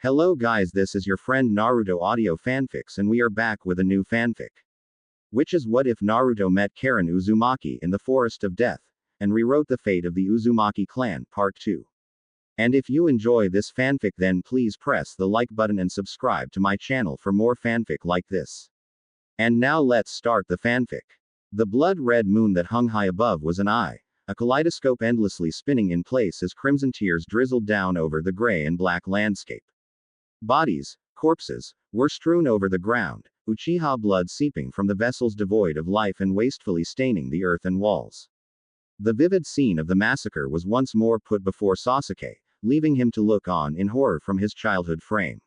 Hello guys, this is your friend Naruto Audio Fanfics and we are back with a new fanfic. Which is what if Naruto met Karin Uzumaki in the Forest of Death, and rewrote the fate of the Uzumaki clan, Part 2. And if you enjoy this fanfic then please press the like button and subscribe to my channel for more fanfic like this. And now let's start the fanfic. The blood-red moon that hung high above was an eye, a kaleidoscope endlessly spinning in place as crimson tears drizzled down over the gray and black landscape. Bodies, corpses, were strewn over the ground, Uchiha blood seeping from the vessels devoid of life and wastefully staining the earth and walls. The vivid scene of the massacre was once more put before Sasuke, leaving him to look on in horror from his childhood frame.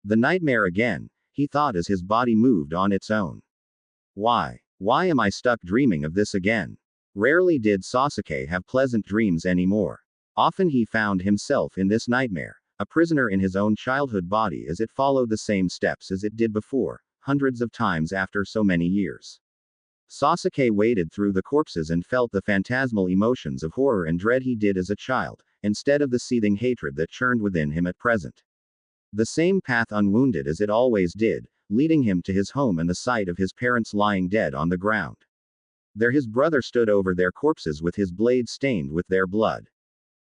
The nightmare again, he thought as his body moved on its own. Why am I stuck dreaming of this again? Rarely did Sasuke have pleasant dreams anymore. Often he found himself in this nightmare, a prisoner in his own childhood body as it followed the same steps as it did before, hundreds of times after so many years. Sasuke waded through the corpses and felt the phantasmal emotions of horror and dread he did as a child, instead of the seething hatred that churned within him at present. The same path unwounded as it always did, leading him to his home and the sight of his parents lying dead on the ground. There his brother stood over their corpses with his blade stained with their blood.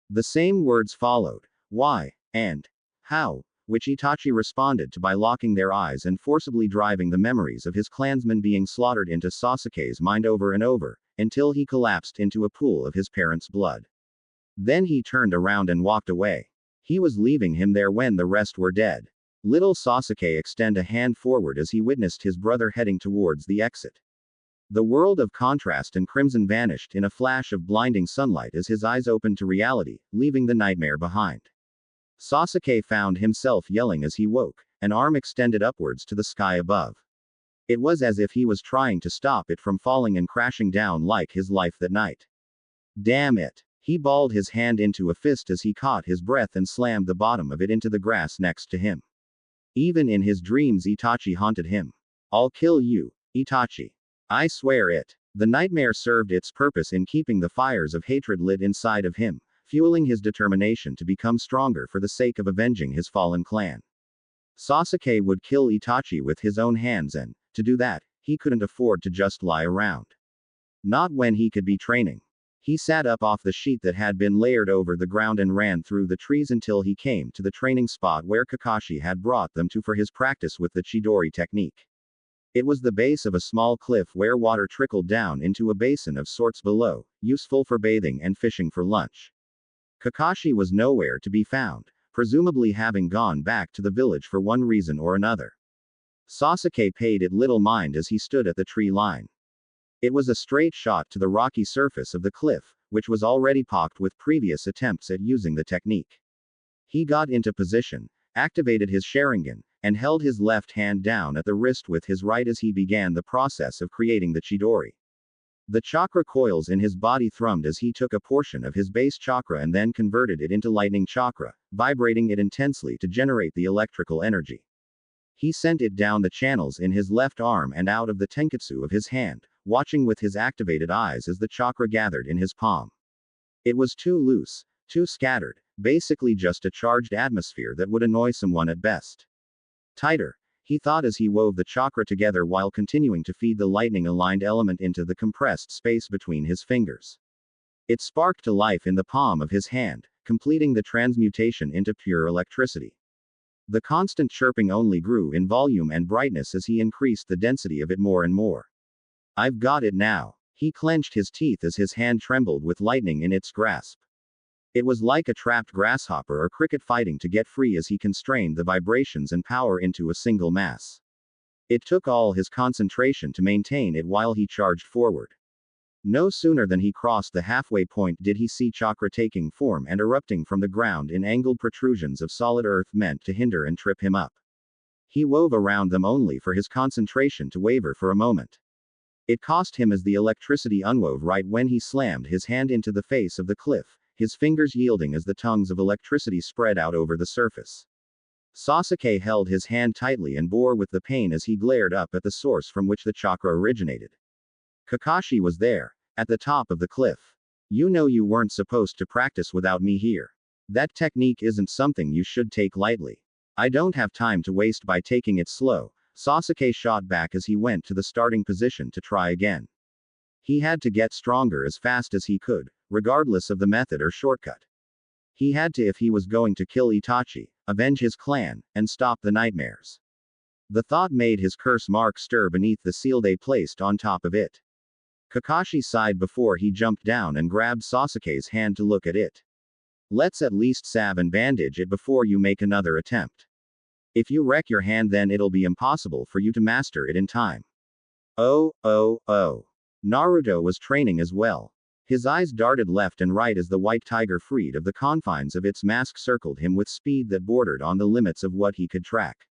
The same words followed, "Why?" and "How?" which Itachi responded to by locking their eyes and forcibly driving the memories of his clansmen being slaughtered into Sasuke's mind over and over, until he collapsed into a pool of his parents' blood. Then he turned around and walked away. He was leaving him there when the rest were dead. Little Sasuke extended a hand forward as he witnessed his brother heading towards the exit. The world of contrast and crimson vanished in a flash of blinding sunlight as his eyes opened to reality, leaving the nightmare behind. Sasuke found himself yelling as he woke, an arm extended upwards to the sky above. It was as if he was trying to stop it from falling and crashing down like his life that night. Damn it! He balled his hand into a fist as he caught his breath and slammed the bottom of it into the grass next to him. Even in his dreams Itachi haunted him. "I'll kill you, Itachi. I swear it." The nightmare served its purpose in keeping the fires of hatred lit inside of him, fueling his determination to become stronger for the sake of avenging his fallen clan. Sasuke would kill Itachi with his own hands and, to do that, he couldn't afford to just lie around. Not when he could be training. He sat up off the sheet that had been layered over the ground and ran through the trees until he came to the training spot where Kakashi had brought them to for his practice with the Chidori technique. It was the base of a small cliff where water trickled down into a basin of sorts below, useful for bathing and fishing for lunch. Kakashi was nowhere to be found, presumably having gone back to the village for one reason or another. Sasuke paid it little mind as he stood at the tree line. It was a straight shot to the rocky surface of the cliff, which was already pocked with previous attempts at using the technique. He got into position, activated his Sharingan, and held his left hand down at the wrist with his right as he began the process of creating the Chidori. The chakra coils in his body thrummed as he took a portion of his base chakra and then converted it into lightning chakra, vibrating it intensely to generate the electrical energy. He sent it down the channels in his left arm and out of the tenketsu of his hand, watching with his activated eyes as the chakra gathered in his palm. It was too loose, too scattered, basically just a charged atmosphere that would annoy someone at best. Tighter, he thought as he wove the chakra together while continuing to feed the lightning-aligned element into the compressed space between his fingers. It sparked to life in the palm of his hand, completing the transmutation into pure electricity. The constant chirping only grew in volume and brightness as he increased the density of it more and more. "I've got it now." He clenched his teeth as his hand trembled with lightning in its grasp. It was like a trapped grasshopper or cricket fighting to get free as he constrained the vibrations and power into a single mass. It took all his concentration to maintain it while he charged forward. No sooner than he crossed the halfway point did he see chakra taking form and erupting from the ground in angled protrusions of solid earth meant to hinder and trip him up. He wove around them only for his concentration to waver for a moment. It cost him as the electricity unwove right when he slammed his hand into the face of the cliff, his fingers yielding as the tongues of electricity spread out over the surface. Sasuke held his hand tightly and bore with the pain as he glared up at the source from which the chakra originated. Kakashi was there, at the top of the cliff. "You know you weren't supposed to practice without me here. That technique isn't something you should take lightly. I don't have time to waste by taking it slow, Sasuke shot back as he went to the starting position to try again. He had to get stronger as fast as he could, regardless of the method or shortcut. He had to if he was going to kill Itachi, avenge his clan, and stop the nightmares. The thought made his curse mark stir beneath the seal they placed on top of it. Kakashi sighed before he jumped down and grabbed Sasuke's hand to look at it. Let's at least salve and bandage it before you make another attempt. If you wreck your hand, then it'll be impossible for you to master it in time. Oh. Naruto was training as well. His eyes darted left and right as the white tiger freed of the confines of its mask circled him with speed that bordered on the limits of what he could track.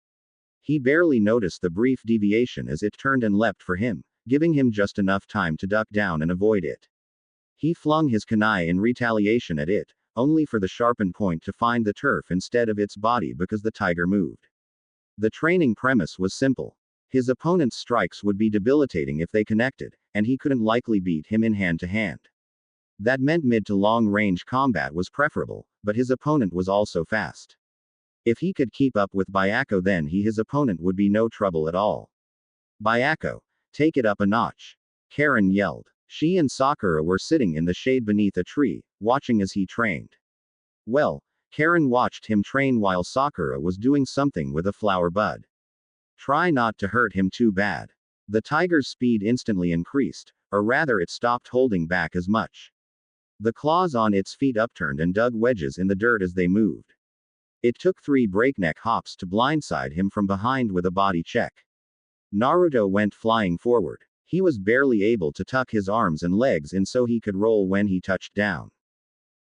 He barely noticed the brief deviation as it turned and leapt for him, giving him just enough time to duck down and avoid it. He flung his kunai in retaliation at it, only for the sharpened point to find the turf instead of its body because the tiger moved. The training premise was simple. His opponent's strikes would be debilitating if they connected, and he couldn't likely beat him in hand to hand. That meant mid to long range combat was preferable, but his opponent was also fast. If he could keep up with Byakuya, then his opponent would be no trouble at all. Byakuya, take it up a notch. Karin yelled. She and Sakura were sitting in the shade beneath a tree, watching as he trained. Well, Karin watched him train while Sakura was doing something with a flower bud. Try not to hurt him too bad. The tiger's speed instantly increased, or rather it stopped holding back as much. The claws on its feet upturned and dug wedges in the dirt as they moved. It took 3 breakneck hops to blindside him from behind with a body check. Naruto went flying forward. He was barely able to tuck his arms and legs in so he could roll when he touched down.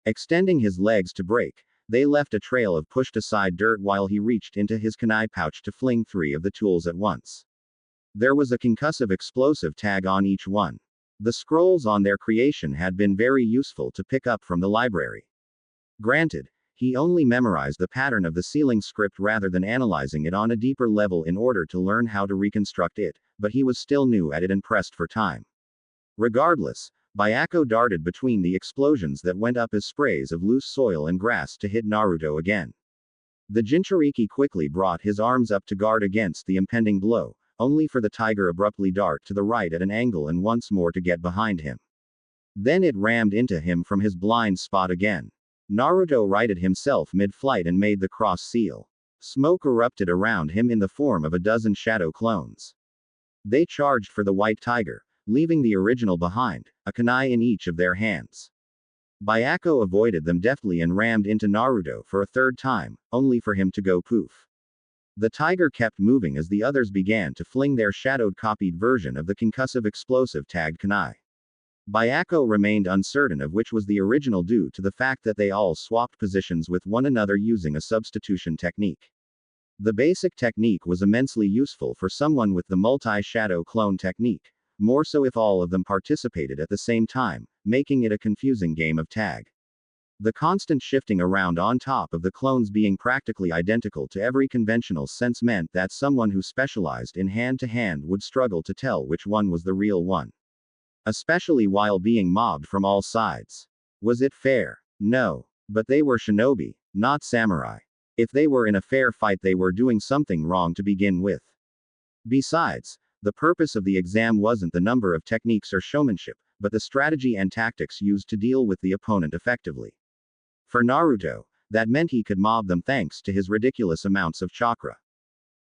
Extending his legs to break, they left a trail of pushed aside dirt while he reached into his kunai pouch to fling 3 of the tools at once. There was a concussive explosive tag on each one. The scrolls on their creation had been very useful to pick up from the library. Granted, he only memorized the pattern of the sealing script rather than analyzing it on a deeper level in order to learn how to reconstruct it, but he was still new at it and pressed for time. Regardless, Byakuya darted between the explosions that went up as sprays of loose soil and grass to hit Naruto again. The Jinchuriki quickly brought his arms up to guard against the impending blow, only for the tiger abruptly dart to the right at an angle and once more to get behind him. Then it rammed into him from his blind spot again. Naruto righted himself mid-flight and made the cross seal. Smoke erupted around him in the form of a dozen shadow clones. They charged for the white tiger, leaving the original behind, a kunai in each of their hands. Byakuya avoided them deftly and rammed into Naruto for a 3rd time, only for him to go poof. The tiger kept moving as the others began to fling their shadowed copied version of the concussive explosive tagged kunai. Byakuya remained uncertain of which was the original due to the fact that they all swapped positions with one another using a substitution technique. The basic technique was immensely useful for someone with the multi-shadow clone technique, more so if all of them participated at the same time, making it a confusing game of tag. The constant shifting around on top of the clones being practically identical to every conventional sense meant that someone who specialized in hand-to-hand would struggle to tell which one was the real one. Especially while being mobbed from all sides. Was it fair? No. But they were shinobi, not samurai. If they were in a fair fight, they were doing something wrong to begin with. Besides, the purpose of the exam wasn't the number of techniques or showmanship, but the strategy and tactics used to deal with the opponent effectively. For Naruto, that meant he could mob them thanks to his ridiculous amounts of chakra.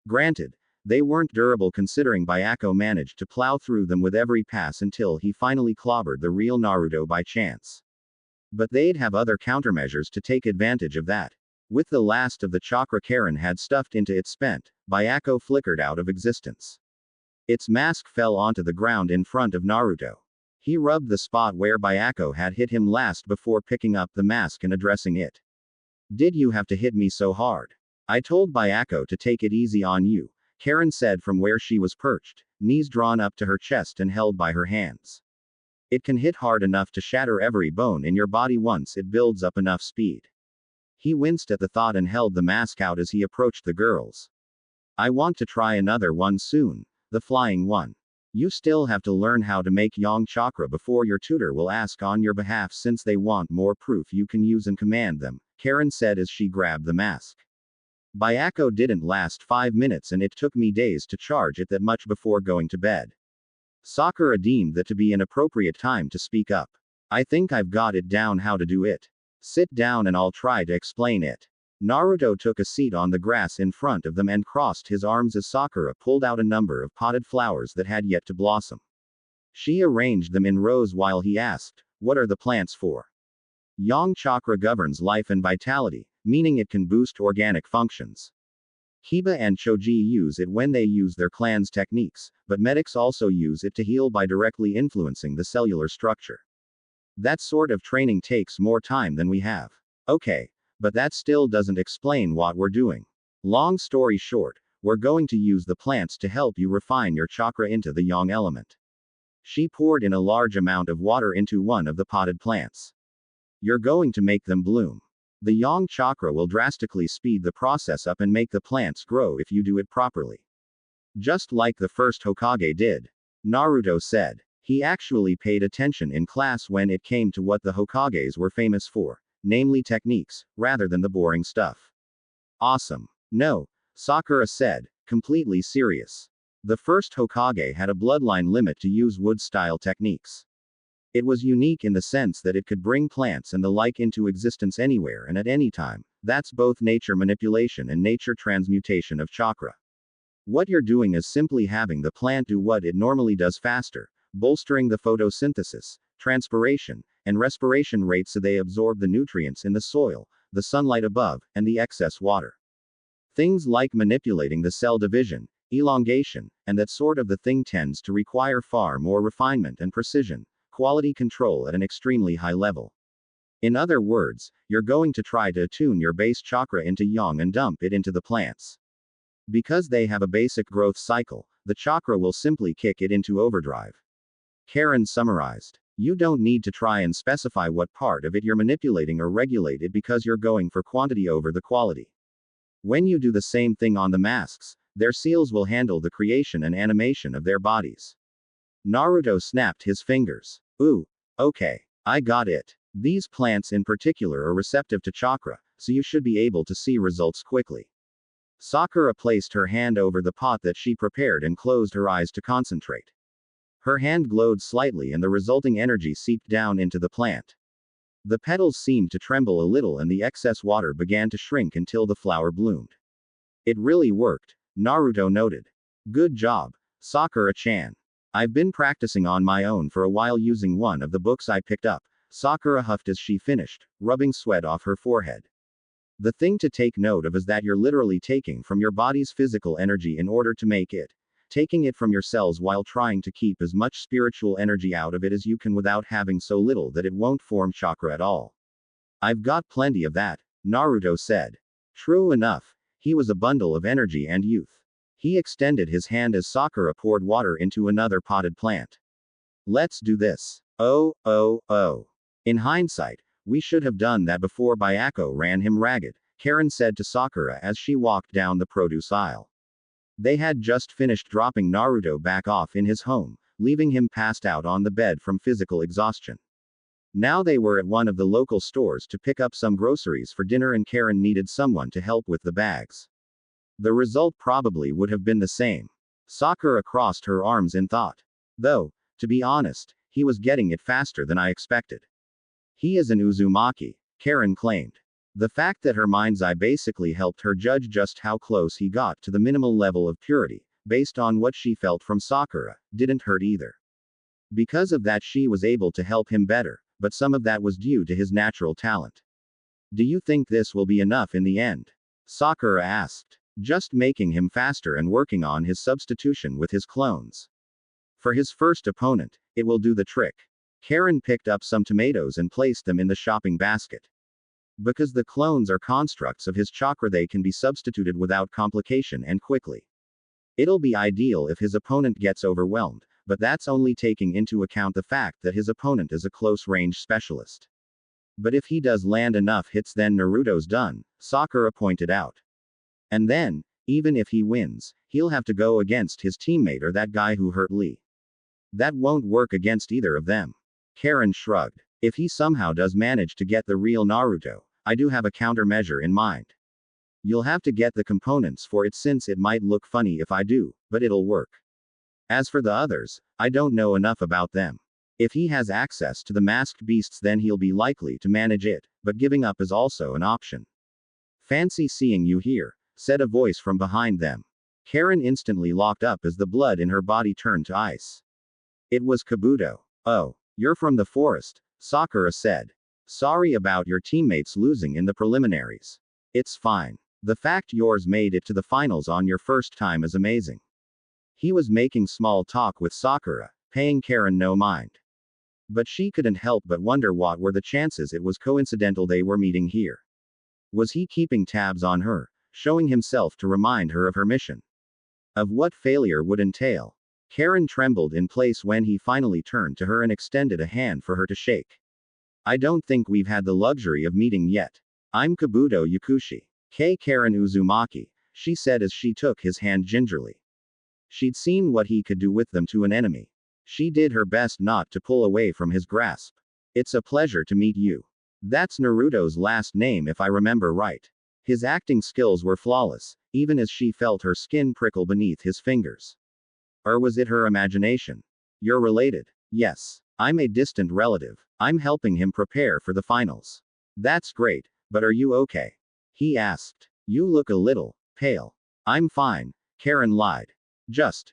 Granted, they weren't durable considering Byakuya managed to plow through them with every pass until he finally clobbered the real Naruto by chance. But they'd have other countermeasures to take advantage of that. With the last of the chakra Karin had stuffed into its spent, Byakuya flickered out of existence. Its mask fell onto the ground in front of Naruto. He rubbed the spot where Byakuya had hit him last before picking up the mask and addressing it. Did you have to hit me so hard? I told Byakuya to take it easy on you, Karin said from where she was perched, knees drawn up to her chest and held by her hands. It can hit hard enough to shatter every bone in your body once it builds up enough speed. He winced at the thought and held the mask out as he approached the girls. I want to try another one soon, the flying one. You still have to learn how to make yang chakra before your tutor will ask on your behalf since they want more proof you can use and command them, Karin said as she grabbed the mask. Byako didn't last 5 minutes and it took me days to charge it that much before going to bed. Sakura deemed that to be an appropriate time to speak up. I think I've got it down how to do it. Sit down and I'll try to explain it. Naruto took a seat on the grass in front of them and crossed his arms as Sakura pulled out a number of potted flowers that had yet to blossom. She arranged them in rows while he asked, "What are the plants for?" Yang chakra governs life and vitality, meaning it can boost organic functions. Kiba and Choji use it when they use their clan's techniques, but medics also use it to heal by directly influencing the cellular structure. That sort of training takes more time than we have. Okay, but that still doesn't explain what we're doing. Long story short, we're going to use the plants to help you refine your chakra into the yang element. She poured in a large amount of water into one of the potted plants. You're going to make them bloom. The yang chakra will drastically speed the process up and make the plants grow if you do it properly. Just like the first Hokage did. Naruto said. He actually paid attention in class when it came to what the Hokages were famous for, namely techniques, rather than the boring stuff. Awesome. No, Sakura said, completely serious. The first Hokage had a bloodline limit to use wood-style techniques. It was unique in the sense that it could bring plants and the like into existence anywhere and at any time. That's both nature manipulation and nature transmutation of chakra. What you're doing is simply having the plant do what it normally does faster, bolstering the photosynthesis, transpiration, and respiration rate so they absorb the nutrients in the soil, the sunlight above, and the excess water. Things like manipulating the cell division, elongation, and that sort of the thing tends to require far more refinement and precision, quality control at an extremely high level. In other words, you're going to try to attune your base chakra into yang and dump it into the plants. Because they have a basic growth cycle, the chakra will simply kick it into overdrive. Karin summarized. You don't need to try and specify what part of it you're manipulating or regulate it because you're going for quantity over the quality. When you do the same thing on the masks, their seals will handle the creation and animation of their bodies. Naruto snapped his fingers. Ooh, okay, I got it. These plants in particular are receptive to chakra, so you should be able to see results quickly. Sakura placed her hand over the pot that she prepared and closed her eyes to concentrate. Her hand glowed slightly and the resulting energy seeped down into the plant. The petals seemed to tremble a little and the excess water began to shrink until the flower bloomed. It really worked, Naruto noted. Good job, Sakura-chan. I've been practicing on my own for a while using one of the books I picked up, Sakura huffed as she finished, rubbing sweat off her forehead. The thing to take note of is that you're literally taking from your body's physical energy in order to make it. Taking it from your cells while trying to keep as much spiritual energy out of it as you can without having so little that it won't form chakra at all. I've got plenty of that, Naruto said. True enough, he was a bundle of energy and youth. He extended his hand as Sakura poured water into another potted plant. Let's do this. Oh. In hindsight, we should have done that before Byako ran him ragged, Karin said to Sakura as she walked down the produce aisle. They had just finished dropping Naruto back off in his home, leaving him passed out on the bed from physical exhaustion. Now they were at one of the local stores to pick up some groceries for dinner and Karin needed someone to help with the bags. The result probably would have been the same. Sakura crossed her arms in thought. Though, to be honest, he was getting it faster than I expected. He is an Uzumaki, Karin claimed. The fact that her mind's eye basically helped her judge just how close he got to the minimal level of purity, based on what she felt from Sakura, didn't hurt either. Because of that she was able to help him better, but some of that was due to his natural talent. Do you think this will be enough in the end? Sakura asked. Just making him faster and working on his substitution with his clones. For his first opponent, it will do the trick. Karin picked up some tomatoes and placed them in the shopping basket. Because the clones are constructs of his chakra, they can be substituted without complication and quickly. It'll be ideal if his opponent gets overwhelmed, but that's only taking into account the fact that his opponent is a close-range specialist. But if he does land enough hits, then Naruto's done, Sakura pointed out. And then, even if he wins, he'll have to go against his teammate or that guy who hurt Lee. That won't work against either of them. Karin shrugged. If he somehow does manage to get the real Naruto, I do have a countermeasure in mind. You'll have to get the components for it since it might look funny if I do, but it'll work. As for the others, I don't know enough about them. If he has access to the masked beasts, then he'll be likely to manage it, but giving up is also an option. Fancy seeing you here, said a voice from behind them. Karin instantly locked up as the blood in her body turned to ice. It was Kabuto. Oh, you're from the forest, Sakura said. Sorry about your teammates losing in the preliminaries. It's fine. The fact yours made it to the finals on your first time is amazing. He was making small talk with Sakura, paying Karin no mind. But she couldn't help but wonder what were the chances it was coincidental they were meeting here. Was he keeping tabs on her, showing himself to remind her of her mission? Of what failure would entail? Karin trembled in place when he finally turned to her and extended a hand for her to shake. I don't think we've had the luxury of meeting yet. I'm Kabuto Yakushi. Karin Uzumaki, she said as she took his hand gingerly. She'd seen what he could do with them to an enemy. She did her best not to pull away from his grasp. It's a pleasure to meet you. That's Naruto's last name if I remember right. His acting skills were flawless, even as she felt her skin prickle beneath his fingers. Or was it her imagination? You're related. Yes. I'm a distant relative. I'm helping him prepare for the finals. That's great, but are you okay? He asked. You look a little pale. I'm fine, Karin lied. Just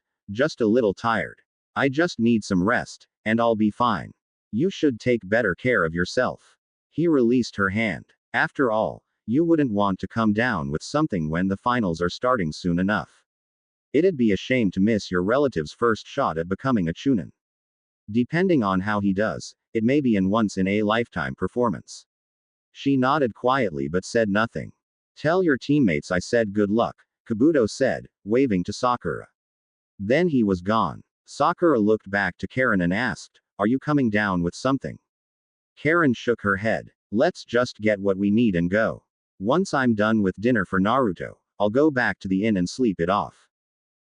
a little tired. I just need some rest, and I'll be fine. You should take better care of yourself. He released her hand. After all, you wouldn't want to come down with something when the finals are starting soon enough. It'd be a shame to miss your relative's first shot at becoming a Chunin. Depending on how he does, it may be an once-in-a-lifetime performance. She nodded quietly but said nothing. Tell your teammates I said good luck, Kabuto said, waving to Sakura. Then he was gone. Sakura looked back to Karin and asked, Are you coming down with something? Karin shook her head. Let's just get what we need and go. Once I'm done with dinner for Naruto, I'll go back to the inn and sleep it off.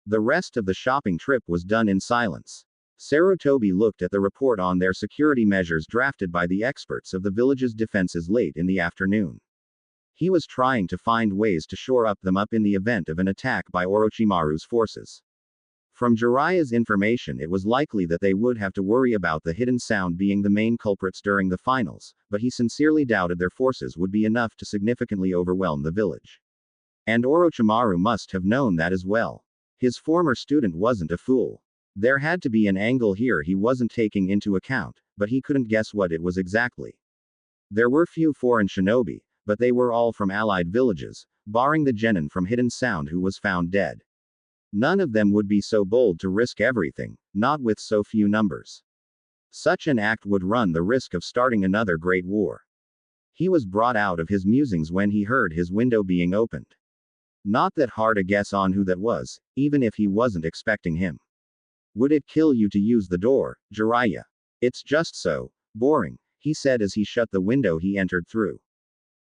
The rest of the shopping trip was done in silence. Sarutobi looked at the report on their security measures drafted by the experts of the village's defenses late in the afternoon. He was trying to find ways to shore them up in the event of an attack by Orochimaru's forces. From Jiraiya's information, it was likely that they would have to worry about the hidden sound being the main culprits during the finals, but he sincerely doubted their forces would be enough to significantly overwhelm the village. And Orochimaru must have known that as well. His former student wasn't a fool. There had to be an angle here he wasn't taking into account, but he couldn't guess what it was exactly. There were few foreign shinobi, but they were all from allied villages, barring the genin from Hidden Sound who was found dead. None of them would be so bold to risk everything, not with so few numbers. Such an act would run the risk of starting another great war. He was brought out of his musings when he heard his window being opened. Not that hard a guess on who that was, even if he wasn't expecting him. Would it kill you to use the door, Jiraiya? It's just so boring, he said as he shut the window he entered through.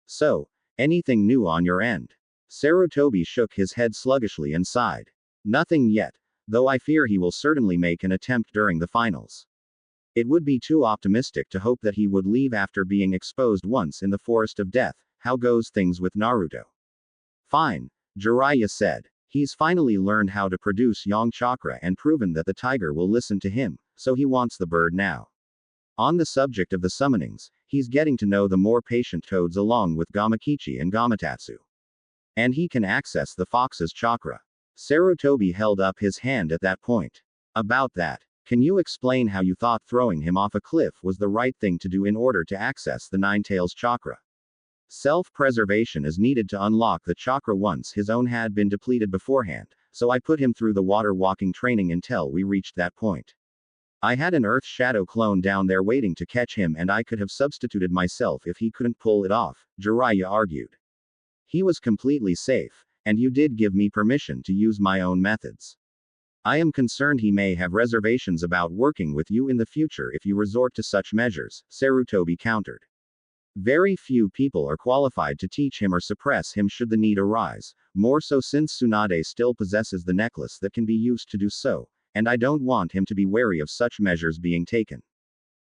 So, anything new on your end? Sarutobi shook his head sluggishly and sighed. Nothing yet, though I fear he will certainly make an attempt during the finals. It would be too optimistic to hope that he would leave after being exposed once in the Forest of Death. How goes things with Naruto? Fine, Jiraiya said. He's finally learned how to produce yang chakra and proven that the tiger will listen to him, so he wants the bird now. On the subject of the summonings, he's getting to know the more patient toads along with Gamakichi and Gamatatsu. And he can access the fox's chakra. Sarutobi held up his hand at that point. About that, can you explain how you thought throwing him off a cliff was the right thing to do in order to access the Ninetales chakra? Self-preservation is needed to unlock the chakra once his own had been depleted beforehand, so I put him through the water walking training until we reached that point. I had an Earth Shadow clone down there waiting to catch him and I could have substituted myself if he couldn't pull it off, Jiraiya argued. He was completely safe, and you did give me permission to use my own methods. I am concerned he may have reservations about working with you in the future if you resort to such measures, Sarutobi countered. Very few people are qualified to teach him or suppress him should the need arise, more so since Tsunade still possesses the necklace that can be used to do so, and I don't want him to be wary of such measures being taken.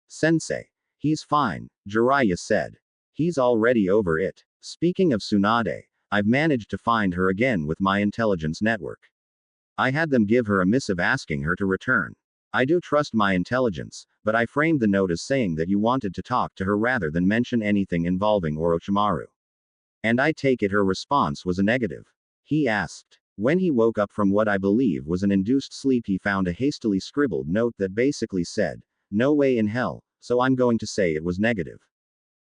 Sensei. He's fine, Jiraiya said. He's already over it. Speaking of Tsunade, I've managed to find her again with my intelligence network. I had them give her a missive asking her to return. I do trust my intelligence, but I framed the note as saying that you wanted to talk to her rather than mention anything involving Orochimaru. And I take it her response was a negative. He asked. When he woke up from what I believe was an induced sleep, he found a hastily scribbled note that basically said, "No way in hell," so I'm going to say it was negative.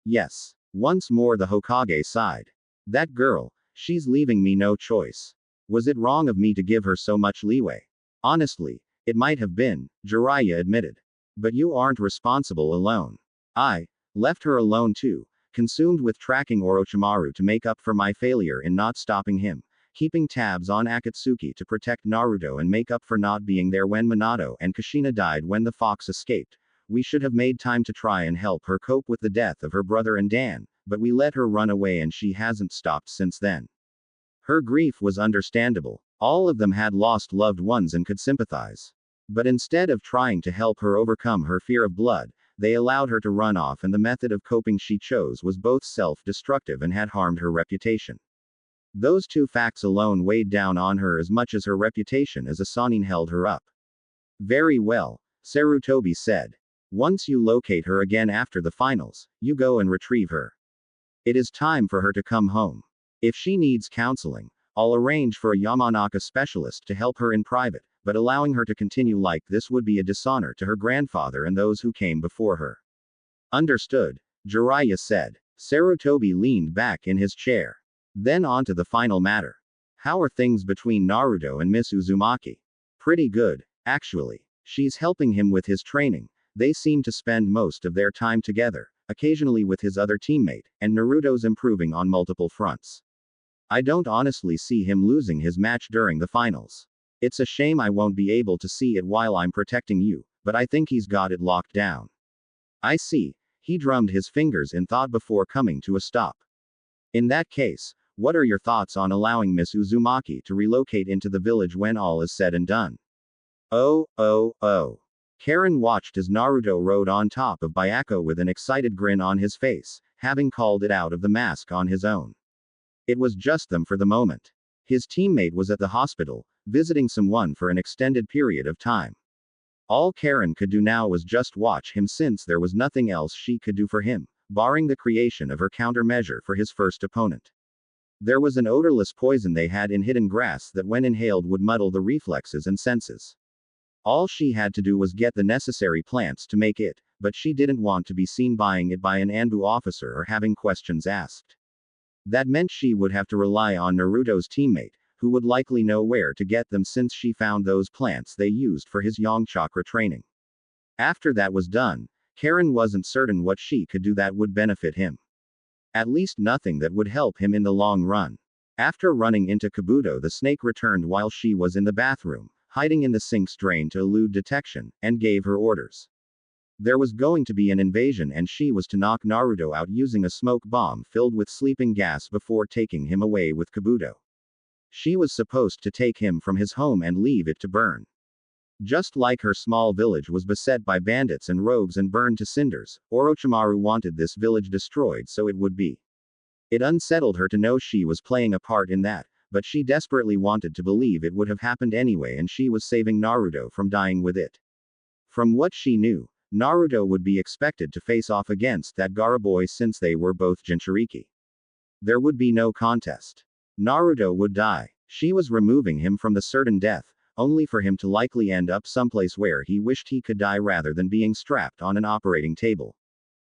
Yes. Once more the Hokage sighed. That girl, she's leaving me no choice. Was it wrong of me to give her so much leeway? Honestly, it might have been, Jiraiya admitted. But you aren't responsible alone. I left her alone too, consumed with tracking Orochimaru to make up for my failure in not stopping him, keeping tabs on Akatsuki to protect Naruto and make up for not being there when Minato and Kushina died when the fox escaped. We should have made time to try and help her cope with the death of her brother and Dan, but we let her run away and she hasn't stopped since then. Her grief was understandable. All of them had lost loved ones and could sympathize. But instead of trying to help her overcome her fear of blood, they allowed her to run off, and the method of coping she chose was both self-destructive and had harmed her reputation. Those two facts alone weighed down on her as much as her reputation as a Sannin held her up. Very well, Sarutobi said. Once you locate her again after the finals, you go and retrieve her. It is time for her to come home. If she needs counseling, I'll arrange for a Yamanaka specialist to help her in private, but allowing her to continue like this would be a dishonor to her grandfather and those who came before her. Understood, Jiraiya said. Sarutobi leaned back in his chair. Then on to the final matter. How are things between Naruto and Miss Uzumaki? Pretty good, actually. She's helping him with his training. They seem to spend most of their time together, occasionally with his other teammate, and Naruto's improving on multiple fronts. I don't honestly see him losing his match during the finals. It's a shame I won't be able to see it while I'm protecting you, but I think he's got it locked down. I see. He drummed his fingers in thought before coming to a stop. In that case, what are your thoughts on allowing Miss Uzumaki to relocate into the village when all is said and done? Oh. Karin watched as Naruto rode on top of Byako with an excited grin on his face, having called it out of the mask on his own. It was just them for the moment. His teammate was at the hospital, visiting someone for an extended period of time. All Karin could do now was just watch him since there was nothing else she could do for him, barring the creation of her countermeasure for his first opponent. There was an odorless poison they had in hidden grass that when inhaled would muddle the reflexes and senses. All she had to do was get the necessary plants to make it, but she didn't want to be seen buying it by an Anbu officer or having questions asked. That meant she would have to rely on Naruto's teammate, who would likely know where to get them since she found those plants they used for his yang chakra training. After that was done, Karin wasn't certain what she could do that would benefit him. At least nothing that would help him in the long run. After running into Kabuto, the snake returned while she was in the bathroom, hiding in the sink's drain to elude detection, and gave her orders. There was going to be an invasion and she was to knock Naruto out using a smoke bomb filled with sleeping gas before taking him away with Kabuto. She was supposed to take him from his home and leave it to burn. Just like her small village was beset by bandits and rogues and burned to cinders, Orochimaru wanted this village destroyed so it would be. It unsettled her to know she was playing a part in that, but she desperately wanted to believe it would have happened anyway and she was saving Naruto from dying with it. From what she knew, Naruto would be expected to face off against that Gaara boy since they were both Jinchuriki. There would be no contest. Naruto would die. She was removing him from the certain death, only for him to likely end up someplace where he wished he could die rather than being strapped on an operating table.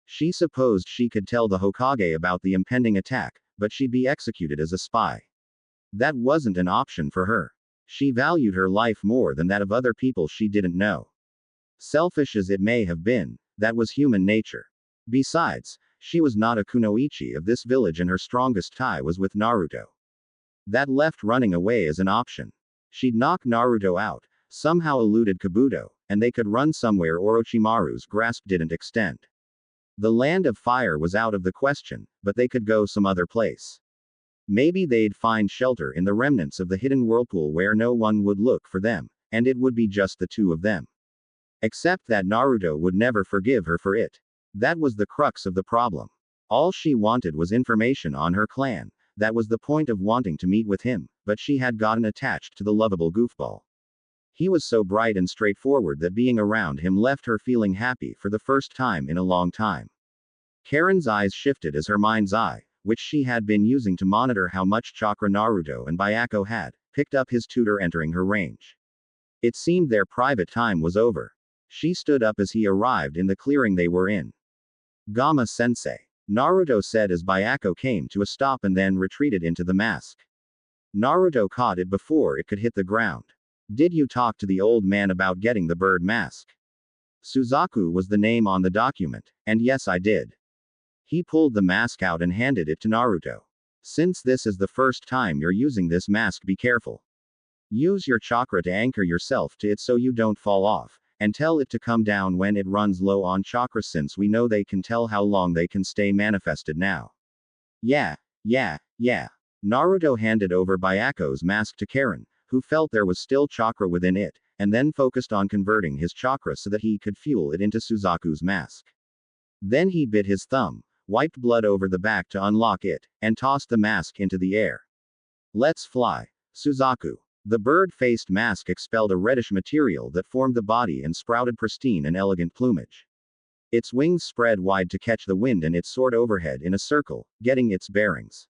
She supposed she could tell the Hokage about the impending attack, but she'd be executed as a spy. That wasn't an option for her. She valued her life more than that of other people she didn't know. Selfish as it may have been, that was human nature. Besides, she was not a kunoichi of this village and her strongest tie was with Naruto. That left running away as an option. She'd knock Naruto out, somehow eluded Kabuto, and they could run somewhere Orochimaru's grasp didn't extend. The land of fire was out of the question, but they could go some other place. Maybe they'd find shelter in the remnants of the hidden whirlpool where no one would look for them, and it would be just the two of them. Except that Naruto would never forgive her for it. That was the crux of the problem. All she wanted was information on her clan, That was the point of wanting to meet with him, but she had gotten attached to the lovable goofball. He was so bright and straightforward that being around him left her feeling happy for the first time in a long time. Karen's eyes shifted as her mind's eye, which she had been using to monitor how much chakra Naruto and Byako had, picked up his tutor entering her range. It seemed their private time was over. She stood up as he arrived in the clearing they were in. Gamma-sensei, Naruto said as Byako came to a stop and then retreated into the mask. Naruto caught it before it could hit the ground. Did you talk to the old man about getting the bird mask? Suzaku was the name on the document, and yes, I did. He pulled the mask out and handed it to Naruto. Since this is the first time you're using this mask, be careful. Use your chakra to anchor yourself to it so you don't fall off, and tell it to come down when it runs low on chakra, since we know they can tell how long they can stay manifested now. Yeah. Naruto handed over Byaku's mask to Karin, who felt there was still chakra within it, and then focused on converting his chakra so that he could fuel it into Suzaku's mask. Then he bit his thumb, wiped blood over the back to unlock it, and tossed the mask into the air. Let's fly, Suzaku. The bird-faced mask expelled a reddish material that formed the body and sprouted pristine and elegant plumage. Its wings spread wide to catch the wind and it soared overhead in a circle, getting its bearings.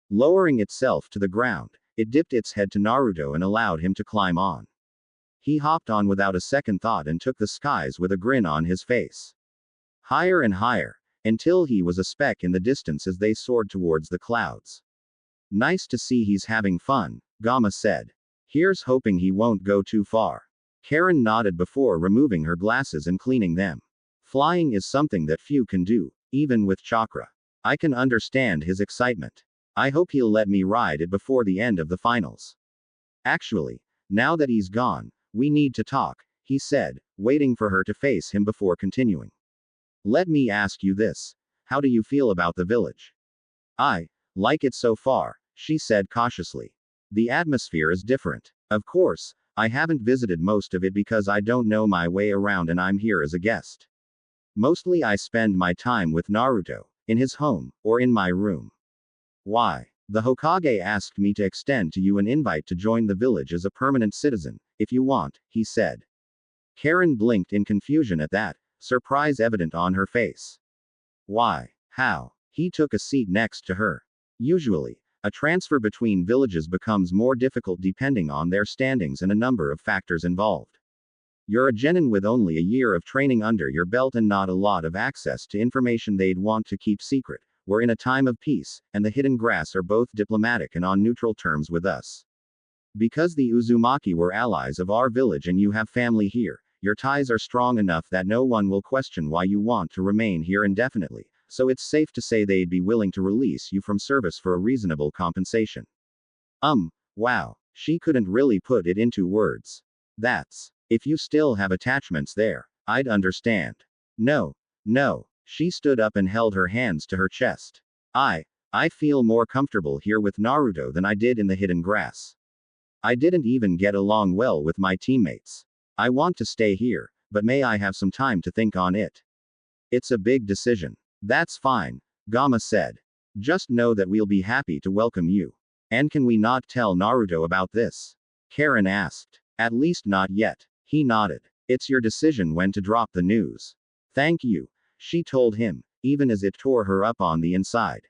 Lowering itself to the ground, it dipped its head to Naruto and allowed him to climb on. He hopped on without a second thought and took the skies with a grin on his face. Higher and higher, until he was a speck in the distance as they soared towards the clouds. Nice to see he's having fun, Gamma said. Here's hoping he won't go too far. Karin nodded before removing her glasses and cleaning them. Flying is something that few can do, even with chakra. I can understand his excitement. I hope he'll let me ride it before the end of the finals. Actually, now that he's gone, we need to talk, he said, waiting for her to face him before continuing. Let me ask you this. How do you feel about the village? I like it so far, she said cautiously. The atmosphere is different. Of course, I haven't visited most of it because I don't know my way around and I'm here as a guest. Mostly I spend my time with Naruto, in his home, or in my room. Why? The Hokage asked me to extend to you an invite to join the village as a permanent citizen, if you want, he said. Karin blinked in confusion at that, surprise evident on her face. Why? How? He took a seat next to her. Usually, a transfer between villages becomes more difficult depending on their standings and a number of factors involved. You're a genin with only a year of training under your belt and not a lot of access to information they'd want to keep secret. We're in a time of peace, and the Hidden Grass are both diplomatic and on neutral terms with us. Because the Uzumaki were allies of our village and you have family here, your ties are strong enough that no one will question why you want to remain here indefinitely, so it's safe to say they'd be willing to release you from service for a reasonable compensation. Wow. She couldn't really put it into words. That's. If you still have attachments there, I'd understand. No. She stood up and held her hands to her chest. I feel more comfortable here with Naruto than I did in the Hidden Grass. I didn't even get along well with my teammates. I want to stay here, but may I have some time to think on it? It's a big decision. That's fine, Gamma said. Just know that we'll be happy to welcome you. And can we not tell Naruto about this? Karin asked. At least not yet. He nodded. It's your decision when to drop the news. Thank you, she told him, even as it tore her up on the inside.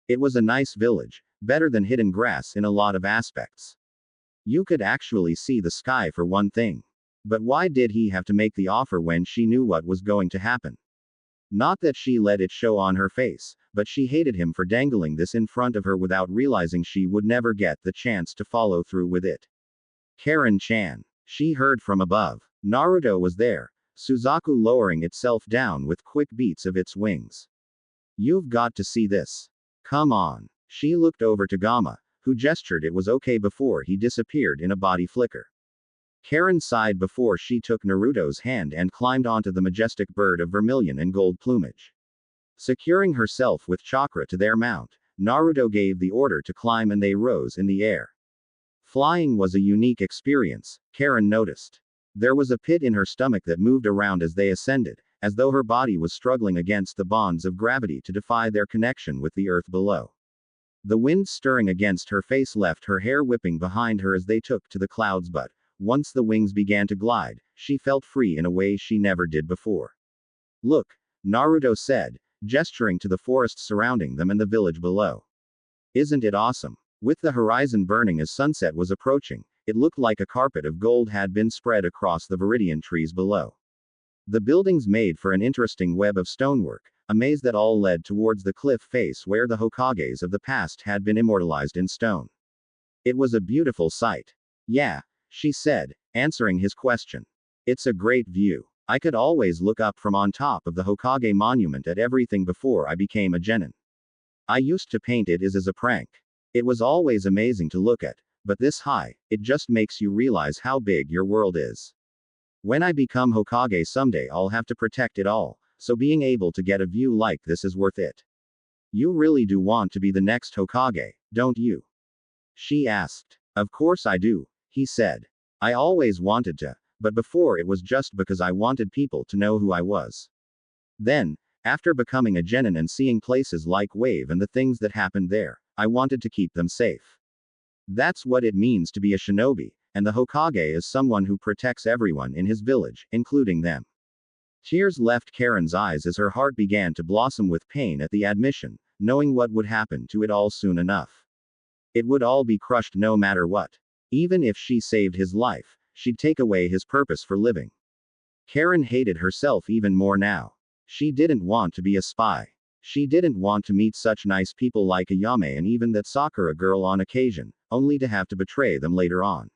It was a nice village, better than Hidden Grass in a lot of aspects. You could actually see the sky for one thing. But why did he have to make the offer when she knew what was going to happen? Not that she let it show on her face, but she hated him for dangling this in front of her without realizing she would never get the chance to follow through with it. Karin-chan. She heard from above. Naruto was there, Suzaku lowering itself down with quick beats of its wings. You've got to see this. Come on. She looked over to Gamma, who gestured it was okay before he disappeared in a body flicker. Karin sighed before she took Naruto's hand and climbed onto the majestic bird of vermilion and gold plumage. Securing herself with chakra to their mount, Naruto gave the order to climb and they rose in the air. Flying was a unique experience, Karin noticed. There was a pit in her stomach that moved around as they ascended, as though her body was struggling against the bonds of gravity to defy their connection with the earth below. The wind stirring against her face left her hair whipping behind her as they took to the clouds, but once the wings began to glide, she felt free in a way she never did before. Look, Naruto said, gesturing to the forests surrounding them and the village below. Isn't it awesome? With the horizon burning as sunset was approaching, it looked like a carpet of gold had been spread across the viridian trees below. The buildings made for an interesting web of stonework, a maze that all led towards the cliff face where the Hokages of the past had been immortalized in stone. It was a beautiful sight. Yeah, she said, answering his question. It's a great view. I could always look up from on top of the Hokage monument at everything before I became a genin. I used to paint it as a prank. It was always amazing to look at, but this high, it just makes you realize how big your world is. When I become Hokage someday, I'll have to protect it all, so being able to get a view like this is worth it. You really do want to be the next Hokage, don't you? She asked. Of course I do, he said. I always wanted to, but before it was just because I wanted people to know who I was. Then, after becoming a genin and seeing places like Wave and the things that happened there, I wanted to keep them safe. That's what it means to be a shinobi, and the Hokage is someone who protects everyone in his village, including them. Tears left Karen's eyes as her heart began to blossom with pain at the admission, knowing what would happen to it all soon enough. It would all be crushed no matter what. Even if she saved his life, she'd take away his purpose for living. Karin hated herself even more now. She didn't want to be a spy. She didn't want to meet such nice people like Ayame and even that Sakura girl on occasion, only to have to betray them later on.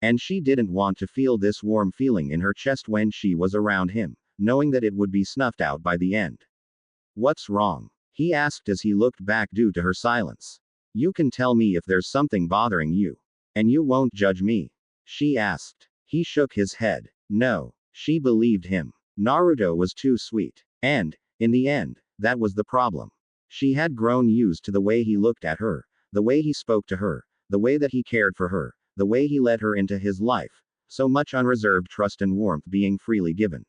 And she didn't want to feel this warm feeling in her chest when she was around him, knowing that it would be snuffed out by the end. What's wrong? He asked as he looked back due to her silence. You can tell me if there's something bothering you. And you won't judge me? She asked. He shook his head. No. She believed him. Naruto was too sweet. And, in the end, that was the problem. She had grown used to the way he looked at her, the way he spoke to her, the way that he cared for her, the way he led her into his life, so much unreserved trust and warmth being freely given.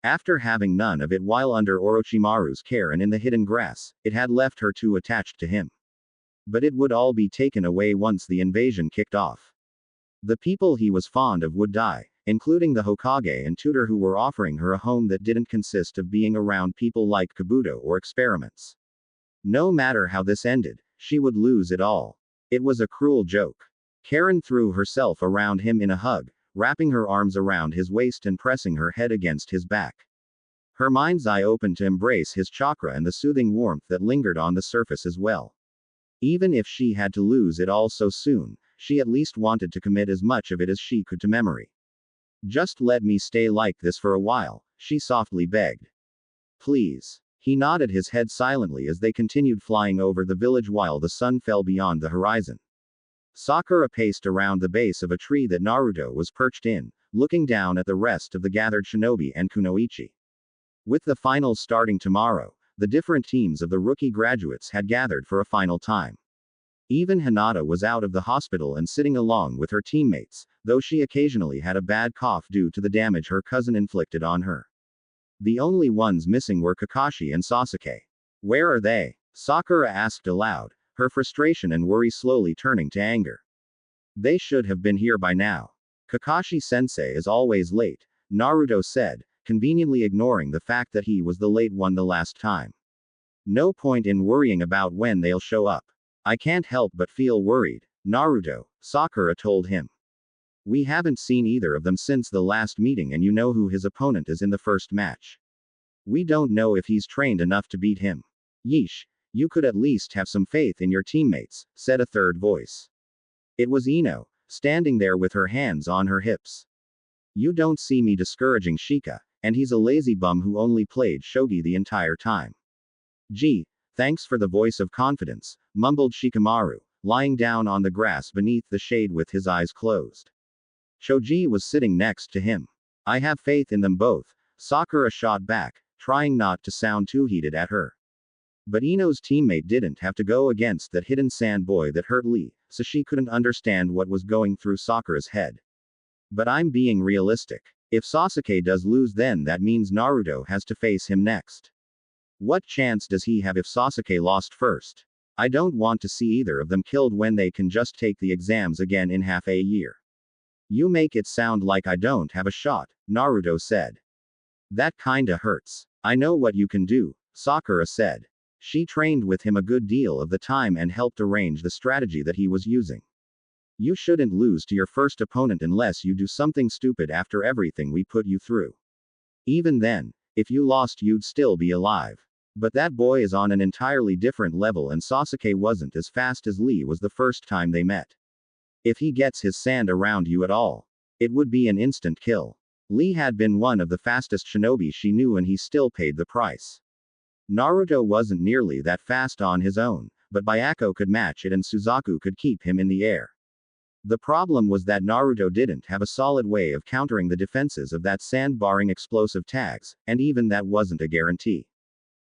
After having none of it while under Orochimaru's care and in the hidden grass, it had left her too attached to him. But it would all be taken away once the invasion kicked off. The people he was fond of would die, including the Hokage and tutor who were offering her a home that didn't consist of being around people like Kabuto or experiments. No matter how this ended, she would lose it all. It was a cruel joke. Karin threw herself around him in a hug, wrapping her arms around his waist and pressing her head against his back. Her mind's eye opened to embrace his chakra and the soothing warmth that lingered on the surface as well. Even if she had to lose it all so soon, she at least wanted to commit as much of it as she could to memory. Just let me stay like this for a while, she softly begged. Please. He nodded his head silently as they continued flying over the village while the sun fell beyond the horizon. Sakura paced around the base of a tree that Naruto was perched in, looking down at the rest of the gathered shinobi and kunoichi. With the finals starting tomorrow, the different teams of the rookie graduates had gathered for a final time. Even Hinata was out of the hospital and sitting along with her teammates, though she occasionally had a bad cough due to the damage her cousin inflicted on her. The only ones missing were Kakashi and Sasuke. Where are they? Sakura asked aloud, her frustration and worry slowly turning to anger. They should have been here by now. Kakashi-sensei is always late, Naruto said, conveniently ignoring the fact that he was the late one the last time. No point in worrying about when they'll show up. I can't help but feel worried, Naruto, Sakura told him. We haven't seen either of them since the last meeting and you know who his opponent is in the first match. We don't know if he's trained enough to beat him. Yeesh, you could at least have some faith in your teammates, said a third voice. It was Ino, standing there with her hands on her hips. You don't see me discouraging Shika, and he's a lazy bum who only played shogi the entire time. Gee, thanks for the voice of confidence, mumbled Shikamaru, lying down on the grass beneath the shade with his eyes closed. Choji was sitting next to him. I have faith in them both, Sakura shot back, trying not to sound too heated at her. But Ino's teammate didn't have to go against that hidden sand boy that hurt Lee, so she couldn't understand what was going through Sakura's head. But I'm being realistic. If Sasuke does lose, then that means Naruto has to face him next. What chance does he have if Sasuke lost first? I don't want to see either of them killed when they can just take the exams again in half a year. You make it sound like I don't have a shot, Naruto said. That kinda hurts. I know what you can do, Sakura said. She trained with him a good deal of the time and helped arrange the strategy that he was using. You shouldn't lose to your first opponent unless you do something stupid after everything we put you through. Even then, if you lost you'd still be alive. But that boy is on an entirely different level and Sasuke wasn't as fast as Lee was the first time they met. If he gets his sand around you at all, it would be an instant kill. Lee had been one of the fastest shinobi she knew and he still paid the price. Naruto wasn't nearly that fast on his own, but Byakuya could match it and Suzaku could keep him in the air. The problem was that Naruto didn't have a solid way of countering the defenses of that sand-barring explosive tags, and even that wasn't a guarantee.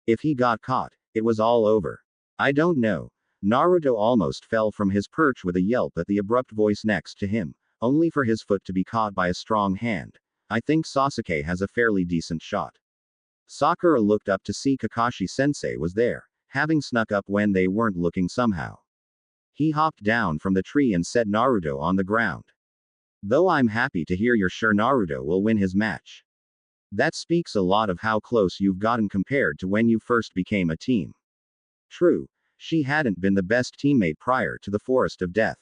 If he got caught, it was all over. I don't know. Naruto almost fell from his perch with a yelp at the abrupt voice next to him, only for his foot to be caught by a strong hand. I think Sasuke has a fairly decent shot. Sakura looked up to see Kakashi-sensei was there, having snuck up when they weren't looking somehow. He hopped down from the tree and set Naruto on the ground. Though I'm happy to hear you're sure Naruto will win his match. That speaks a lot of how close you've gotten compared to when you first became a team. True, she hadn't been the best teammate prior to the Forest of Death.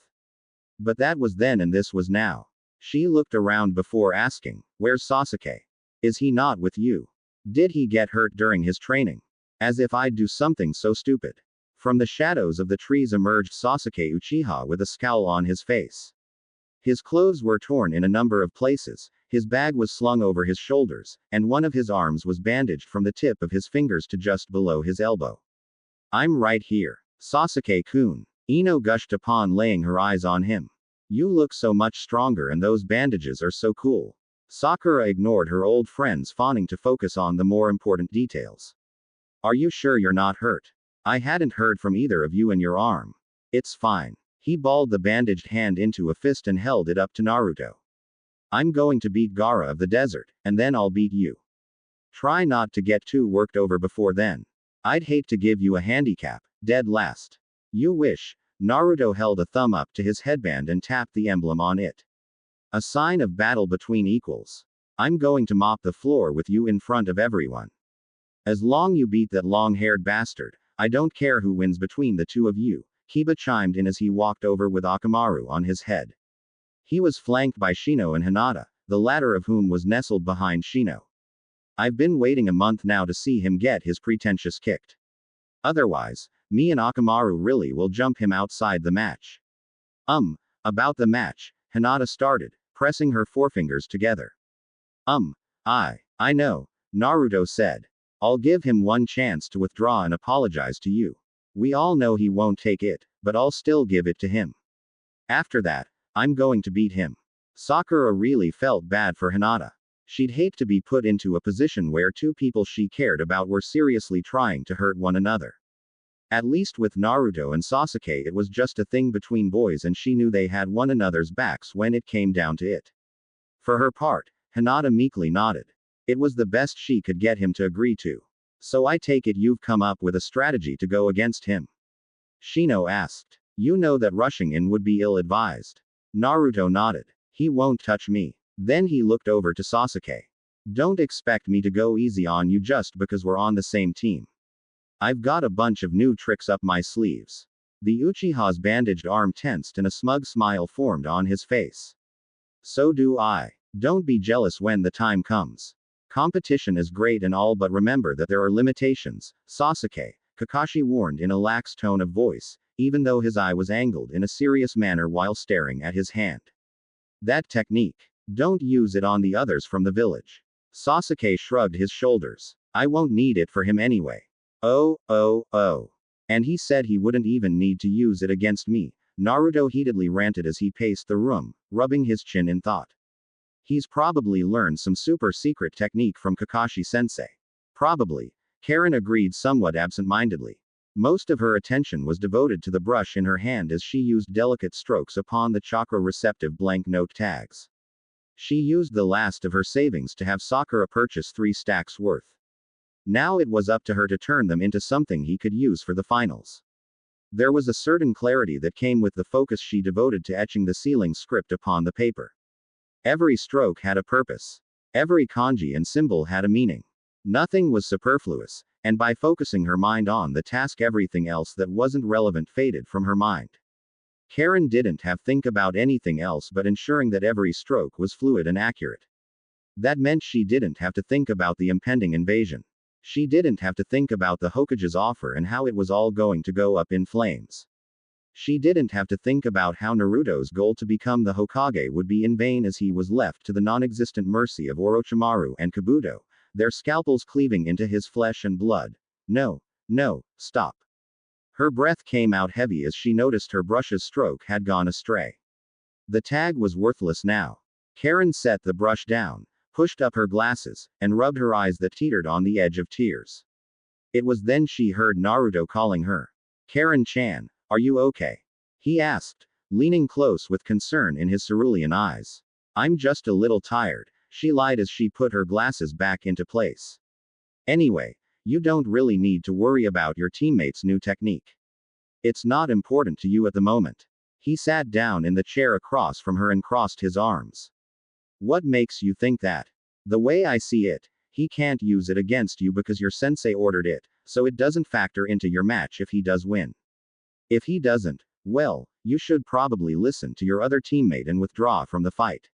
But that was then and this was now. She looked around before asking, "Where's Sasuke? Is he not with you? Did he get hurt during his training? As if I'd do something so stupid." From the shadows of the trees emerged Sasuke Uchiha with a scowl on his face. His clothes were torn in a number of places, his bag was slung over his shoulders, and one of his arms was bandaged from the tip of his fingers to just below his elbow. "I'm right here. Sasuke-kun," Ino gushed upon laying her eyes on him. "You look so much stronger and those bandages are so cool." Sakura ignored her old friends fawning to focus on the more important details. "Are you sure you're not hurt? I hadn't heard from either of you and your arm." "It's fine." He balled the bandaged hand into a fist and held it up to Naruto. "I'm going to beat Gaara of the desert, and then I'll beat you. Try not to get too worked over before then. I'd hate to give you a handicap, dead last." "You wish." Naruto held a thumb up to his headband and tapped the emblem on it. "A sign of battle between equals. I'm going to mop the floor with you in front of everyone. As long you beat that long-haired bastard, I don't care who wins between the two of you," Kiba chimed in as he walked over with Akamaru on his head. He was flanked by Shino and Hinata, the latter of whom was nestled behind Shino. "I've been waiting a month now to see him get his pretentious kicked. Otherwise, me and Akamaru really will jump him outside the match." About the match, Hinata started, pressing her forefingers together. I know," Naruto said. "I'll give him one chance to withdraw and apologize to you. We all know he won't take it, but I'll still give it to him. After that, I'm going to beat him." Sakura really felt bad for Hinata. She'd hate to be put into a position where two people she cared about were seriously trying to hurt one another. At least with Naruto and Sasuke it was just a thing between boys and she knew they had one another's backs when it came down to it. For her part, Hinata meekly nodded. It was the best she could get him to agree to. "So I take it you've come up with a strategy to go against him?" Shino asked. "You know that rushing in would be ill-advised." Naruto nodded. "He won't touch me." Then he looked over to Sasuke. "Don't expect me to go easy on you just because we're on the same team. I've got a bunch of new tricks up my sleeves." The Uchiha's bandaged arm tensed and a smug smile formed on his face. "So do I. Don't be jealous when the time comes. Competition is great and all, but remember that there are limitations, Sasuke," Kakashi warned in a lax tone of voice, even though his eye was angled in a serious manner while staring at his hand. "That technique. Don't use it on the others from the village." Sasuke shrugged his shoulders. "I won't need it for him anyway." Oh. And he said he wouldn't even need to use it against me," Naruto heatedly ranted as he paced the room, rubbing his chin in thought. "He's probably learned some super secret technique from Kakashi-sensei." "Probably," Karin agreed somewhat absent-mindedly. Most of her attention was devoted to the brush in her hand as she used delicate strokes upon the chakra-receptive blank note tags. She used the last of her savings to have Sakura purchase 3 stacks worth. Now it was up to her to turn them into something he could use for the finals. There was a certain clarity that came with the focus she devoted to etching the sealing script upon the paper. Every stroke had a purpose. Every kanji and symbol had a meaning. Nothing was superfluous, and by focusing her mind on the task, everything else that wasn't relevant faded from her mind. Karin didn't have to think about anything else but ensuring that every stroke was fluid and accurate. That meant she didn't have to think about the impending invasion. She didn't have to think about the Hokage's offer and how it was all going to go up in flames. She didn't have to think about how Naruto's goal to become the Hokage would be in vain as he was left to the non-existent mercy of Orochimaru and Kabuto, their scalpels cleaving into his flesh and blood. No, no, stop. Her breath came out heavy as she noticed her brush's stroke had gone astray. The tag was worthless now. Karin set the brush down, pushed up her glasses, and rubbed her eyes that teetered on the edge of tears. It was then she heard Naruto calling her. Karin-chan, are you okay? He asked, leaning close with concern in his cerulean eyes. I'm just a little tired, she lied as she put her glasses back into place. Anyway, you don't really need to worry about your teammate's new technique. It's not important to you at the moment. He sat down in the chair across from her and crossed his arms. What makes you think that? The way I see it, he can't use it against you because your sensei ordered it, so it doesn't factor into your match if he does win. If he doesn't, well, you should probably listen to your other teammate and withdraw from the fight.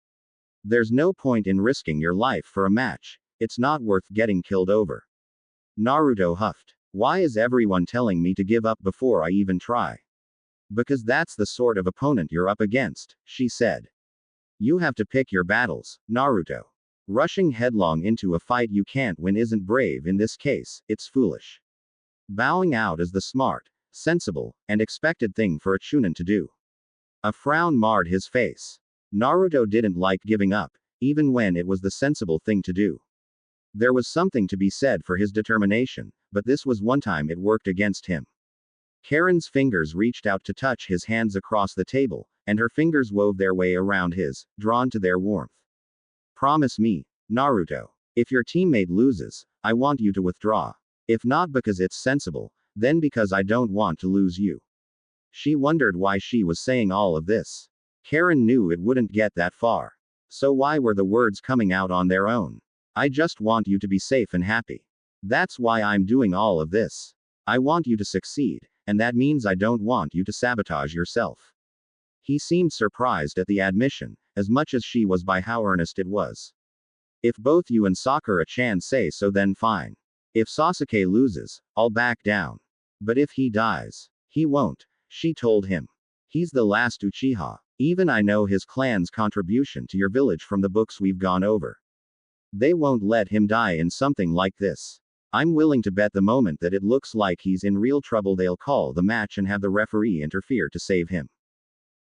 There's no point in risking your life for a match. It's not worth getting killed over. Naruto huffed. Why is everyone telling me to give up before I even try? Because that's the sort of opponent you're up against, she said. You have to pick your battles, Naruto. Rushing headlong into a fight you can't win isn't brave in this case, it's foolish. Bowing out is the smart, sensible, and expected thing for a chunin to do. A frown marred his face. Naruto didn't like giving up, even when it was the sensible thing to do. There was something to be said for his determination, but this was one time it worked against him. Karin's fingers reached out to touch his hands across the table, and her fingers wove their way around his, drawn to their warmth. Promise me, Naruto. If your teammate loses, I want you to withdraw. If not because it's sensible, then because I don't want to lose you. She wondered why she was saying all of this. Karin knew it wouldn't get that far. So why were the words coming out on their own? I just want you to be safe and happy. That's why I'm doing all of this. I want you to succeed, and that means I don't want you to sabotage yourself. He seemed surprised at the admission, as much as she was by how earnest it was. If both you and Sakura-chan say so, then fine. If Sasuke loses, I'll back down. But if he dies, he won't, she told him. He's the last Uchiha. Even I know his clan's contribution to your village from the books we've gone over. They won't let him die in something like this. I'm willing to bet the moment that it looks like he's in real trouble they'll call the match and have the referee interfere to save him.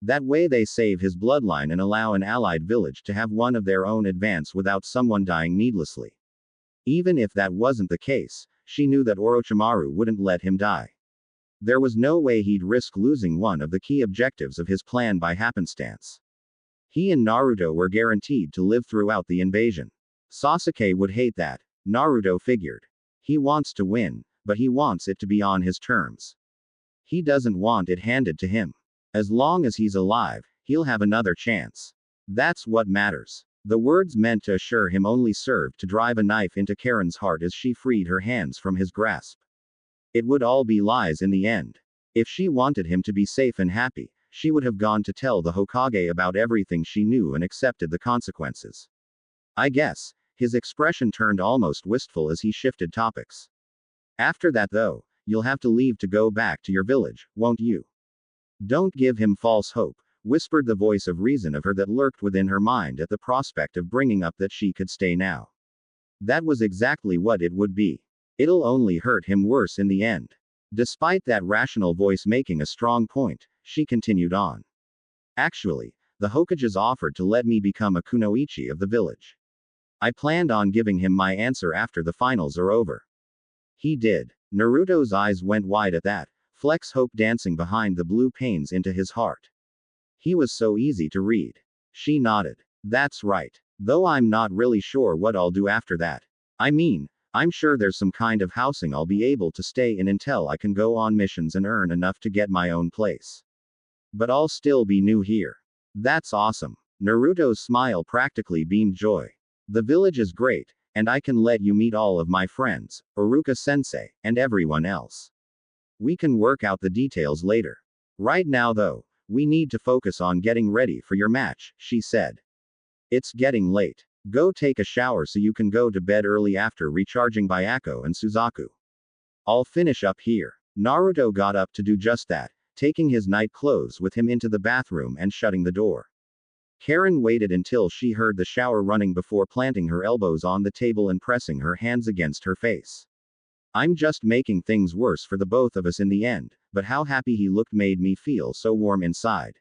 That way they save his bloodline and allow an allied village to have one of their own advance without someone dying needlessly. Even if that wasn't the case, she knew that Orochimaru wouldn't let him die. There was no way he'd risk losing one of the key objectives of his plan by happenstance. He and Naruto were guaranteed to live throughout the invasion. Sasuke would hate that, Naruto figured. He wants to win, but he wants it to be on his terms. He doesn't want it handed to him. As long as he's alive, he'll have another chance. That's what matters. The words meant to assure him only served to drive a knife into Karin's heart as she freed her hands from his grasp. It would all be lies in the end. If she wanted him to be safe and happy, she would have gone to tell the Hokage about everything she knew and accepted the consequences. I guess. His expression turned almost wistful as he shifted topics. After that though, you'll have to leave to go back to your village, won't you? Don't give him false hope, whispered the voice of reason of her that lurked within her mind at the prospect of bringing up that she could stay now. That was exactly what it would be. It'll only hurt him worse in the end. Despite that rational voice making a strong point, she continued on. Actually, the Hokages offered to let me become a kunoichi of the village. I planned on giving him my answer after the finals are over. He did. Naruto's eyes went wide at that, flecks hope dancing behind the blue pains into his heart. He was so easy to read. She nodded. That's right. Though I'm not really sure what I'll do after that. I mean, I'm sure there's some kind of housing I'll be able to stay in until I can go on missions and earn enough to get my own place. But I'll still be new here. That's awesome. Naruto's smile practically beamed joy. The village is great, and I can let you meet all of my friends, Iruka-sensei, and everyone else. We can work out the details later. Right now though, we need to focus on getting ready for your match, she said. It's getting late. Go take a shower so you can go to bed early after recharging Byako and Suzaku. I'll finish up here. Naruto got up to do just that, taking his night clothes with him into the bathroom and shutting the door. Karin waited until she heard the shower running before planting her elbows on the table and pressing her hands against her face. I'm just making things worse for the both of us in the end, but how happy he looked made me feel so warm inside.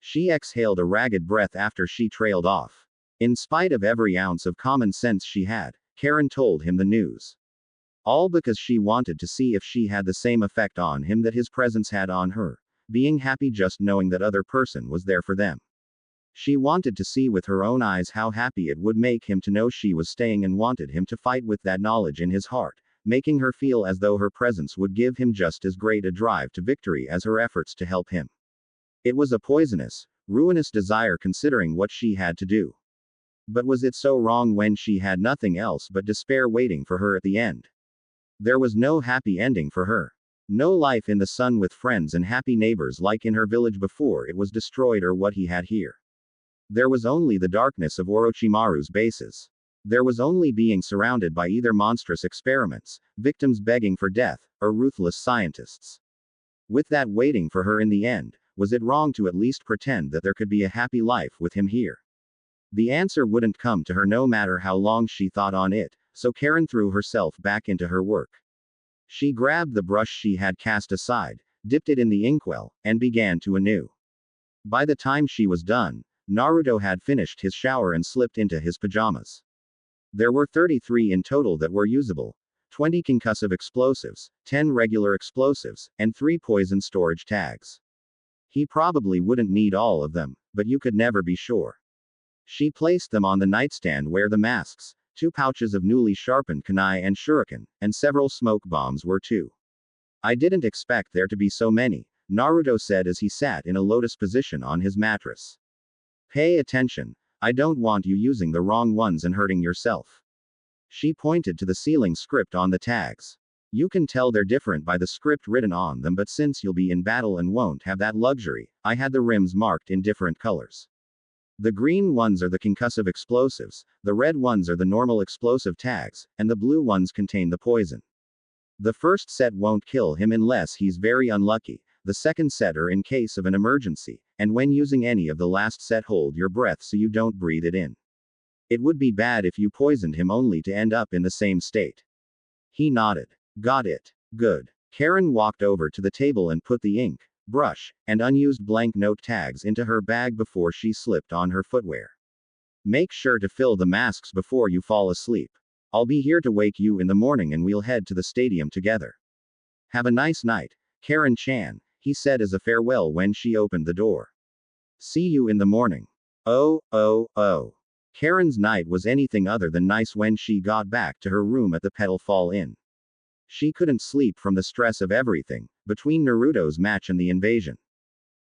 She exhaled a ragged breath after she trailed off. In spite of every ounce of common sense she had, Karin told him the news. All because she wanted to see if she had the same effect on him that his presence had on her, being happy just knowing that other person was there for them. She wanted to see with her own eyes how happy it would make him to know she was staying and wanted him to fight with that knowledge in his heart, making her feel as though her presence would give him just as great a drive to victory as her efforts to help him. It was a poisonous, ruinous desire considering what she had to do. But was it so wrong when she had nothing else but despair waiting for her at the end? There was no happy ending for her. No life in the sun with friends and happy neighbors like in her village before it was destroyed or what he had here. There was only the darkness of Orochimaru's bases. There was only being surrounded by either monstrous experiments, victims begging for death, or ruthless scientists. With that waiting for her in the end, was it wrong to at least pretend that there could be a happy life with him here? The answer wouldn't come to her no matter how long she thought on it, so Karin threw herself back into her work. She grabbed the brush she had cast aside, dipped it in the inkwell, and began to anew. By the time she was done, Naruto had finished his shower and slipped into his pajamas. There were 33 in total that were usable, 20 concussive explosives, 10 regular explosives, and 3 poison storage tags. He probably wouldn't need all of them, but you could never be sure. She placed them on the nightstand where the masks, 2 pouches of newly sharpened kunai and shuriken, and several smoke bombs were too. I didn't expect there to be so many, Naruto said as he sat in a lotus position on his mattress. Pay attention, I don't want you using the wrong ones and hurting yourself. She pointed to the ceiling script on the tags. You can tell they're different by the script written on them, but since you'll be in battle and won't have that luxury, I had the rims marked in different colors. The green ones are the concussive explosives, the red ones are the normal explosive tags, and the blue ones contain the poison. The first set won't kill him unless he's very unlucky, the second set are in case of an emergency, and when using any of the last set hold your breath so you don't breathe it in. It would be bad if you poisoned him only to end up in the same state. He nodded. Got it. Good. Karin walked over to the table and put the ink, brush, and unused blank note tags into her bag before she slipped on her footwear. Make sure to fill the masks before you fall asleep. I'll be here to wake you in the morning and we'll head to the stadium together. Have a nice night, Karin-chan, he said as a farewell when she opened the door. See you in the morning. Oh. Karin's night was anything other than nice when she got back to her room at the Petal Fall Inn. She couldn't sleep from the stress of everything, between Naruto's match and the invasion.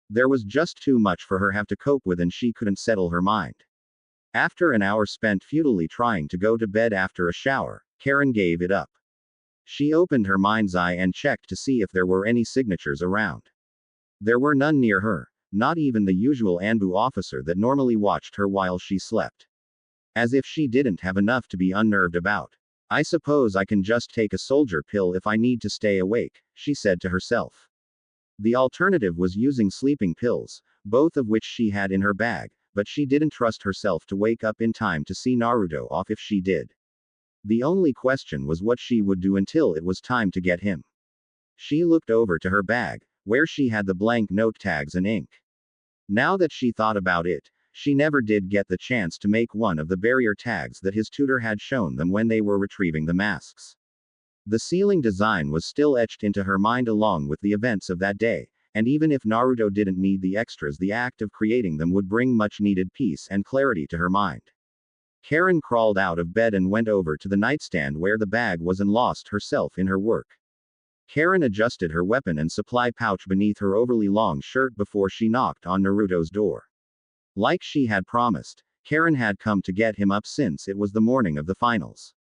There was just too much for her have to cope with and she couldn't settle her mind. After an hour spent futilely trying to go to bed after a shower, Karin gave it up. She opened her mind's eye and checked to see if there were any signatures around. There were none near her, not even the usual Anbu officer that normally watched her while she slept. As if she didn't have enough to be unnerved about. I suppose I can just take a soldier pill if I need to stay awake, she said to herself. The alternative was using sleeping pills, both of which she had in her bag, but she didn't trust herself to wake up in time to see Naruto off if she did. The only question was what she would do until it was time to get him. She looked over to her bag, where she had the blank note tags and ink. Now that she thought about it, she never did get the chance to make one of the barrier tags that his tutor had shown them when they were retrieving the masks. The ceiling design was still etched into her mind along with the events of that day, and even if Naruto didn't need the extras, the act of creating them would bring much needed peace and clarity to her mind. Karin crawled out of bed and went over to the nightstand where the bag was and lost herself in her work. Karin adjusted her weapon and supply pouch beneath her overly long shirt before she knocked on Naruto's door. Like she had promised, Karin had come to get him up since it was the morning of the finals.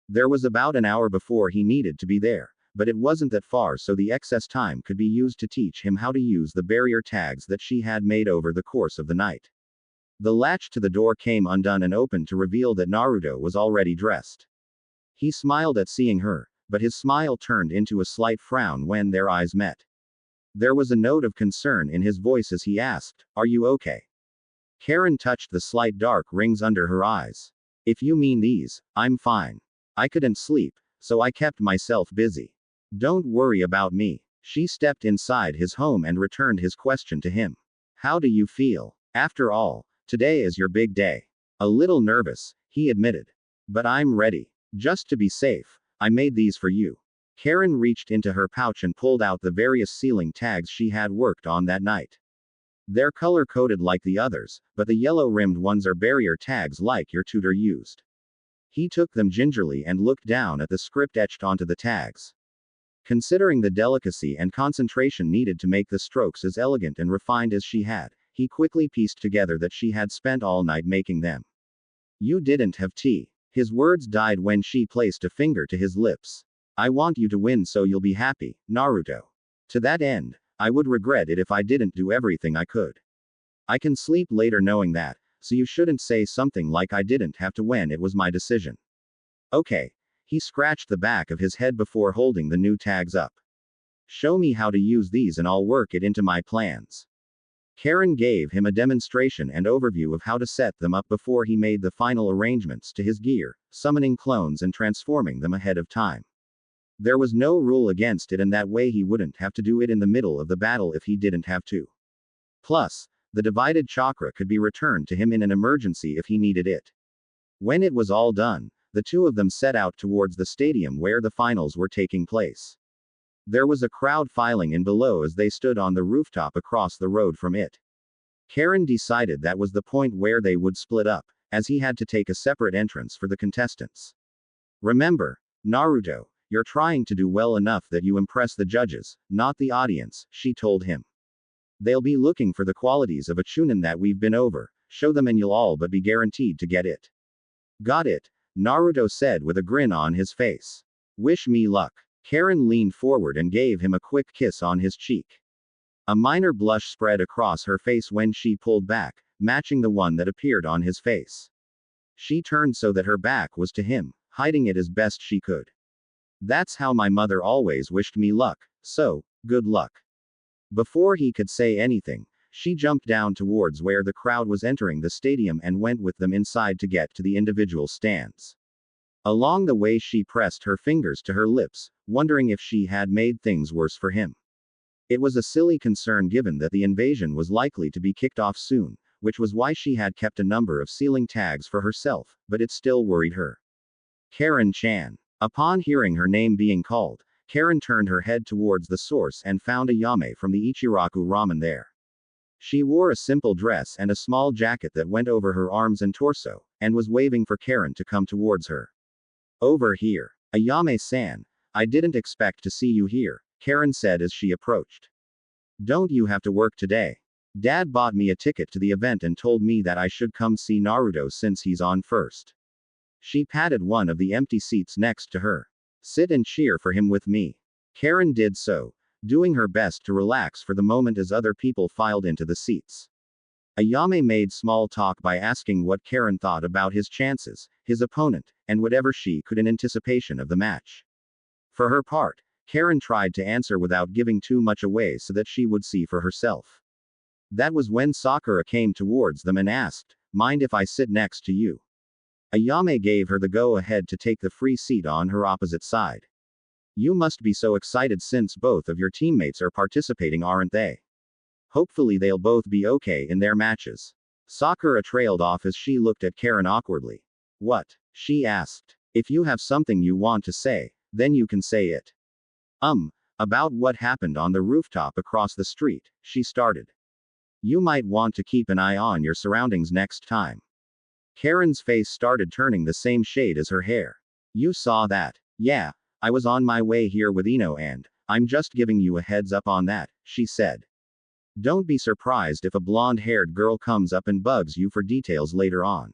There was about an hour before he needed to be there, but it wasn't that far, so the excess time could be used to teach him how to use the barrier tags that she had made over the course of the night. The latch to the door came undone and opened to reveal that Naruto was already dressed. He smiled at seeing her, but his smile turned into a slight frown when their eyes met. There was a note of concern in his voice as he asked, "Are you okay?" Karin touched the slight dark rings under her eyes. "If you mean these, I'm fine. I couldn't sleep, so I kept myself busy. Don't worry about me." She stepped inside his home and returned his question to him. "How do you feel? After all, today is your big day." "A little nervous," he admitted. "But I'm ready. Just to be safe, I made these for you." Karin reached into her pouch and pulled out the various sealing tags she had worked on that night. They're color-coded like the others, but the yellow-rimmed ones are barrier tags like your tutor used. He took them gingerly and looked down at the script etched onto the tags. Considering the delicacy and concentration needed to make the strokes as elegant and refined as she had, he quickly pieced together that she had spent all night making them. "You didn't have tea." His words died when she placed a finger to his lips. "I want you to win so you'll be happy, Naruto. To that end, I would regret it if I didn't do everything I could. I can sleep later knowing that, so you shouldn't say something like I didn't have to when it was my decision." "Okay." He scratched the back of his head before holding the new tags up. "Show me how to use these and I'll work it into my plans." Karin gave him a demonstration and overview of how to set them up before he made the final arrangements to his gear, summoning clones and transforming them ahead of time. There was no rule against it, and that way he wouldn't have to do it in the middle of the battle if he didn't have to. Plus, the divided chakra could be returned to him in an emergency if he needed it. When it was all done, the two of them set out towards the stadium where the finals were taking place. There was a crowd filing in below as they stood on the rooftop across the road from it. Karin decided that was the point where they would split up, as he had to take a separate entrance for the contestants. "Remember, Naruto, you're trying to do well enough that you impress the judges, not the audience," she told him. "They'll be looking for the qualities of a chunin that we've been over, show them and you'll all but be guaranteed to get it." "Got it," Naruto said with a grin on his face. "Wish me luck." Karin leaned forward and gave him a quick kiss on his cheek. A minor blush spread across her face when she pulled back, matching the one that appeared on his face. She turned so that her back was to him, hiding it as best she could. "That's how my mother always wished me luck, so, good luck." Before he could say anything, she jumped down towards where the crowd was entering the stadium and went with them inside to get to the individual stands. Along the way she pressed her fingers to her lips, wondering if she had made things worse for him. It was a silly concern given that the invasion was likely to be kicked off soon, which was why she had kept a number of sealing tags for herself, but it still worried her. Karin-chan. Upon hearing her name being called, Karin turned her head towards the source and found a Yame from the Ichiraku ramen there. She wore a simple dress and a small jacket that went over her arms and torso, and was waving for Karin to come towards her. "Over here. Ayame-san. I didn't expect to see you here," Karin said as she approached. "Don't you have to work today? Dad bought me a ticket to the event and told me that I should come see Naruto since he's on first." She patted one of the empty seats next to her. "Sit and cheer for him with me." Karin did so, doing her best to relax for the moment as other people filed into the seats. Ayame made small talk by asking what Karin thought about his chances, his opponent, and whatever she could in anticipation of the match. For her part, Karin tried to answer without giving too much away so that she would see for herself. That was when Sakura came towards them and asked, "Mind if I sit next to you?" Ayame gave her the go-ahead to take the free seat on her opposite side. "You must be so excited since both of your teammates are participating, aren't they? Hopefully they'll both be okay in their matches." Sakura trailed off as she looked at Karin awkwardly. "What?" she asked. "If you have something you want to say, then you can say it." About what happened on the rooftop across the street," she started. "You might want to keep an eye on your surroundings next time." Karen's face started turning the same shade as her hair. You saw that? Yeah, I was on my way here with Ino and I'm just giving you a heads up on that, she said. Don't be surprised if a blonde-haired girl comes up and bugs you for details later on.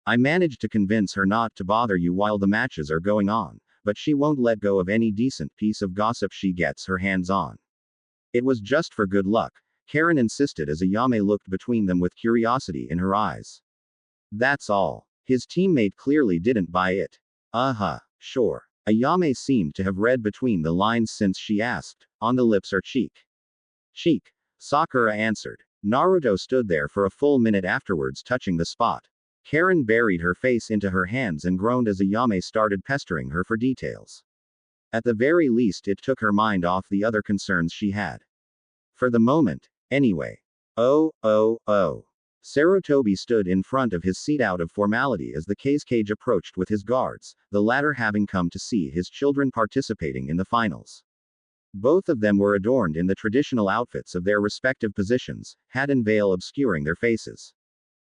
I managed to convince her not to bother you while the matches are going on, but she won't let go of any decent piece of gossip she gets her hands on. It was just for good luck, Karin insisted as Ayame looked between them with curiosity in her eyes. That's all. His teammate clearly didn't buy it. Sure. Ayame seemed to have read between the lines since she asked, on the lips or cheek? Cheek. Sakura answered. Naruto stood there for a full minute afterwards touching the spot. Karin buried her face into her hands and groaned as Ayame started pestering her for details. At the very least it took her mind off the other concerns she had. For the moment, anyway. Oh. Sarutobi stood in front of his seat out of formality as the cage approached with his guards, the latter having come to see his children participating in the finals. Both of them were adorned in the traditional outfits of their respective positions, hat and veil obscuring their faces.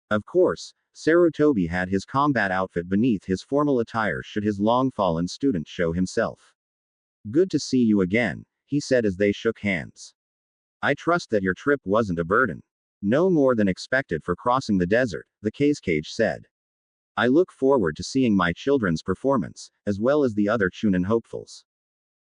Of course, Sarutobi had his combat outfit beneath his formal attire should his long-fallen student show himself. Good to see you again, he said as they shook hands. I trust that your trip wasn't a burden. No more than expected for crossing the desert, the cage said. I look forward to seeing my children's performance, as well as the other Chunin hopefuls.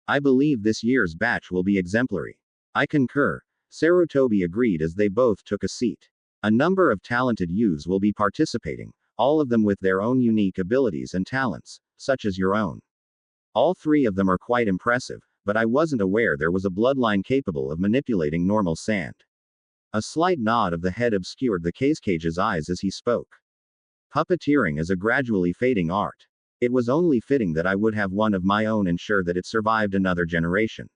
I believe this year's batch will be exemplary. I concur, Sarutobi agreed as they both took a seat. A number of talented youths will be participating, all of them with their own unique abilities and talents, such as your own. All three of them are quite impressive, but I wasn't aware there was a bloodline capable of manipulating normal sand. A slight nod of the head obscured the cage's eyes as he spoke. Puppeteering is a gradually fading art. It was only fitting that I would have one of my own ensure that it survived another generation.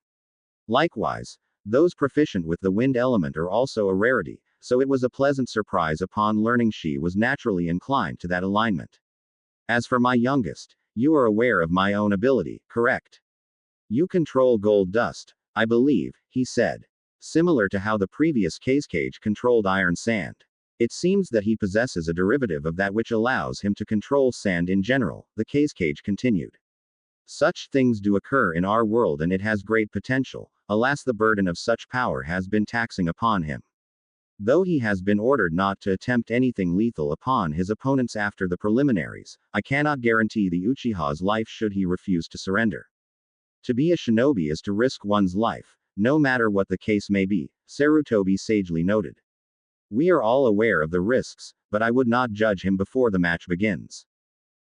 Likewise, those proficient with the wind element are also a rarity, so it was a pleasant surprise upon learning she was naturally inclined to that alignment. As for my youngest, you are aware of my own ability, correct? You control gold dust, I believe, he said. Similar to how the previous cage controlled iron sand. It seems that he possesses a derivative of that which allows him to control sand in general, the cage continued. Such things do occur in our world and it has great potential, alas the burden of such power has been taxing upon him. Though he has been ordered not to attempt anything lethal upon his opponents after the preliminaries, I cannot guarantee the Uchiha's life should he refuse to surrender. To be a shinobi is to risk one's life, no matter what the case may be, Sarutobi sagely noted. We are all aware of the risks, but I would not judge him before the match begins.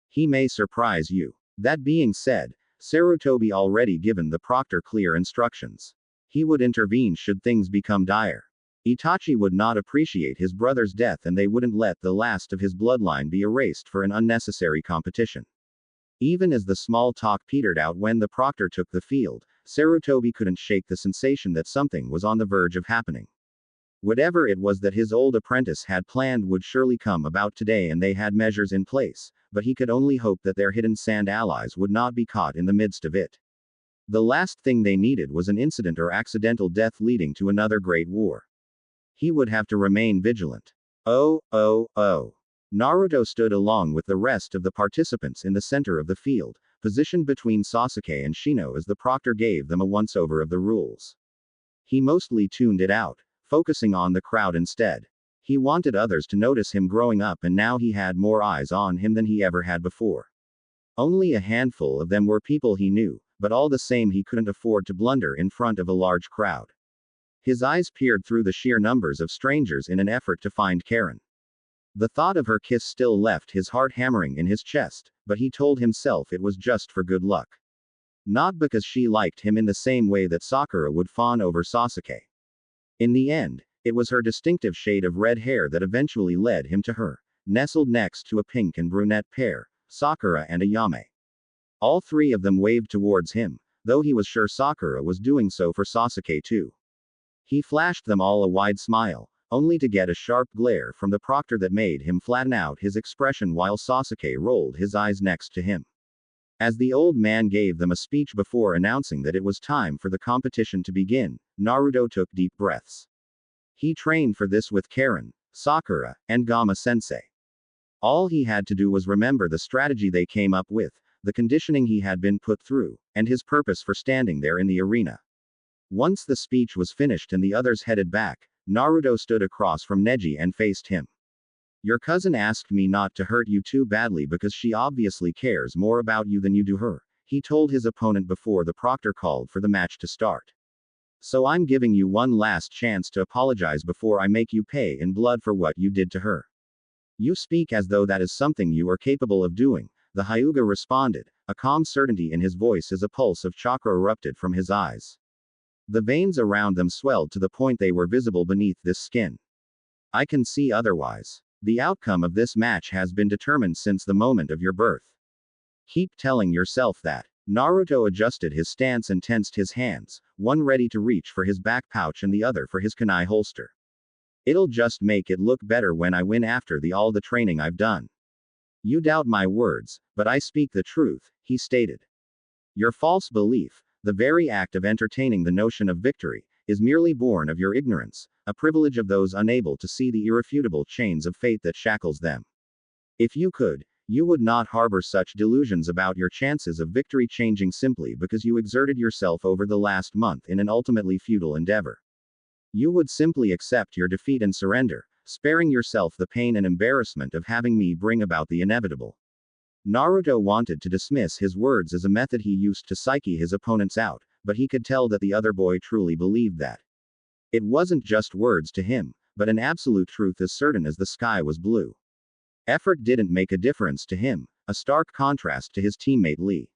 He may surprise you. That being said, Sarutobi already given the proctor clear instructions. He would intervene should things become dire. Itachi would not appreciate his brother's death and they wouldn't let the last of his bloodline be erased for an unnecessary competition. Even as the small talk petered out when the proctor took the field, Sarutobi couldn't shake the sensation that something was on the verge of happening. Whatever it was that his old apprentice had planned would surely come about today and they had measures in place, but he could only hope that their hidden sand allies would not be caught in the midst of it. The last thing they needed was an incident or accidental death leading to another great war. He would have to remain vigilant. Oh. Naruto stood along with the rest of the participants in the center of the field, positioned between Sasuke and Shino as the proctor gave them a once-over of the rules. He mostly tuned it out, focusing on the crowd instead. He wanted others to notice him growing up and now he had more eyes on him than he ever had before. Only a handful of them were people he knew, but all the same he couldn't afford to blunder in front of a large crowd. His eyes peered through the sheer numbers of strangers in an effort to find Karin. The thought of her kiss still left his heart hammering in his chest, but he told himself it was just for good luck. Not because she liked him in the same way that Sakura would fawn over Sasuke. In the end, it was her distinctive shade of red hair that eventually led him to her, nestled next to a pink and brunette pair, Sakura and Ayame. All three of them waved towards him, though he was sure Sakura was doing so for Sasuke too. He flashed them all a wide smile, only to get a sharp glare from the proctor that made him flatten out his expression while Sasuke rolled his eyes next to him. As the old man gave them a speech before announcing that it was time for the competition to begin, Naruto took deep breaths. He trained for this with Karin, Sakura, and Gamma-sensei. All he had to do was remember the strategy they came up with, the conditioning he had been put through, and his purpose for standing there in the arena. Once the speech was finished and the others headed back, Naruto stood across from Neji and faced him. Your cousin asked me not to hurt you too badly because she obviously cares more about you than you do her, he told his opponent before the proctor called for the match to start. So I'm giving you one last chance to apologize before I make you pay in blood for what you did to her. You speak as though that is something you are capable of doing, the Hyuga responded, a calm certainty in his voice as a pulse of chakra erupted from his eyes. The veins around them swelled to the point they were visible beneath this skin. I can see otherwise. The outcome of this match has been determined since the moment of your birth. Keep telling yourself that. Naruto adjusted his stance and tensed his hands, one ready to reach for his back pouch and the other for his kunai holster. It'll just make it look better when I win after all the training I've done. You doubt my words, but I speak the truth, he stated. Your false belief, the very act of entertaining the notion of victory, is merely born of your ignorance, a privilege of those unable to see the irrefutable chains of fate that shackles them. If you could, you would not harbor such delusions about your chances of victory changing simply because you exerted yourself over the last month in an ultimately futile endeavor. You would simply accept your defeat and surrender, sparing yourself the pain and embarrassment of having me bring about the inevitable. Naruto wanted to dismiss his words as a method he used to psyche his opponents out, but he could tell that the other boy truly believed that. It wasn't just words to him, but an absolute truth as certain as the sky was blue. Effort didn't make a difference to him, a stark contrast to his teammate Lee.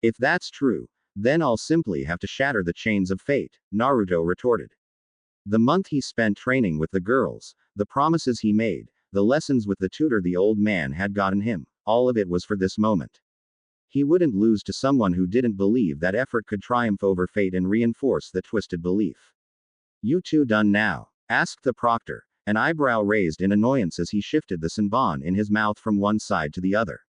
If that's true, then I'll simply have to shatter the chains of fate, Naruto retorted. The month he spent training with the girls, the promises he made, the lessons with the tutor the old man had gotten him, all of it was for this moment. He wouldn't lose to someone who didn't believe that effort could triumph over fate and reinforce that twisted belief. You two done now? Asked the proctor, an eyebrow raised in annoyance as he shifted the senbon in his mouth from one side to the other.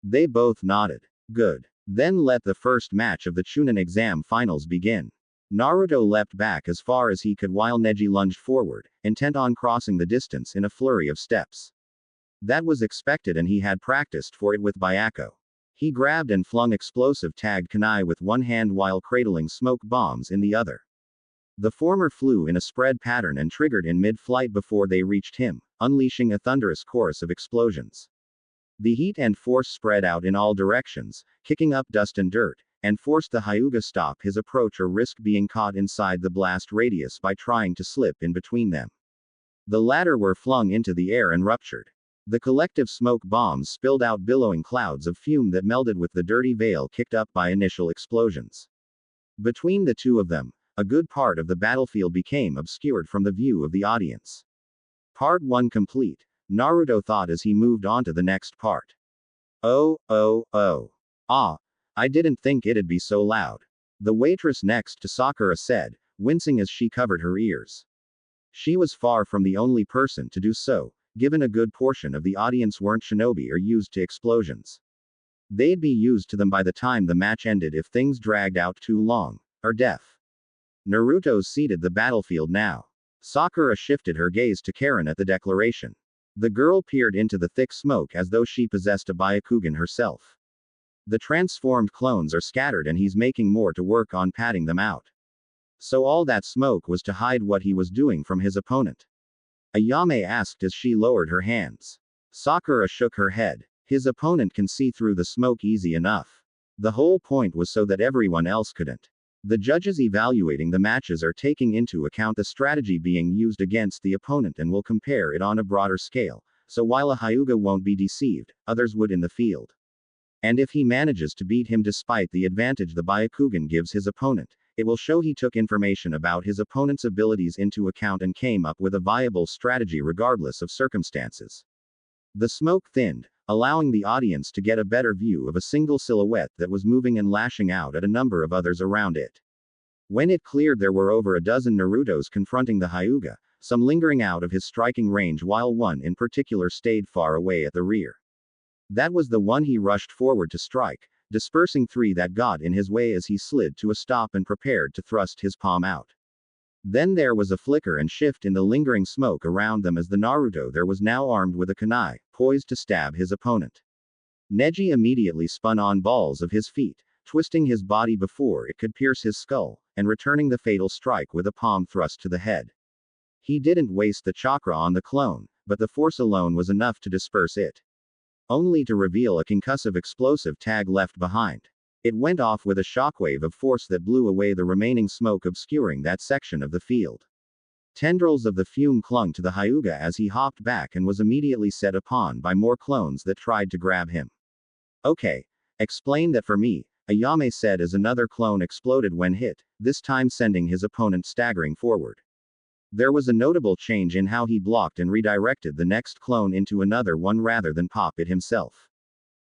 They both nodded. Good. Then let the first match of the Chunin exam finals begin. Naruto leapt back as far as he could while Neji lunged forward, intent on crossing the distance in a flurry of steps. That was expected and he had practiced for it with Byako. He grabbed and flung explosive tagged kunai with one hand while cradling smoke bombs in the other. The former flew in a spread pattern and triggered in mid-flight before they reached him, unleashing a thunderous chorus of explosions. The heat and force spread out in all directions, kicking up dust and dirt, and forced the Hyuga stop his approach or risk being caught inside the blast radius by trying to slip in between them. The latter were flung into the air and ruptured. The collective smoke bombs spilled out billowing clouds of fume that melded with the dirty veil kicked up by initial explosions. Between the two of them, a good part of the battlefield became obscured from the view of the audience. Part 1 complete, Naruto thought as he moved on to the next part. Oh. Ah. I didn't think it'd be so loud. The waitress next to Sakura said, wincing as she covered her ears. She was far from the only person to do so, given a good portion of the audience weren't shinobi or used to explosions. They'd be used to them by the time the match ended if things dragged out too long, or death. Naruto's seated the battlefield now. Sakura shifted her gaze to Karin at the declaration. The girl peered into the thick smoke as though she possessed a Byakugan herself. The transformed clones are scattered and he's making more to work on patting them out. So all that smoke was to hide what he was doing from his opponent? Ayame asked as she lowered her hands. Sakura shook her head. His opponent can see through the smoke easy enough. The whole point was so that everyone else couldn't. The judges evaluating the matches are taking into account the strategy being used against the opponent and will compare it on a broader scale, so while a Hyuga won't be deceived, others would in the field. And if he manages to beat him despite the advantage the Byakugan gives his opponent, it will show he took information about his opponent's abilities into account and came up with a viable strategy regardless of circumstances. The smoke thinned, allowing the audience to get a better view of a single silhouette that was moving and lashing out at a number of others around it. When it cleared, there were over a dozen Narutos confronting the Hyuga, some lingering out of his striking range while one in particular stayed far away at the rear. That was the one he rushed forward to strike, dispersing three that got in his way as he slid to a stop and prepared to thrust his palm out. Then there was a flicker and shift in the lingering smoke around them as the Naruto there was now armed with a kunai, poised to stab his opponent. Neji immediately spun on balls of his feet, twisting his body before it could pierce his skull, and returning the fatal strike with a palm thrust to the head. He didn't waste the chakra on the clone, but the force alone was enough to disperse it. Only to reveal a concussive explosive tag left behind. It went off with a shockwave of force that blew away the remaining smoke obscuring that section of the field. Tendrils of the fume clung to the Hyuga as he hopped back and was immediately set upon by more clones that tried to grab him. Okay. Explain that for me, Ayame said as another clone exploded when hit, this time sending his opponent staggering forward. There was a notable change in how he blocked and redirected the next clone into another one rather than pop it himself.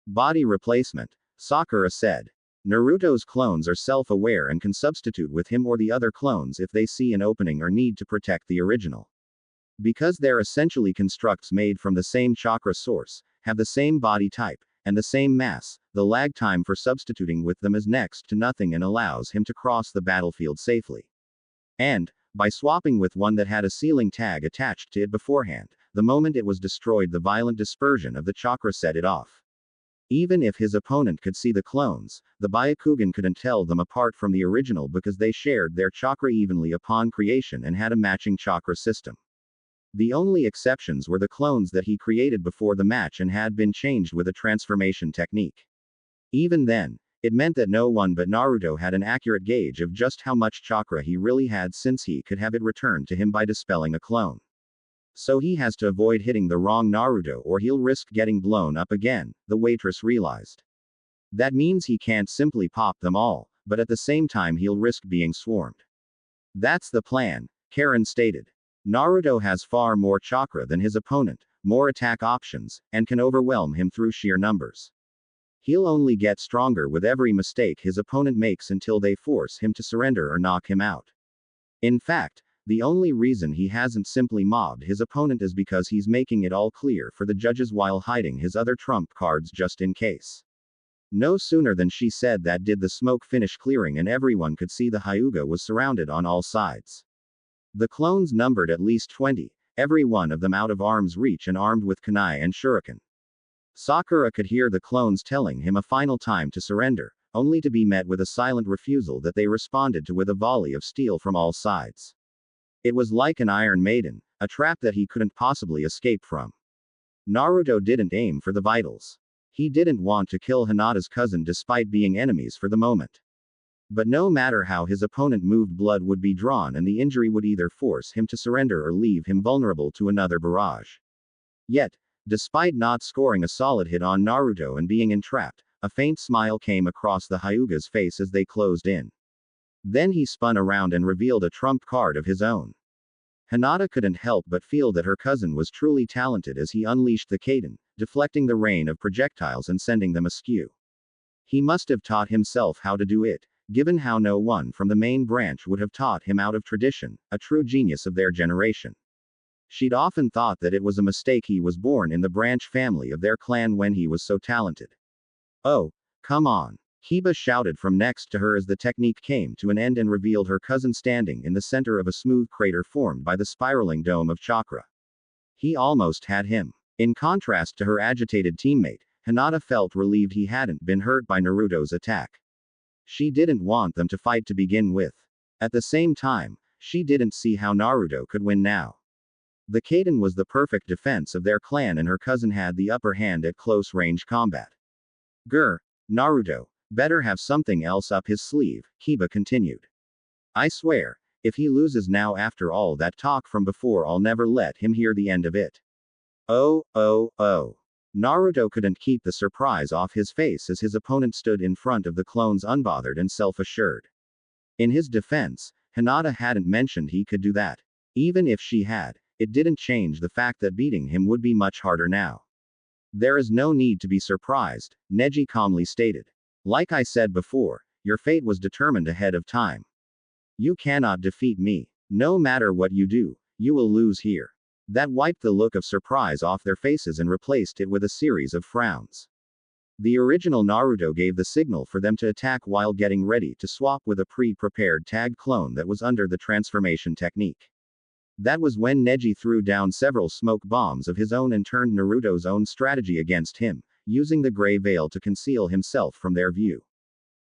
Body replacement, Sakura said. Naruto's clones are self-aware and can substitute with him or the other clones if they see an opening or need to protect the original. Because they're essentially constructs made from the same chakra source, have the same body type, and the same mass, the lag time for substituting with them is next to nothing and allows him to cross the battlefield safely. And, by swapping with one that had a sealing tag attached to it beforehand, the moment it was destroyed the violent dispersion of the chakra set it off. Even if his opponent could see the clones, the Byakugan couldn't tell them apart from the original because they shared their chakra evenly upon creation and had a matching chakra system. The only exceptions were the clones that he created before the match and had been changed with a transformation technique. Even then, it meant that no one but Naruto had an accurate gauge of just how much chakra he really had since he could have it returned to him by dispelling a clone. So he has to avoid hitting the wrong Naruto or he'll risk getting blown up again, the waitress realized. That means he can't simply pop them all, but at the same time he'll risk being swarmed. That's the plan, Karin stated. Naruto has far more chakra than his opponent, more attack options, and can overwhelm him through sheer numbers. He'll only get stronger with every mistake his opponent makes until they force him to surrender or knock him out. In fact, the only reason he hasn't simply mobbed his opponent is because he's making it all clear for the judges while hiding his other trump cards just in case. No sooner than she said that did the smoke finish clearing and everyone could see the Hyuga was surrounded on all sides. The clones numbered at least 20, every one of them out of arm's reach and armed with kunai and shuriken. Sakura could hear the clones telling him a final time to surrender, only to be met with a silent refusal that they responded to with a volley of steel from all sides. It was like an Iron Maiden, a trap that he couldn't possibly escape from. Naruto didn't aim for the vitals. He didn't want to kill Hinata's cousin despite being enemies for the moment. But no matter how his opponent moved, blood would be drawn and the injury would either force him to surrender or leave him vulnerable to another barrage. Yet, despite not scoring a solid hit on Naruto and being entrapped, a faint smile came across the Hyuga's face as they closed in. Then he spun around and revealed a trump card of his own. Hinata couldn't help but feel that her cousin was truly talented as he unleashed the Kaden, deflecting the rain of projectiles and sending them askew. He must have taught himself how to do it, given how no one from the main branch would have taught him out of tradition, a true genius of their generation. She'd often thought that it was a mistake he was born in the branch family of their clan when he was so talented. Oh, come on. Kiba shouted from next to her as the technique came to an end and revealed her cousin standing in the center of a smooth crater formed by the spiraling dome of chakra. He almost had him. In contrast to her agitated teammate, Hinata felt relieved he hadn't been hurt by Naruto's attack. She didn't want them to fight to begin with. At the same time, she didn't see how Naruto could win now. The Kaden was the perfect defense of their clan and her cousin had the upper hand at close-range combat. Grr, Naruto. Better have something else up his sleeve, Kiba continued. I swear, if he loses now after all that talk from before I'll never let him hear the end of it. Oh. Naruto couldn't keep the surprise off his face as his opponent stood in front of the clones unbothered and self-assured. In his defense, Hinata hadn't mentioned he could do that. Even if she had, it didn't change the fact that beating him would be much harder now. There is no need to be surprised, Neji calmly stated. Like I said before, your fate was determined ahead of time. You cannot defeat me. No matter what you do, you will lose here. That wiped the look of surprise off their faces and replaced it with a series of frowns. The original Naruto gave the signal for them to attack while getting ready to swap with a pre-prepared tag clone that was under the transformation technique. That was when Neji threw down several smoke bombs of his own and turned Naruto's own strategy against him, using the gray veil to conceal himself from their view.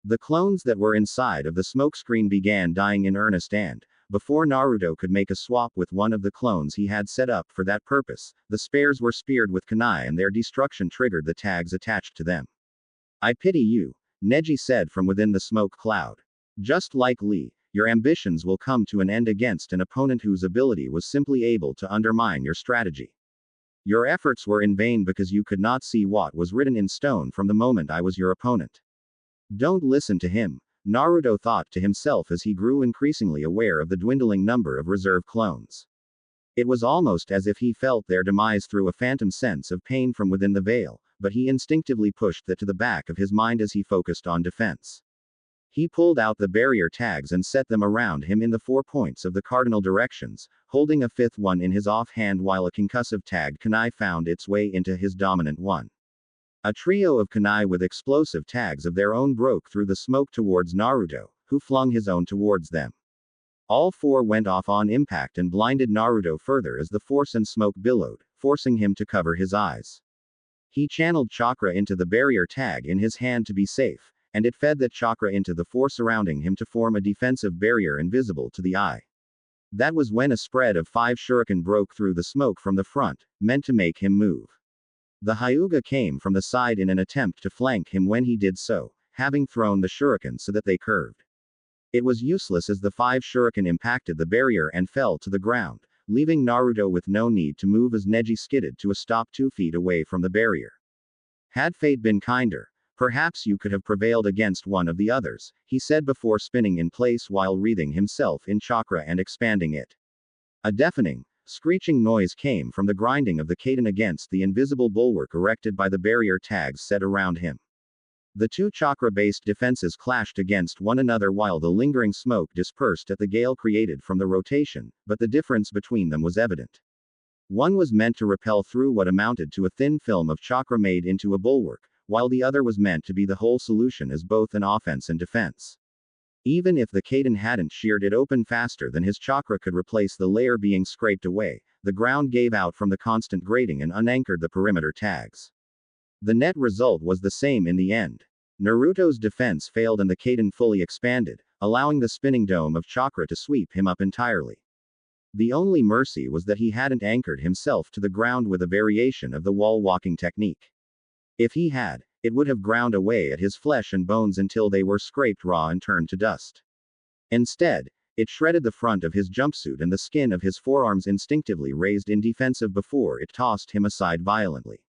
The clones that were inside of the smokescreen began dying in earnest and, before Naruto could make a swap with one of the clones he had set up for that purpose, the spares were speared with kunai and their destruction triggered the tags attached to them. I pity you, Neji said from within the smoke cloud. Just like Lee, your ambitions will come to an end against an opponent whose ability was simply able to undermine your strategy. Your efforts were in vain because you could not see what was written in stone from the moment I was your opponent. Don't listen to him, Naruto thought to himself as he grew increasingly aware of the dwindling number of reserve clones. It was almost as if he felt their demise through a phantom sense of pain from within the veil, but he instinctively pushed that to the back of his mind as he focused on defense. He pulled out the barrier tags and set them around him in the 4 points of the cardinal directions, holding a fifth one in his offhand while a concussive tagged kunai found its way into his dominant one. A trio of kunai with explosive tags of their own broke through the smoke towards Naruto, who flung his own towards them. All 4 went off on impact and blinded Naruto further as the force and smoke billowed, forcing him to cover his eyes. He channeled chakra into the barrier tag in his hand to be safe, and it fed that chakra into the force surrounding him to form a defensive barrier invisible to the eye. That was when a spread of 5 shuriken broke through the smoke from the front, meant to make him move. The Hyuga came from the side in an attempt to flank him when he did so, having thrown the shuriken so that they curved. It was useless as the 5 shuriken impacted the barrier and fell to the ground, leaving Naruto with no need to move as Neji skidded to a stop 2 feet away from the barrier. Had fate been kinder, perhaps you could have prevailed against one of the others, he said before spinning in place while wreathing himself in chakra and expanding it. A deafening, screeching noise came from the grinding of the Karin against the invisible bulwark erected by the barrier tags set around him. The 2 chakra-based defenses clashed against one another while the lingering smoke dispersed at the gale created from the rotation, but the difference between them was evident. One was meant to repel through what amounted to a thin film of chakra made into a bulwark, while the other was meant to be the whole solution as both an offense and defense. Even if the Karin hadn't sheared it open faster than his chakra could replace the layer being scraped away, the ground gave out from the constant grating and unanchored the perimeter tags. The net result was the same in the end. Naruto's defense failed and the Karin fully expanded, allowing the spinning dome of chakra to sweep him up entirely. The only mercy was that he hadn't anchored himself to the ground with a variation of the wall walking technique. If he had, it would have ground away at his flesh and bones until they were scraped raw and turned to dust. Instead, it shredded the front of his jumpsuit and the skin of his forearms instinctively raised in defensive before it tossed him aside violently.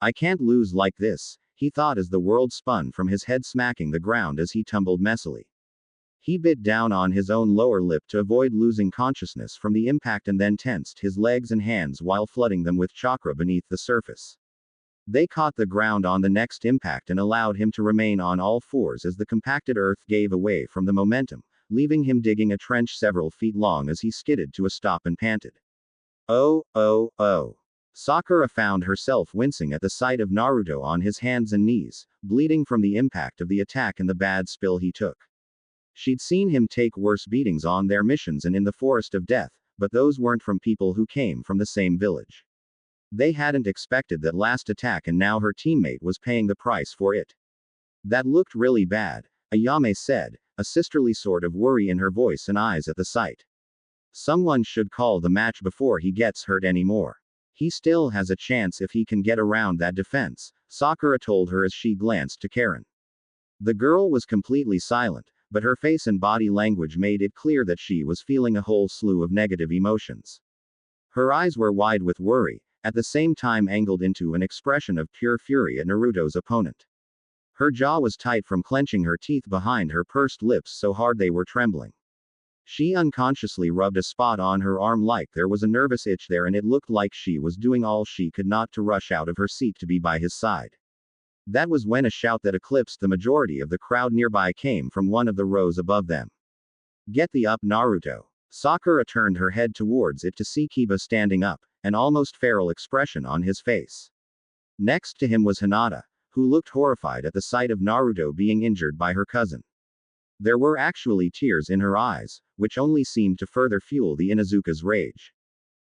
I can't lose like this, he thought as the world spun from his head smacking the ground as he tumbled messily. He bit down on his own lower lip to avoid losing consciousness from the impact and then tensed his legs and hands while flooding them with chakra beneath the surface. They caught the ground on the next impact and allowed him to remain on all fours as the compacted earth gave away from the momentum, leaving him digging a trench several feet long as he skidded to a stop and panted. Oh, oh, oh. Sakura found herself wincing at the sight of Naruto on his hands and knees, bleeding from the impact of the attack and the bad spill he took. She'd seen him take worse beatings on their missions and in the forest of death, but those weren't from people who came from the same village. They hadn't expected that last attack and now her teammate was paying the price for it. That looked really bad, Ayame said, a sisterly sort of worry in her voice and eyes at the sight. Someone should call the match before he gets hurt anymore. He still has a chance if he can get around that defense, Sakura told her as she glanced to Karin. The girl was completely silent, but her face and body language made it clear that she was feeling a whole slew of negative emotions. Her eyes were wide with worry, at the same time angled into an expression of pure fury at Naruto's opponent. Her jaw was tight from clenching her teeth behind her pursed lips so hard they were trembling. She unconsciously rubbed a spot on her arm like there was a nervous itch there and it looked like she was doing all she could not to rush out of her seat to be by his side. That was when a shout that eclipsed the majority of the crowd nearby came from one of the rows above them. Get thee up, Naruto. Sakura turned her head towards it to see Kiba standing up, an almost feral expression on his face. Next to him was Hinata, who looked horrified at the sight of Naruto being injured by her cousin. There were actually tears in her eyes, which only seemed to further fuel the Inuzuka's rage.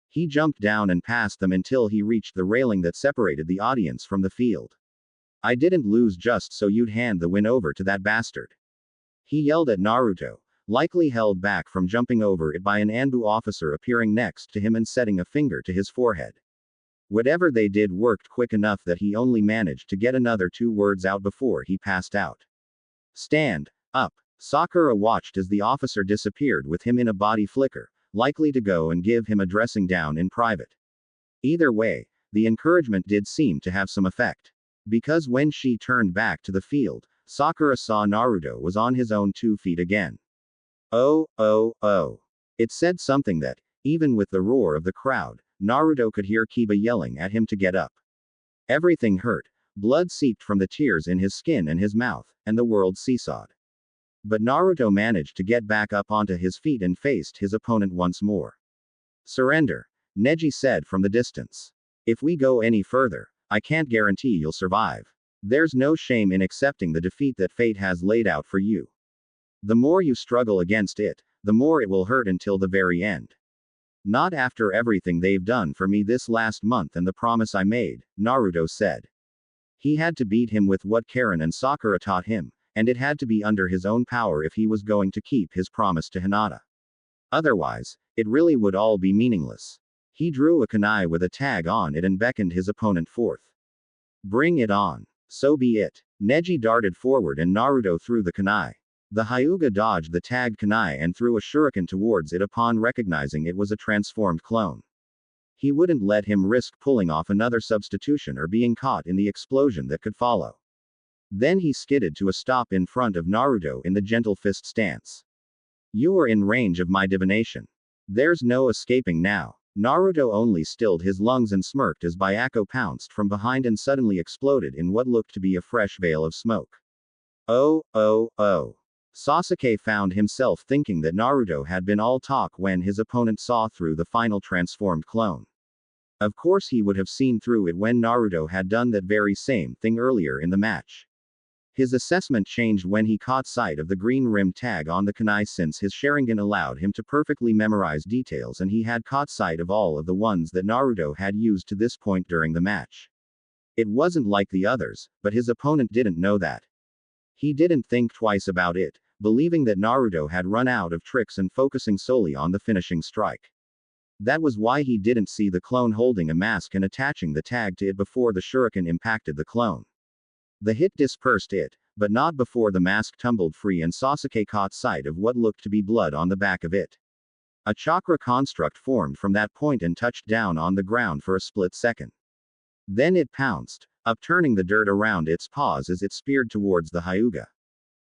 He jumped down and passed them until he reached the railing that separated the audience from the field. "I didn't lose just so you'd hand the win over to that bastard," he yelled at Naruto, likely held back from jumping over it by an Anbu officer appearing next to him and setting a finger to his forehead. Whatever they did worked quick enough that he only managed to get another 2 words out before he passed out. "Stand up." Sakura watched as the officer disappeared with him in a body flicker, likely to go and give him a dressing down in private. Either way, the encouragement did seem to have some effect. Because when she turned back to the field, Sakura saw Naruto was on his own 2 feet again. Oh, oh, oh. It said something that, even with the roar of the crowd, Naruto could hear Kiba yelling at him to get up. Everything hurt, blood seeped from the tears in his skin and his mouth, and the world seesawed. But Naruto managed to get back up onto his feet and faced his opponent once more. "Surrender," Neji said from the distance. "If we go any further, I can't guarantee you'll survive. There's no shame in accepting the defeat that fate has laid out for you. The more you struggle against it, the more it will hurt until the very end. Not after everything they've done for me this last month and the promise I made," Naruto said. He had to beat him with what Karin and Sakura taught him, and it had to be under his own power if he was going to keep his promise to Hinata. Otherwise, it really would all be meaningless. He drew a kunai with a tag on it and beckoned his opponent forth. "Bring it on." "So be it." Neji darted forward and Naruto threw the kunai. The Hyuga dodged the tagged kunai and threw a shuriken towards it upon recognizing it was a transformed clone. He wouldn't let him risk pulling off another substitution or being caught in the explosion that could follow. Then he skidded to a stop in front of Naruto in the gentle fist stance. "You are in range of my divination. There's no escaping now." Naruto only stilled his lungs and smirked as Byako pounced from behind and suddenly exploded in what looked to be a fresh veil of smoke. Oh, oh, oh. Sasuke found himself thinking that Naruto had been all talk when his opponent saw through the final transformed clone. Of course he would have seen through it when Naruto had done that very same thing earlier in the match. His assessment changed when he caught sight of the green rim tag on the kunai since his Sharingan allowed him to perfectly memorize details and he had caught sight of all of the ones that Naruto had used to this point during the match. It wasn't like the others, but his opponent didn't know that. He didn't think twice about it, believing that Naruto had run out of tricks and focusing solely on the finishing strike. That was why he didn't see the clone holding a mask and attaching the tag to it before the shuriken impacted the clone. The hit dispersed it, but not before the mask tumbled free and Sasuke caught sight of what looked to be blood on the back of it. A chakra construct formed from that point and touched down on the ground for a split second. Then it pounced, upturning the dirt around its paws as it speared towards the Hyuga.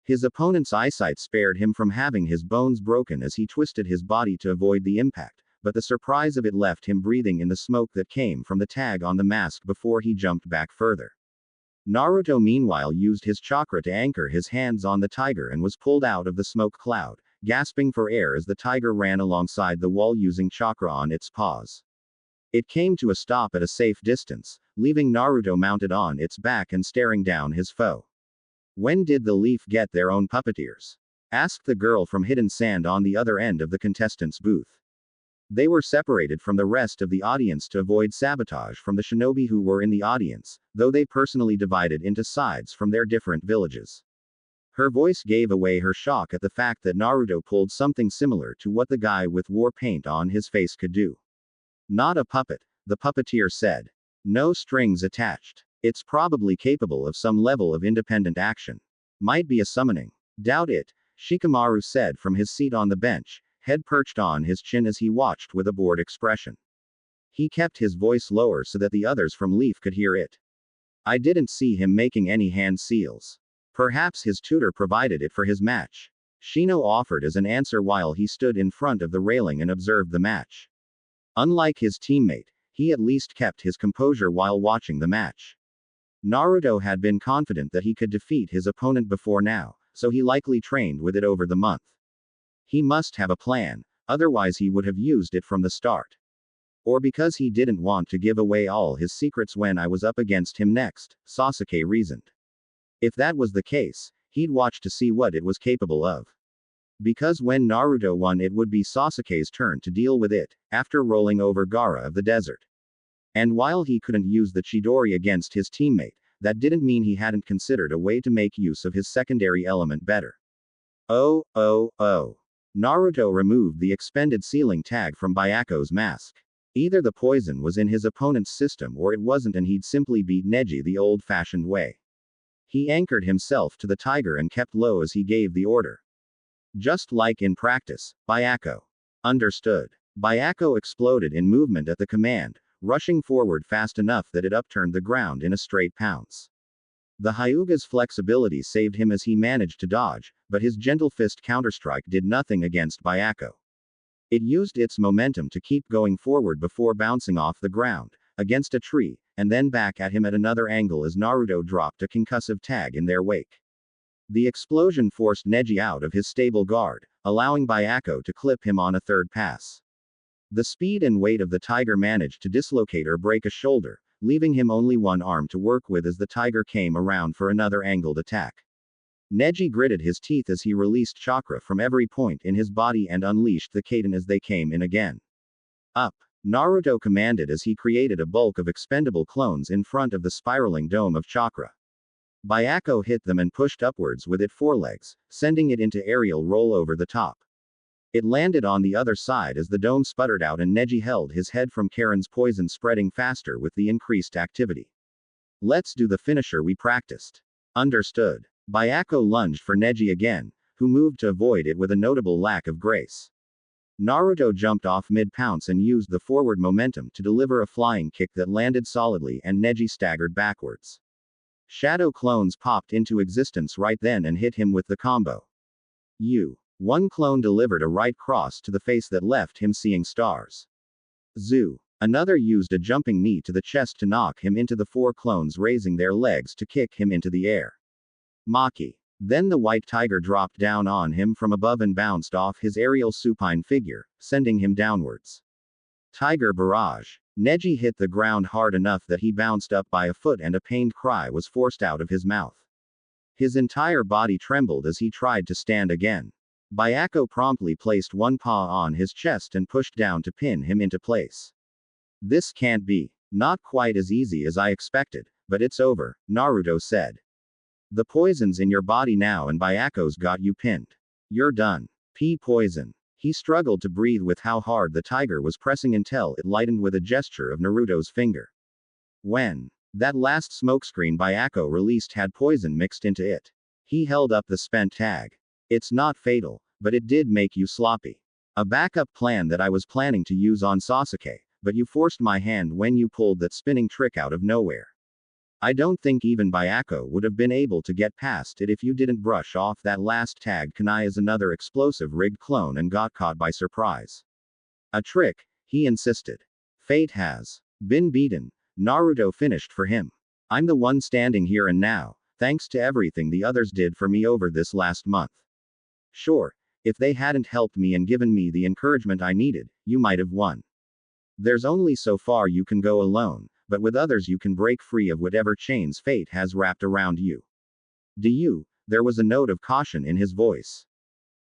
His opponent's eyesight spared him from having his bones broken as he twisted his body to avoid the impact, but the surprise of it left him breathing in the smoke that came from the tag on the mask before he jumped back further. Naruto meanwhile used his chakra to anchor his hands on the tiger and was pulled out of the smoke cloud, gasping for air as the tiger ran alongside the wall using chakra on its paws. It came to a stop at a safe distance, leaving Naruto mounted on its back and staring down his foe. "When did the leaf get their own puppeteers?" asked the girl from Hidden Sand on the other end of the contestants' booth. They were separated from the rest of the audience to avoid sabotage from the shinobi who were in the audience, though they personally divided into sides from their different villages. Her voice gave away her shock at the fact that Naruto pulled something similar to what the guy with war paint on his face could do. "Not a puppet," the puppeteer said. "No strings attached. It's probably capable of some level of independent action. Might be a summoning." "Doubt it," Shikamaru said from his seat on the bench, head perched on his chin as he watched with a bored expression. He kept his voice lower so that the others from Leaf could hear it. "I didn't see him making any hand seals. Perhaps his tutor provided it for his match," Shino offered as an answer while he stood in front of the railing and observed the match. Unlike his teammate, he at least kept his composure while watching the match. Naruto had been confident that he could defeat his opponent before now, so he likely trained with it over the month. He must have a plan, otherwise he would have used it from the start. Or because he didn't want to give away all his secrets when I was up against him next, Sasuke reasoned. If that was the case, he'd watch to see what it was capable of. Because when Naruto won, it would be Sasuke's turn to deal with it, after rolling over Gaara of the desert. And while he couldn't use the Chidori against his teammate, that didn't mean he hadn't considered a way to make use of his secondary element better. Oh. Naruto removed the expended ceiling tag from Byaku's mask. Either the poison was in his opponent's system or it wasn't, and he'd simply beat Neji the old-fashioned way. He anchored himself to the tiger and kept low as he gave the order. Just like in practice, Byaku. Understood. Byaku exploded in movement at the command, rushing forward fast enough that it upturned the ground in a straight pounce. The Hyuga's flexibility saved him as he managed to dodge, but his gentle fist counterstrike did nothing against Byaku. It used its momentum to keep going forward before bouncing off the ground, against a tree, and then back at him at another angle as Naruto dropped a concussive tag in their wake. The explosion forced Neji out of his stable guard, allowing Byaku to clip him on a third pass. The speed and weight of the tiger managed to dislocate or break a shoulder, leaving him only one arm to work with as the tiger came around for another angled attack. Neji gritted his teeth as he released chakra from every point in his body and unleashed the Kaden as they came in again. Up! Naruto commanded as he created a bulk of expendable clones in front of the spiraling dome of chakra. Byaku hit them and pushed upwards with it forelegs, sending it into aerial roll over the top. It landed on the other side as the dome sputtered out and Neji held his head from Karin's poison spreading faster with the increased activity. Let's do the finisher we practiced. Understood. Byaku lunged for Neji again, who moved to avoid it with a notable lack of grace. Naruto jumped off mid-pounce and used the forward momentum to deliver a flying kick that landed solidly and Neji staggered backwards. Shadow clones popped into existence right then and hit him with the combo. One clone delivered a right cross to the face that left him seeing stars. Zoo. Another used a jumping knee to the chest to knock him into the four clones raising their legs to kick him into the air. Maki. Then the white tiger dropped down on him from above and bounced off his aerial supine figure, sending him downwards. Tiger barrage. Neji hit the ground hard enough that he bounced up by a foot and a pained cry was forced out of his mouth. His entire body trembled as he tried to stand again. Byaku promptly placed one paw on his chest and pushed down to pin him into place. This can't be. Not quite as easy as I expected, but it's over, Naruto said. The poison's in your body now and Byaku's got you pinned. You're done. Poison. He struggled to breathe with how hard the tiger was pressing until it lightened with a gesture of Naruto's finger. When that last smokescreen Byaku released had poison mixed into it. He held up the spent tag. It's not fatal, but it did make you sloppy. A backup plan that I was planning to use on Sasuke, but you forced my hand when you pulled that spinning trick out of nowhere. I don't think even Byaku would have been able to get past it if you didn't brush off that last tag Kunai as another explosive rigged clone and got caught by surprise. A trick, he insisted. Fate has been beaten. Naruto finished for him. I'm the one standing here and now, thanks to everything the others did for me over this last month. Sure, if they hadn't helped me and given me the encouragement I needed, you might have won. There's only so far you can go alone, but with others you can break free of whatever chains fate has wrapped around you. Do you? There was a note of caution in his voice.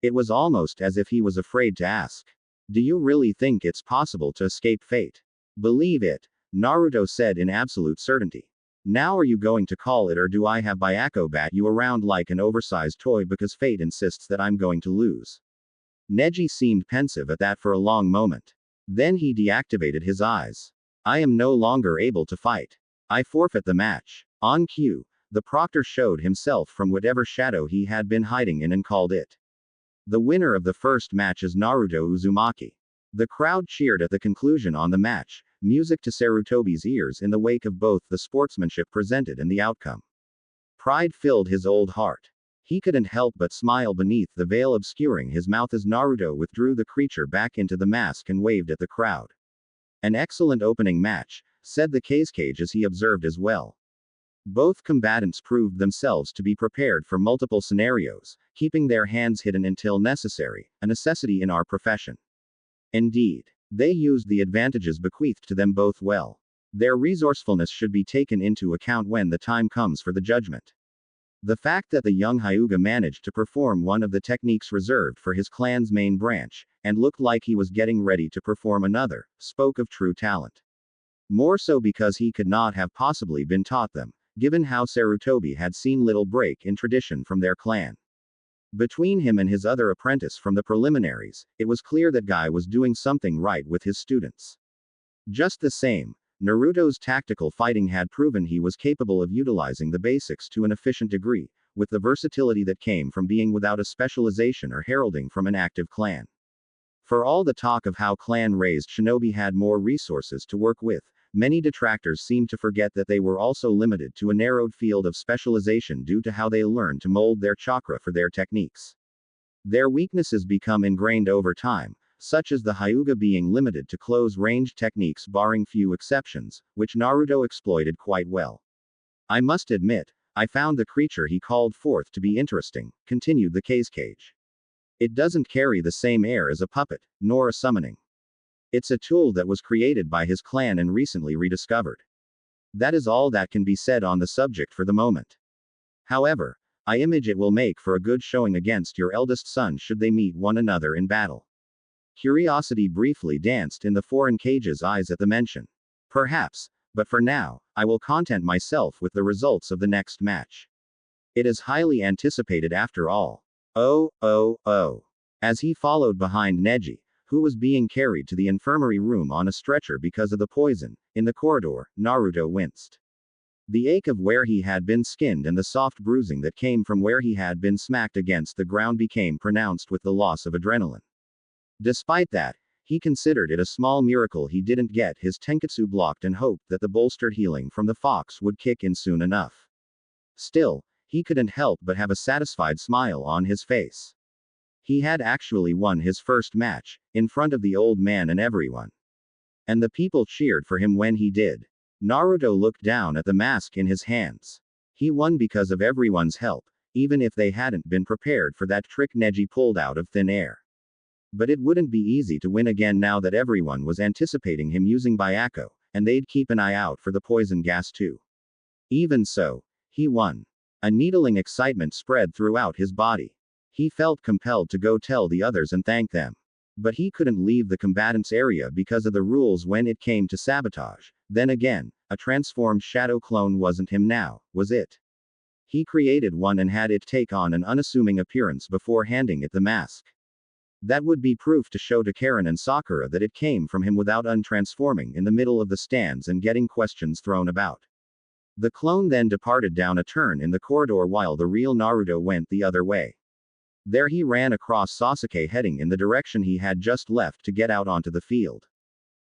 It was almost as if he was afraid to ask. Do you really think it's possible to escape fate? Believe it, Naruto said in absolute certainty. Now are you going to call it, or do I have Byaku bat you around like an oversized toy because fate insists that I'm going to lose? Neji seemed pensive at that for a long moment. Then he deactivated his eyes. I am no longer able to fight. I forfeit the match. On cue, the proctor showed himself from whatever shadow he had been hiding in and called it. The winner of the first match is Naruto Uzumaki. The crowd cheered at the conclusion on the match, music to Sarutobi's ears in the wake of both the sportsmanship presented and the outcome. Pride filled his old heart. He couldn't help but smile beneath the veil obscuring his mouth as Naruto withdrew the creature back into the mask and waved at the crowd. An excellent opening match, said the Cage as he observed as well. Both combatants proved themselves to be prepared for multiple scenarios, keeping their hands hidden until necessary, a necessity in our profession. Indeed. They used the advantages bequeathed to them both well. Their resourcefulness should be taken into account when the time comes for the judgment. The fact that the young Hyuga managed to perform one of the techniques reserved for his clan's main branch, and looked like he was getting ready to perform another, spoke of true talent. More so because he could not have possibly been taught them, given how Sarutobi had seen little break in tradition from their clan. Between him and his other apprentice from the preliminaries, it was clear that Guy was doing something right with his students. Just the same, Naruto's tactical fighting had proven he was capable of utilizing the basics to an efficient degree, with the versatility that came from being without a specialization or heralding from an active clan. For all the talk of how clan-raised shinobi had more resources to work with, many detractors seemed to forget that they were also limited to a narrowed field of specialization due to how they learned to mold their chakra for their techniques. Their weaknesses become ingrained over time, such as the Hyuga being limited to close-range techniques barring few exceptions, which Naruto exploited quite well. I must admit, I found the creature he called forth to be interesting, continued the Cage. It doesn't carry the same air as a puppet, nor a summoning. It's a tool that was created by his clan and recently rediscovered. That is all that can be said on the subject for the moment. However, I image it will make for a good showing against your eldest son should they meet one another in battle. Curiosity briefly danced in the foreign cage's eyes at the mention. Perhaps, but for now, I will content myself with the results of the next match. It is highly anticipated after all. Oh. As he followed behind Neji, who was being carried to the infirmary room on a stretcher because of the poison, in the corridor, Naruto winced. The ache of where he had been skinned and the soft bruising that came from where he had been smacked against the ground became pronounced with the loss of adrenaline. Despite that, he considered it a small miracle he didn't get his tenketsu blocked and hoped that the bolstered healing from the fox would kick in soon enough. Still, he couldn't help but have a satisfied smile on his face. He had actually won his first match, in front of the old man and everyone. And the people cheered for him when he did. Naruto looked down at the mask in his hands. He won because of everyone's help, even if they hadn't been prepared for that trick Neji pulled out of thin air. But it wouldn't be easy to win again now that everyone was anticipating him using Byakko, and they'd keep an eye out for the poison gas too. Even so, he won. A needling excitement spread throughout his body. He felt compelled to go tell the others and thank them. But he couldn't leave the combatants area because of the rules when it came to sabotage. Then again, a transformed shadow clone wasn't him now, was it? He created one and had it take on an unassuming appearance before handing it the mask. That would be proof to show to Karin and Sakura that it came from him without untransforming in the middle of the stands and getting questions thrown about. The clone then departed down a turn in the corridor while the real Naruto went the other way. There he ran across Sasuke heading in the direction he had just left to get out onto the field.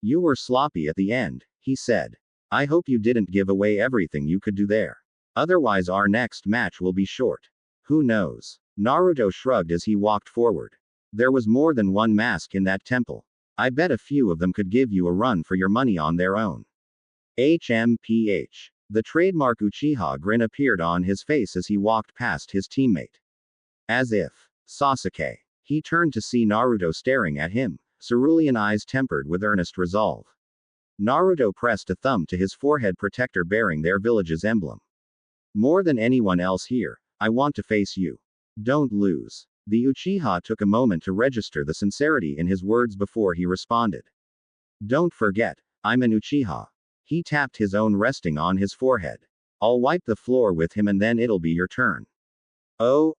You were sloppy at the end, he said. I hope you didn't give away everything you could do there. Otherwise our next match will be short. Who knows? Naruto shrugged as he walked forward. There was more than one mask in that temple. I bet a few of them could give you a run for your money on their own. HMPH. The trademark Uchiha grin appeared on his face as he walked past his teammate. As if, Sasuke. He turned to see Naruto staring at him, cerulean eyes tempered with earnest resolve. Naruto pressed a thumb to his forehead protector bearing their village's emblem. More than anyone else here, I want to face you. Don't lose. The Uchiha took a moment to register the sincerity in his words before he responded. Don't forget, I'm an Uchiha. He tapped his own resting on his forehead. I'll wipe the floor with him and then it'll be your turn. Oh.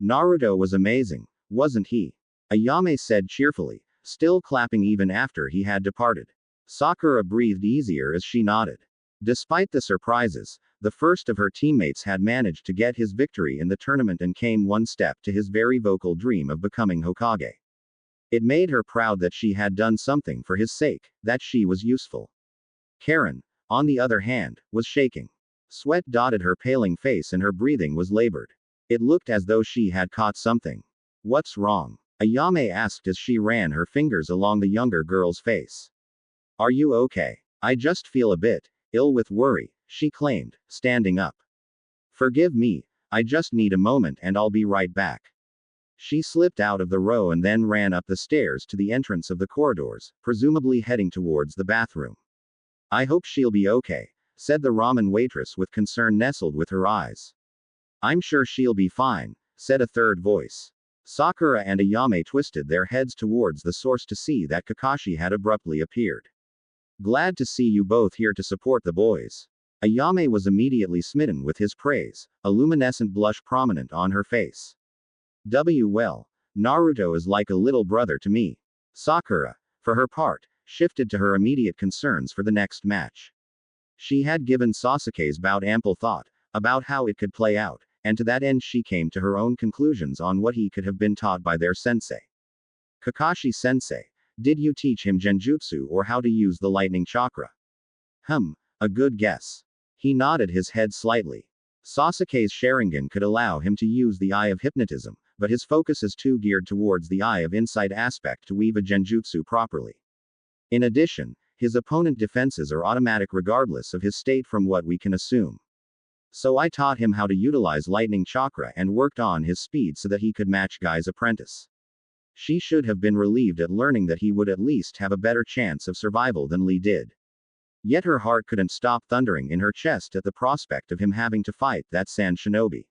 Naruto was amazing, wasn't he? Ayame said cheerfully, still clapping even after he had departed. Sakura breathed easier as she nodded. Despite the surprises, the first of her teammates had managed to get his victory in the tournament and came one step to his very vocal dream of becoming Hokage. It made her proud that she had done something for his sake, that she was useful. Karin, on the other hand, was shaking. Sweat dotted her paling face and her breathing was labored. It looked as though she had caught something. What's wrong? Ayame asked as she ran her fingers along the younger girl's face. Are you okay? I just feel a bit ill with worry, she claimed, standing up. Forgive me, I just need a moment and I'll be right back. She slipped out of the row and then ran up the stairs to the entrance of the corridors, presumably heading towards the bathroom. I hope she'll be okay, said the ramen waitress with concern nestled with her eyes. I'm sure she'll be fine, said a third voice. Sakura and Ayame twisted their heads towards the source to see that Kakashi had abruptly appeared. Glad to see you both here to support the boys. Ayame was immediately smitten with his praise, a luminescent blush prominent on her face. Well, Naruto is like a little brother to me. Sakura, for her part, shifted to her immediate concerns for the next match. She had given Sasuke's bout ample thought, about how it could play out, and to that end she came to her own conclusions on what he could have been taught by their sensei. Kakashi-sensei, did you teach him genjutsu or how to use the lightning chakra? A good guess. He nodded his head slightly. Sasuke's Sharingan could allow him to use the Eye of Hypnotism, but his focus is too geared towards the Eye of Insight aspect to weave a genjutsu properly. In addition, his opponent defenses are automatic regardless of his state from what we can assume. So I taught him how to utilize lightning chakra and worked on his speed so that he could match Guy's apprentice. She should have been relieved at learning that he would at least have a better chance of survival than Lee did. Yet her heart couldn't stop thundering in her chest at the prospect of him having to fight that sand shinobi.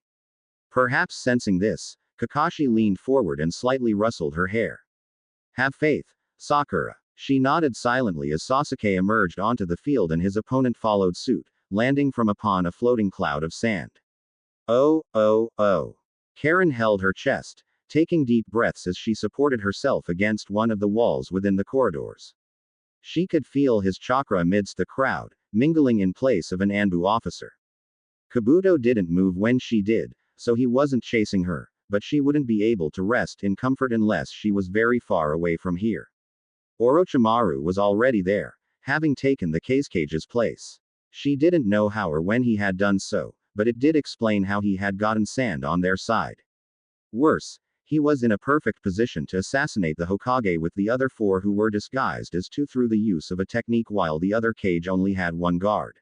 Perhaps sensing this, Kakashi leaned forward and slightly rustled her hair. Have faith, Sakura. She nodded silently as Sasuke emerged onto the field and his opponent followed suit, landing from upon a floating cloud of sand. Oh. Karin held her chest, taking deep breaths as she supported herself against one of the walls within the corridors. She could feel his chakra amidst the crowd, mingling in place of an Anbu officer. Kabuto didn't move when she did, so he wasn't chasing her, but she wouldn't be able to rest in comfort unless she was very far away from here. Orochimaru was already there, having taken the Kazecage's place. She didn't know how or when he had done so, but it did explain how he had gotten sand on their side. Worse, he was in a perfect position to assassinate the Hokage with the other four who were disguised as two through the use of a technique while the other cage only had one guard.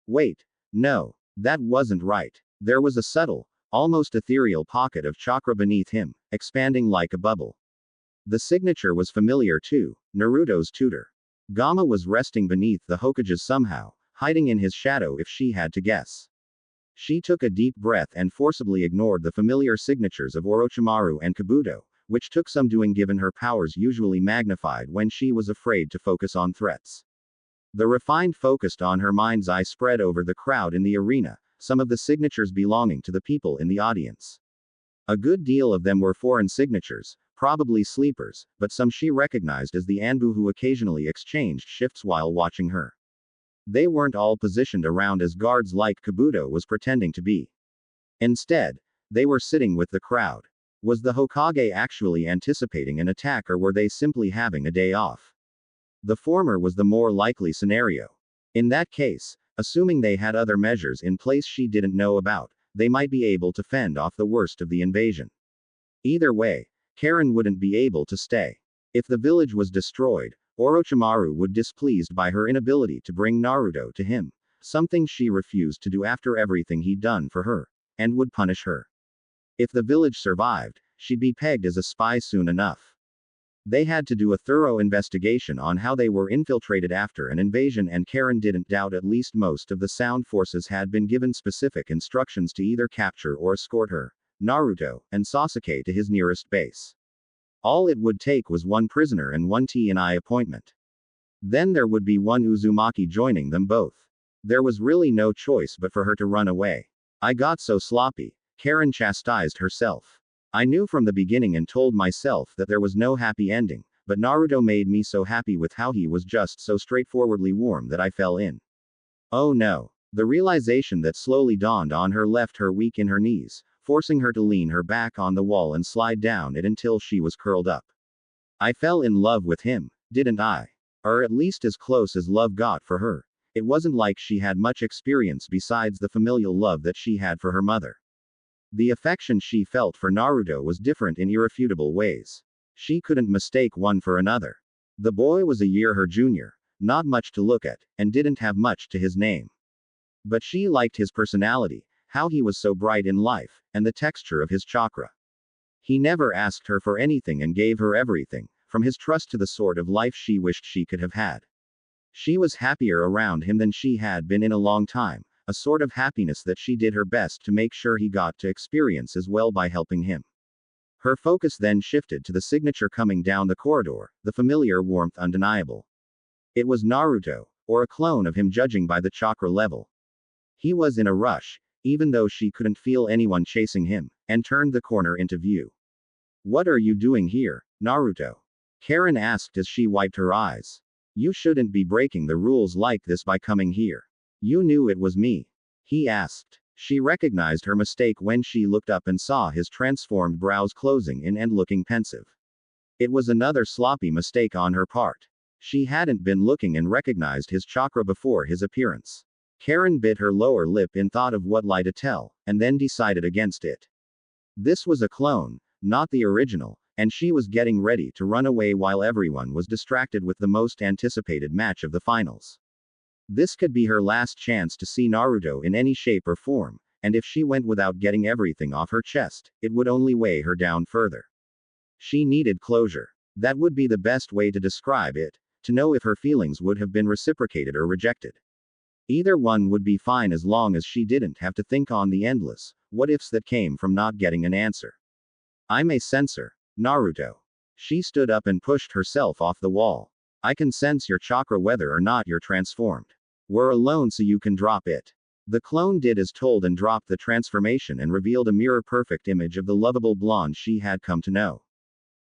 Wait, no, that wasn't right. There was a subtle, almost ethereal pocket of chakra beneath him, expanding like a bubble. The signature was familiar too, Naruto's tutor. Gamma was resting beneath the Hokage's somehow, hiding in his shadow if she had to guess. She took a deep breath and forcibly ignored the familiar signatures of Orochimaru and Kabuto, which took some doing given her powers usually magnified when she was afraid to focus on threats. The refined focused on her mind's eye spread over the crowd in the arena, some of the signatures belonging to the people in the audience. A good deal of them were foreign signatures, probably sleepers, but some she recognized as the Anbu who occasionally exchanged shifts while watching her. They weren't all positioned around as guards like Kabuto was pretending to be. Instead, they were sitting with the crowd. Was the Hokage actually anticipating an attack or were they simply having a day off? The former was the more likely scenario. In that case, assuming they had other measures in place she didn't know about, they might be able to fend off the worst of the invasion. Either way, Karin wouldn't be able to stay. If the village was destroyed, Orochimaru would be displeased by her inability to bring Naruto to him, something she refused to do after everything he'd done for her, and would punish her. If the village survived, she'd be pegged as a spy soon enough. They had to do a thorough investigation on how they were infiltrated after an invasion and Karin didn't doubt at least most of the sound forces had been given specific instructions to either capture or escort her, Naruto, and Sasuke to his nearest base. All it would take was one prisoner and one T&I appointment. Then there would be one Uzumaki joining them both. There was really no choice but for her to run away. I got so sloppy, Karin chastised herself. I knew from the beginning and told myself that there was no happy ending, but Naruto made me so happy with how he was just so straightforwardly warm that I fell in. Oh no. The realization that slowly dawned on her left her weak in her knees, forcing her to lean her back on the wall and slide down it until she was curled up. I fell in love with him, didn't I? Or at least as close as love got for her. It wasn't like she had much experience besides the familial love that she had for her mother. The affection she felt for Naruto was different in irrefutable ways. She couldn't mistake one for another. The boy was a year her junior, not much to look at, and didn't have much to his name. But she liked his personality, how he was so bright in life, and the texture of his chakra. He never asked her for anything and gave her everything, from his trust to the sort of life she wished she could have had. She was happier around him than she had been in a long time, a sort of happiness that she did her best to make sure he got to experience as well by helping him. Her focus then shifted to the signature coming down the corridor, the familiar warmth undeniable. It was Naruto, or a clone of him judging by the chakra level. He was in a rush, even though she couldn't feel anyone chasing him, and turned the corner into view. What are you doing here, Naruto? Karin asked as she wiped her eyes. You shouldn't be breaking the rules like this by coming here. You knew it was me. He asked. She recognized her mistake when she looked up and saw his transformed brows closing in and looking pensive. It was another sloppy mistake on her part. She hadn't been looking and recognized his chakra before his appearance. Karin bit her lower lip in thought of what lie to tell, and then decided against it. This was a clone, not the original, and she was getting ready to run away while everyone was distracted with the most anticipated match of the finals. This could be her last chance to see Naruto in any shape or form, and if she went without getting everything off her chest, it would only weigh her down further. She needed closure. That would be the best way to describe it, to know if her feelings would have been reciprocated or rejected. Either one would be fine as long as she didn't have to think on the endless what-ifs that came from not getting an answer. I'm a censor, Naruto. She stood up and pushed herself off the wall. I can sense your chakra whether or not you're transformed. We're alone so you can drop it. The clone did as told and dropped the transformation and revealed a mirror-perfect image of the lovable blonde she had come to know.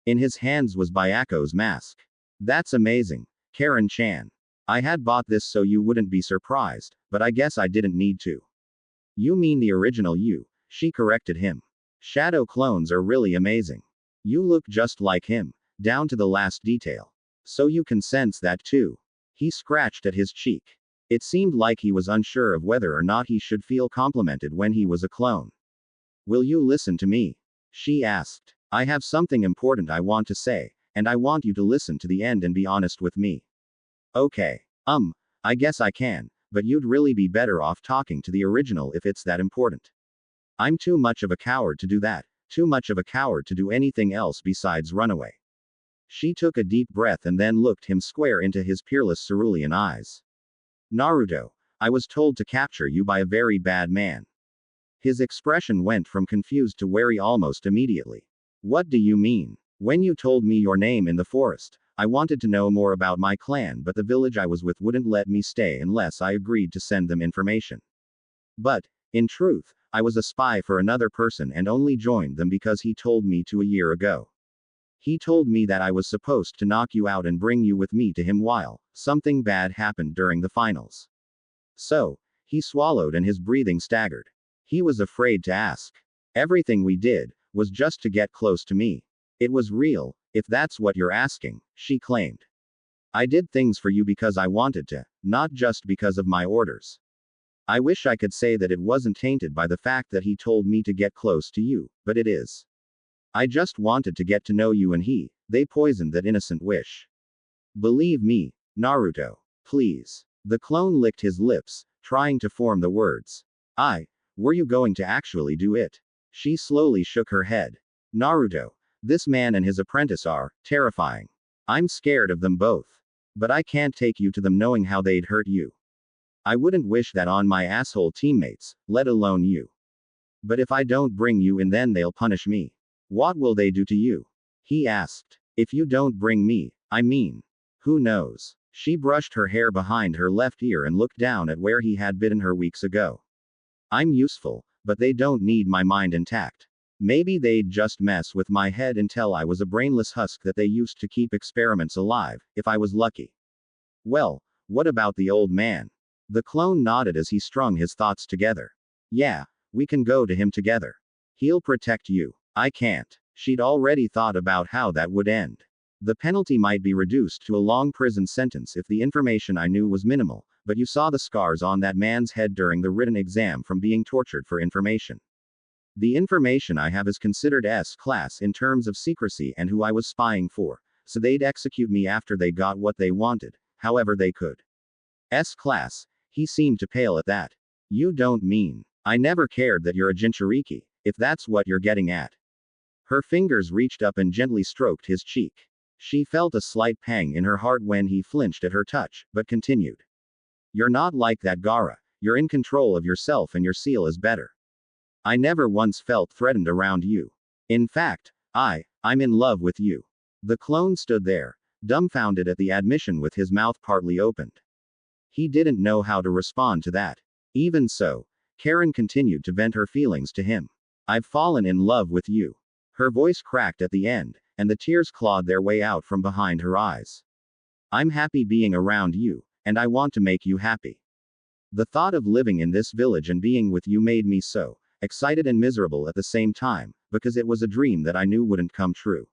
In his hands was Byaku's mask. That's amazing, Karin-chan. I had bought this so you wouldn't be surprised, but I guess I didn't need to. You mean the original you, she corrected him. Shadow clones are really amazing. You look just like him, down to the last detail. So you can sense that too. He scratched at his cheek. It seemed like he was unsure of whether or not he should feel complimented when he was a clone. Will you listen to me? She asked. I have something important I want to say, and I want you to listen to the end and be honest with me. Okay. I guess I can, but you'd really be better off talking to the original if it's that important. I'm too much of a coward to do that, too much of a coward to do anything else besides run away. She took a deep breath and then looked him square into his peerless cerulean eyes. Naruto, I was told to capture you by a very bad man. His expression went from confused to wary almost immediately. What do you mean? When you told me your name in the forest, I wanted to know more about my clan, but the village I was with wouldn't let me stay unless I agreed to send them information. But, in truth, I was a spy for another person and only joined them because he told me to a year ago. He told me that I was supposed to knock you out and bring you with me to him while something bad happened during the finals. So, he swallowed and his breathing staggered. He was afraid to ask. Everything we did was just to get close to me. It was real, if that's what you're asking, she claimed. I did things for you because I wanted to, not just because of my orders. I wish I could say that it wasn't tainted by the fact that he told me to get close to you, but it is. I just wanted to get to know you and they poisoned that innocent wish. Believe me, Naruto. Please. The clone licked his lips, trying to form the words. Were you going to actually do it? She slowly shook her head. Naruto. This man and his apprentice are terrifying. I'm scared of them both. But I can't take you to them knowing how they'd hurt you. I wouldn't wish that on my asshole teammates, let alone you. But if I don't bring you in, then they'll punish me. What will they do to you? He asked. If you don't bring me, who knows? She brushed her hair behind her left ear and looked down at where he had bitten her weeks ago. I'm useful, but they don't need my mind intact. Maybe they'd just mess with my head until I was a brainless husk that they used to keep experiments alive, if I was lucky. Well, what about the old man? The clone nodded as he strung his thoughts together. Yeah, we can go to him together. He'll protect you. I can't. She'd already thought about how that would end. The penalty might be reduced to a long prison sentence if the information I knew was minimal, but you saw the scars on that man's head during the written exam from being tortured for information. The information I have is considered S-class in terms of secrecy and who I was spying for, so they'd execute me after they got what they wanted, however they could. S-class, he seemed to pale at that. You don't mean, I never cared that you're a Jinchuriki, if that's what you're getting at. Her fingers reached up and gently stroked his cheek. She felt a slight pang in her heart when he flinched at her touch, but continued. You're not like that, Gara. You're in control of yourself and your seal is better. I never once felt threatened around you. In fact, I'm in love with you. The clone stood there, dumbfounded at the admission with his mouth partly opened. He didn't know how to respond to that. Even so, Karin continued to vent her feelings to him. I've fallen in love with you. Her voice cracked at the end, and the tears clawed their way out from behind her eyes. I'm happy being around you, and I want to make you happy. The thought of living in this village and being with you made me so excited and miserable at the same time, because it was a dream that I knew wouldn't come true.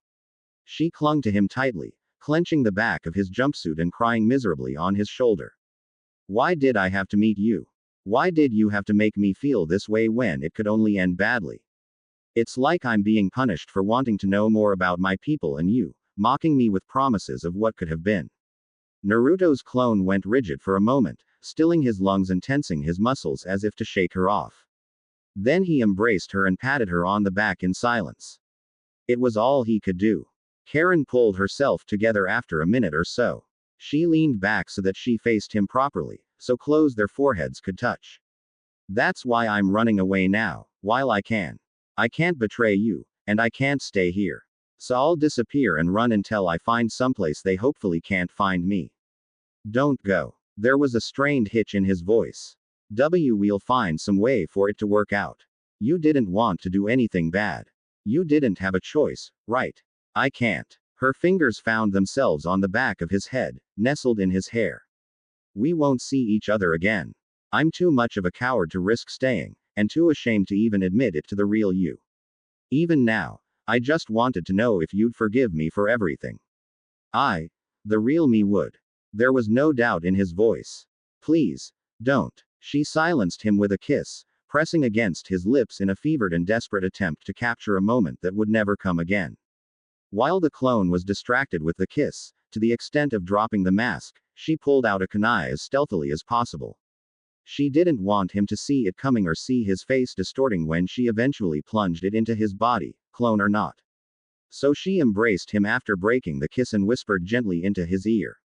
She clung to him tightly, clenching the back of his jumpsuit and crying miserably on his shoulder. Why did I have to meet you? Why did you have to make me feel this way when it could only end badly? It's like I'm being punished for wanting to know more about my people and you, mocking me with promises of what could have been. Naruto's clone went rigid for a moment, stilling his lungs and tensing his muscles as if to shake her off. Then he embraced her and patted her on the back in silence. It was all he could do. Karin pulled herself together after a minute or so. She leaned back so that she faced him properly, so close their foreheads could touch. That's why I'm running away now, while I can. I can't betray you, and I can't stay here. So I'll disappear and run until I find someplace they hopefully can't find me. Don't go. There was a strained hitch in his voice. We'll find some way for it to work out. You didn't want to do anything bad. You didn't have a choice, right? I can't. Her fingers found themselves on the back of his head, nestled in his hair. We won't see each other again. I'm too much of a coward to risk staying, and too ashamed to even admit it to the real you. Even now, I just wanted to know if you'd forgive me for everything. The real me would. There was no doubt in his voice. Please, don't. She silenced him with a kiss, pressing against his lips in a fevered and desperate attempt to capture a moment that would never come again. While the clone was distracted with the kiss, to the extent of dropping the mask, she pulled out a kunai as stealthily as possible. She didn't want him to see it coming or see his face distorting when she eventually plunged it into his body, clone or not. So she embraced him after breaking the kiss and whispered gently into his ear.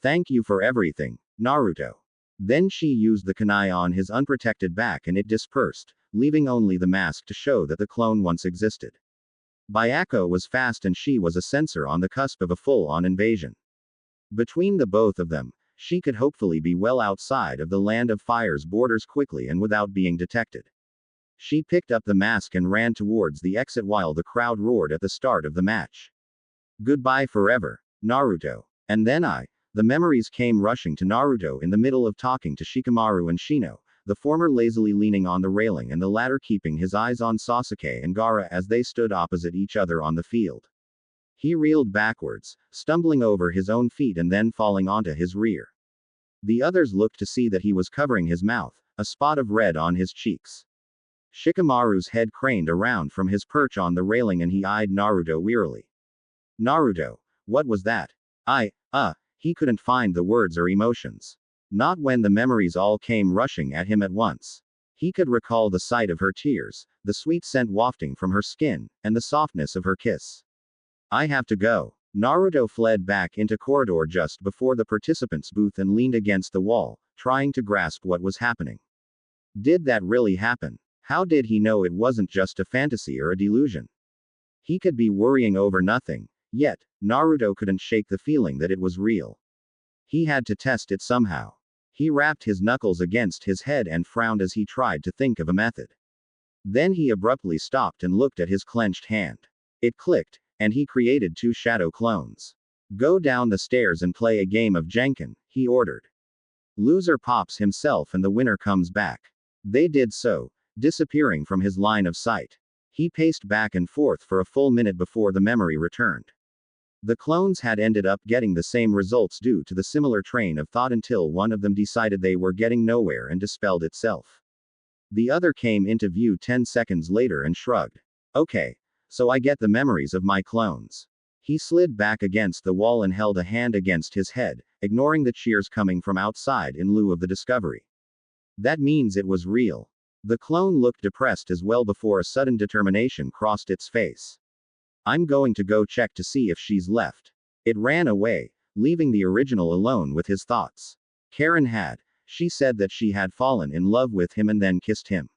Thank you for everything, Naruto. Then she used the kunai on his unprotected back and it dispersed, leaving only the mask to show that the clone once existed. Byako was fast and she was a sensor on the cusp of a full-on invasion. Between the both of them, she could hopefully be well outside of the Land of Fire's borders quickly and without being detected. She picked up the mask and ran towards the exit while the crowd roared at the start of the match. Goodbye forever, Naruto. And then the memories came rushing to Naruto in the middle of talking to Shikamaru and Shino, the former lazily leaning on the railing and the latter keeping his eyes on Sasuke and Gaara as they stood opposite each other on the field. He reeled backwards, stumbling over his own feet and then falling onto his rear. The others looked to see that he was covering his mouth, a spot of red on his cheeks. Shikamaru's head craned around from his perch on the railing and he eyed Naruto wearily. Naruto, what was that? He couldn't find the words or emotions. Not when the memories all came rushing at him at once. He could recall the sight of her tears, the sweet scent wafting from her skin, and the softness of her kiss. I have to go. Naruto fled back into corridor just before the participants' booth and leaned against the wall, trying to grasp what was happening. Did that really happen? How did he know it wasn't just a fantasy or a delusion? He could be worrying over nothing, yet, Naruto couldn't shake the feeling that it was real. He had to test it somehow. He rapped his knuckles against his head and frowned as he tried to think of a method. Then he abruptly stopped and looked at his clenched hand. It clicked, and he created 2 shadow clones. Go down the stairs and play a game of Jenkin, he ordered. Loser pops himself and the winner comes back. They did so, disappearing from his line of sight. He paced back and forth for a full minute before the memory returned. The clones had ended up getting the same results due to the similar train of thought until one of them decided they were getting nowhere and dispelled itself. The other came into view 10 seconds later and shrugged. Okay, so I get the memories of my clones. He slid back against the wall and held a hand against his head, ignoring the cheers coming from outside in lieu of the discovery. That means it was real. The clone looked depressed as well before a sudden determination crossed its face. I'm going to go check to see if she's left. It ran away, leaving the original alone with his thoughts. Karin had. She said that she had fallen in love with him and then kissed him.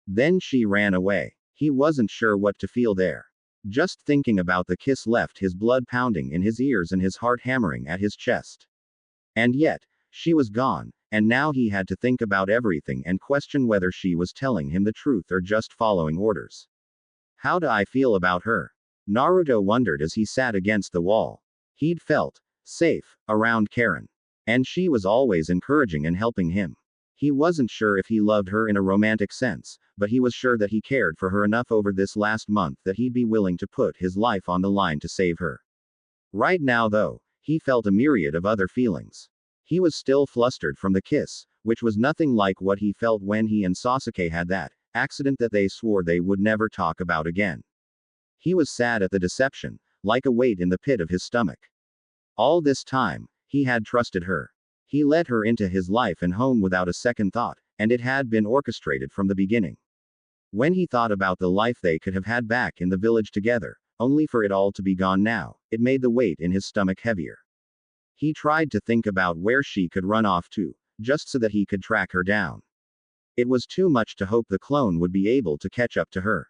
Then she ran away. He wasn't sure what to feel there. Just thinking about the kiss left his blood pounding in his ears and his heart hammering at his chest. And yet, she was gone, and now he had to think about everything and question whether she was telling him the truth or just following orders. How do I feel about her? Naruto wondered as he sat against the wall. He'd felt safe around Karin. And she was always encouraging and helping him. He wasn't sure if he loved her in a romantic sense, but he was sure that he cared for her enough over this last month that he'd be willing to put his life on the line to save her. Right now, though, he felt a myriad of other feelings. He was still flustered from the kiss, which was nothing like what he felt when he and Sasuke had that accident that they swore they would never talk about again. He was sad at the deception, like a weight in the pit of his stomach. All this time, he had trusted her. He let her into his life and home without a second thought, and it had been orchestrated from the beginning. When he thought about the life they could have had back in the village together, only for it all to be gone now, it made the weight in his stomach heavier. He tried to think about where she could run off to, just so that he could track her down. It was too much to hope the clone would be able to catch up to her.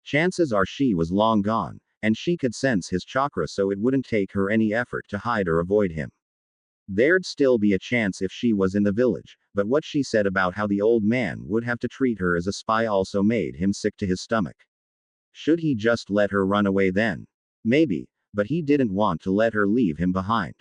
Chances are she was long gone, and she could sense his chakra, so it wouldn't take her any effort to hide or avoid him. There'd still be a chance if she was in the village, but what she said about how the old man would have to treat her as a spy also made him sick to his stomach. Should he just let her run away then? Maybe, but he didn't want to let her leave him behind.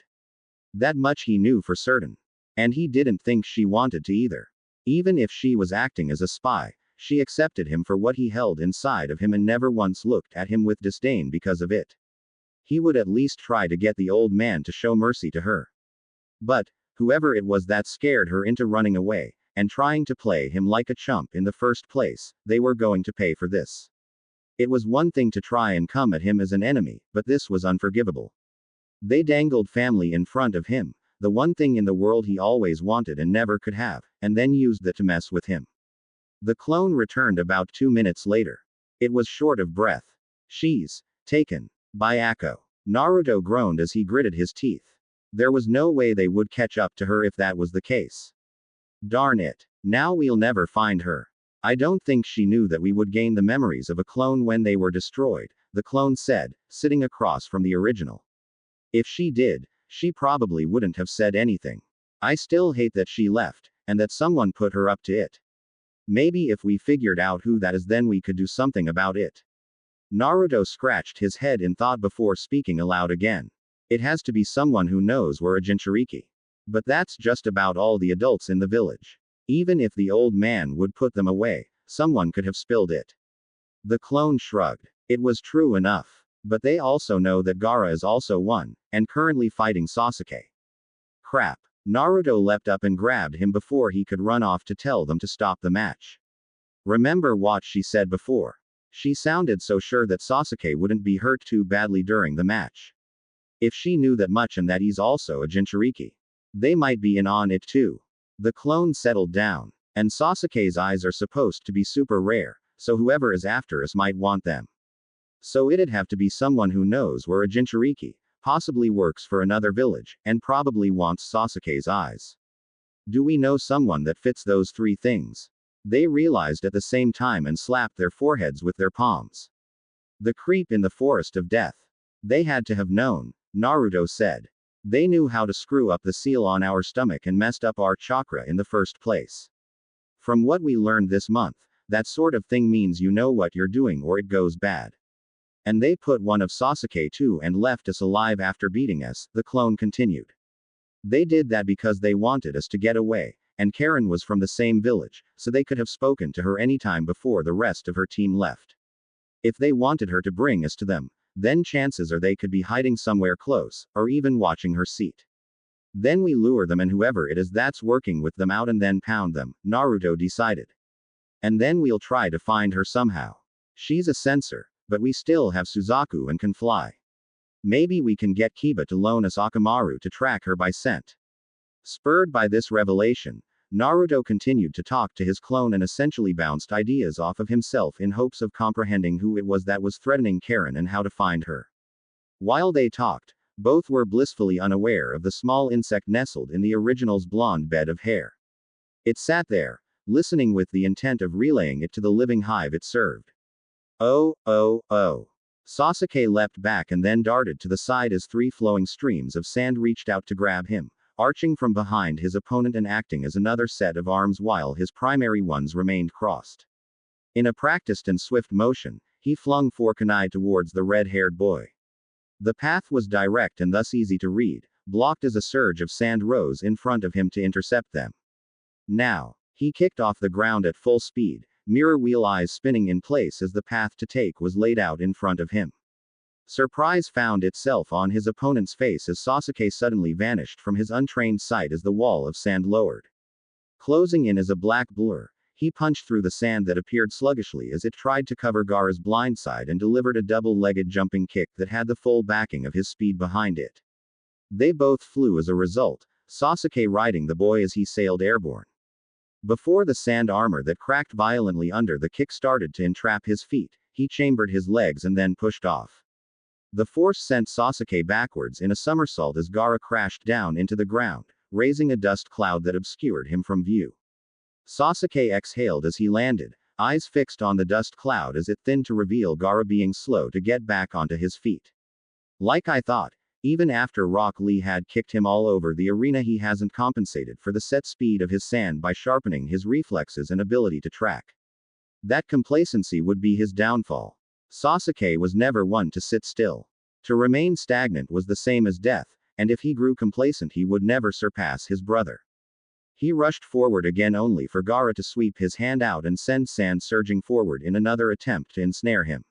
That much he knew for certain. And he didn't think she wanted to either. Even if she was acting as a spy, she accepted him for what he held inside of him and never once looked at him with disdain because of it. He would at least try to get the old man to show mercy to her. But, whoever it was that scared her into running away, and trying to play him like a chump in the first place, they were going to pay for this. It was one thing to try and come at him as an enemy, but this was unforgivable. They dangled family in front of him, the one thing in the world he always wanted and never could have, and then used that to mess with him. The clone returned about 2 minutes later. It was short of breath. She's taken by Akko. Naruto groaned as he gritted his teeth. There was no way they would catch up to her if that was the case. Darn it. Now we'll never find her. I don't think she knew that we would gain the memories of a clone when they were destroyed, the clone said, sitting across from the original. If she did, she probably wouldn't have said anything. I still hate that she left, and that someone put her up to it. Maybe if we figured out who that is, then we could do something about it. Naruto scratched his head in thought before speaking aloud again. It has to be someone who knows where a Jinchuriki. But that's just about all the adults in the village. Even if the old man would put them away, someone could have spilled it. The clone shrugged. It was true enough. But they also know that Gaara is also one, and currently fighting Sasuke. Crap. Naruto leapt up and grabbed him before he could run off to tell them to stop the match. Remember what she said before. She sounded so sure that Sasuke wouldn't be hurt too badly during the match. If she knew that much and that he's also a Jinchuriki, they might be in on it too. The clone settled down. And Sasuke's eyes are supposed to be super rare, so whoever is after us might want them. So it'd have to be someone who knows where a Jinchuriki, possibly works for another village, and probably wants Sasuke's eyes. Do we know someone that fits those 3 things? They realized at the same time and slapped their foreheads with their palms. The creep in the forest of death. They had to have known, Naruto said. They knew how to screw up the seal on our stomach and messed up our chakra in the first place. From what we learned this month, that sort of thing means you know what you're doing or it goes bad. And they put one of Sasuke too and left us alive after beating us, the clone continued. They did that because they wanted us to get away, and Karin was from the same village, so they could have spoken to her anytime before the rest of her team left. If they wanted her to bring us to them, then chances are they could be hiding somewhere close, or even watching her seat. Then we lure them and whoever it is that's working with them out and then pound them, Naruto decided. And then we'll try to find her somehow. She's a censor, but we still have Suzaku and can fly. Maybe we can get Kiba to loan us Akamaru to track her by scent. Spurred by this revelation, Naruto continued to talk to his clone and essentially bounced ideas off of himself in hopes of comprehending who it was that was threatening Karin and how to find her. While they talked, both were blissfully unaware of the small insect nestled in the original's blonde bed of hair. It sat there, listening with the intent of relaying it to the living hive it served. Oh, oh, oh. Sasuke leapt back and then darted to the side as 3 flowing streams of sand reached out to grab him, arching from behind his opponent and acting as another set of arms while his primary ones remained crossed. In a practiced and swift motion, he flung 4 kunai towards the red-haired boy. The path was direct and thus easy to read, blocked as a surge of sand rose in front of him to intercept them. Now, he kicked off the ground at full speed, mirror wheel eyes spinning in place as the path to take was laid out in front of him. Surprise found itself on his opponent's face as Sasuke suddenly vanished from his untrained sight as the wall of sand lowered. Closing in as a black blur, he punched through the sand that appeared sluggishly as it tried to cover Gaara's blind side and delivered a double-legged jumping kick that had the full backing of his speed behind it. They both flew as a result, Sasuke riding the boy as he sailed airborne. Before the sand armor that cracked violently under the kick started to entrap his feet, he chambered his legs and then pushed off. The force sent Sasuke backwards in a somersault as Gaara crashed down into the ground, raising a dust cloud that obscured him from view. Sasuke exhaled as he landed, eyes fixed on the dust cloud as it thinned to reveal Gaara being slow to get back onto his feet. Like I thought, even after Rock Lee had kicked him all over the arena, he hasn't compensated for the set speed of his sand by sharpening his reflexes and ability to track. That complacency would be his downfall. Sasuke was never one to sit still. To remain stagnant was the same as death, and if he grew complacent he would never surpass his brother. He rushed forward again only for Gaara to sweep his hand out and send sand surging forward in another attempt to ensnare him.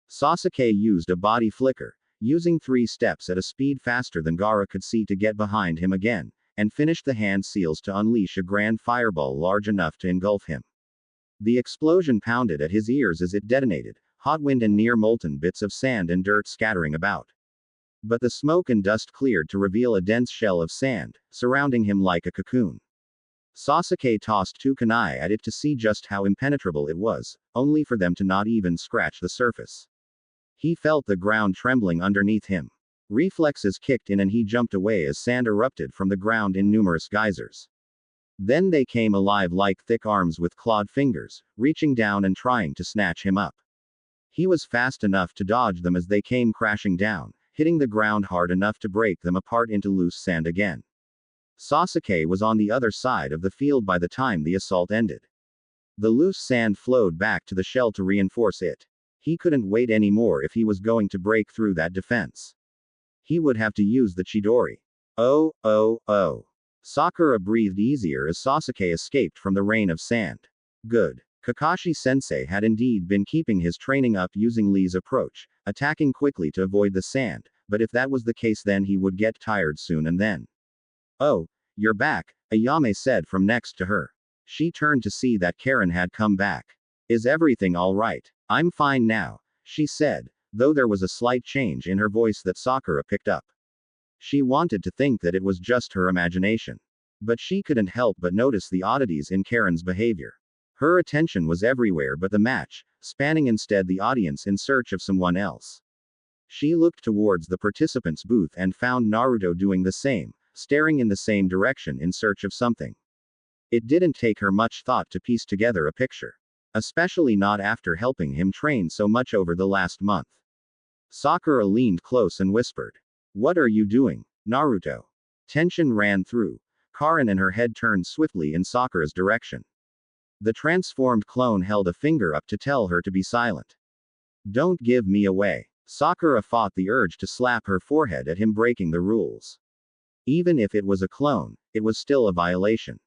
Sasuke used a body flicker, using 3 steps at a speed faster than Gaara could see to get behind him again, and finished the hand seals to unleash a grand fireball large enough to engulf him. The explosion pounded at his ears as it detonated, hot wind and near molten bits of sand and dirt scattering about. But the smoke and dust cleared to reveal a dense shell of sand, surrounding him like a cocoon. Sasuke tossed 2 kunai at it to see just how impenetrable it was, only for them to not even scratch the surface. He felt the ground trembling underneath him. Reflexes kicked in and he jumped away as sand erupted from the ground in numerous geysers. Then they came alive like thick arms with clawed fingers, reaching down and trying to snatch him up. He was fast enough to dodge them as they came crashing down, hitting the ground hard enough to break them apart into loose sand again. Sasuke was on the other side of the field by the time the assault ended. The loose sand flowed back to the shell to reinforce it. He couldn't wait anymore if he was going to break through that defense. He would have to use the Chidori. Oh, oh, oh. Sakura breathed easier as Sasuke escaped from the rain of sand. Good. Kakashi-sensei had indeed been keeping his training up using Lee's approach, attacking quickly to avoid the sand, but if that was the case then he would get tired soon and then. Oh, you're back, Ayame said from next to her. She turned to see that Karin had come back. Is everything alright? I'm fine now, she said, though there was a slight change in her voice that Sakura picked up. She wanted to think that it was just her imagination. But she couldn't help but notice the oddities in Karin's behavior. Her attention was everywhere but the match, spanning instead the audience in search of someone else. She looked towards the participants' booth and found Naruto doing the same, staring in the same direction in search of something. It didn't take her much thought to piece together a picture. Especially not after helping him train so much over the last month. Sakura leaned close and whispered. What are you doing, Naruto? Tension ran through Karin and her head turned swiftly in Sakura's direction. The transformed clone held a finger up to tell her to be silent. Don't give me away. Sakura fought the urge to slap her forehead at him breaking the rules. Even if it was a clone, it was still a violation.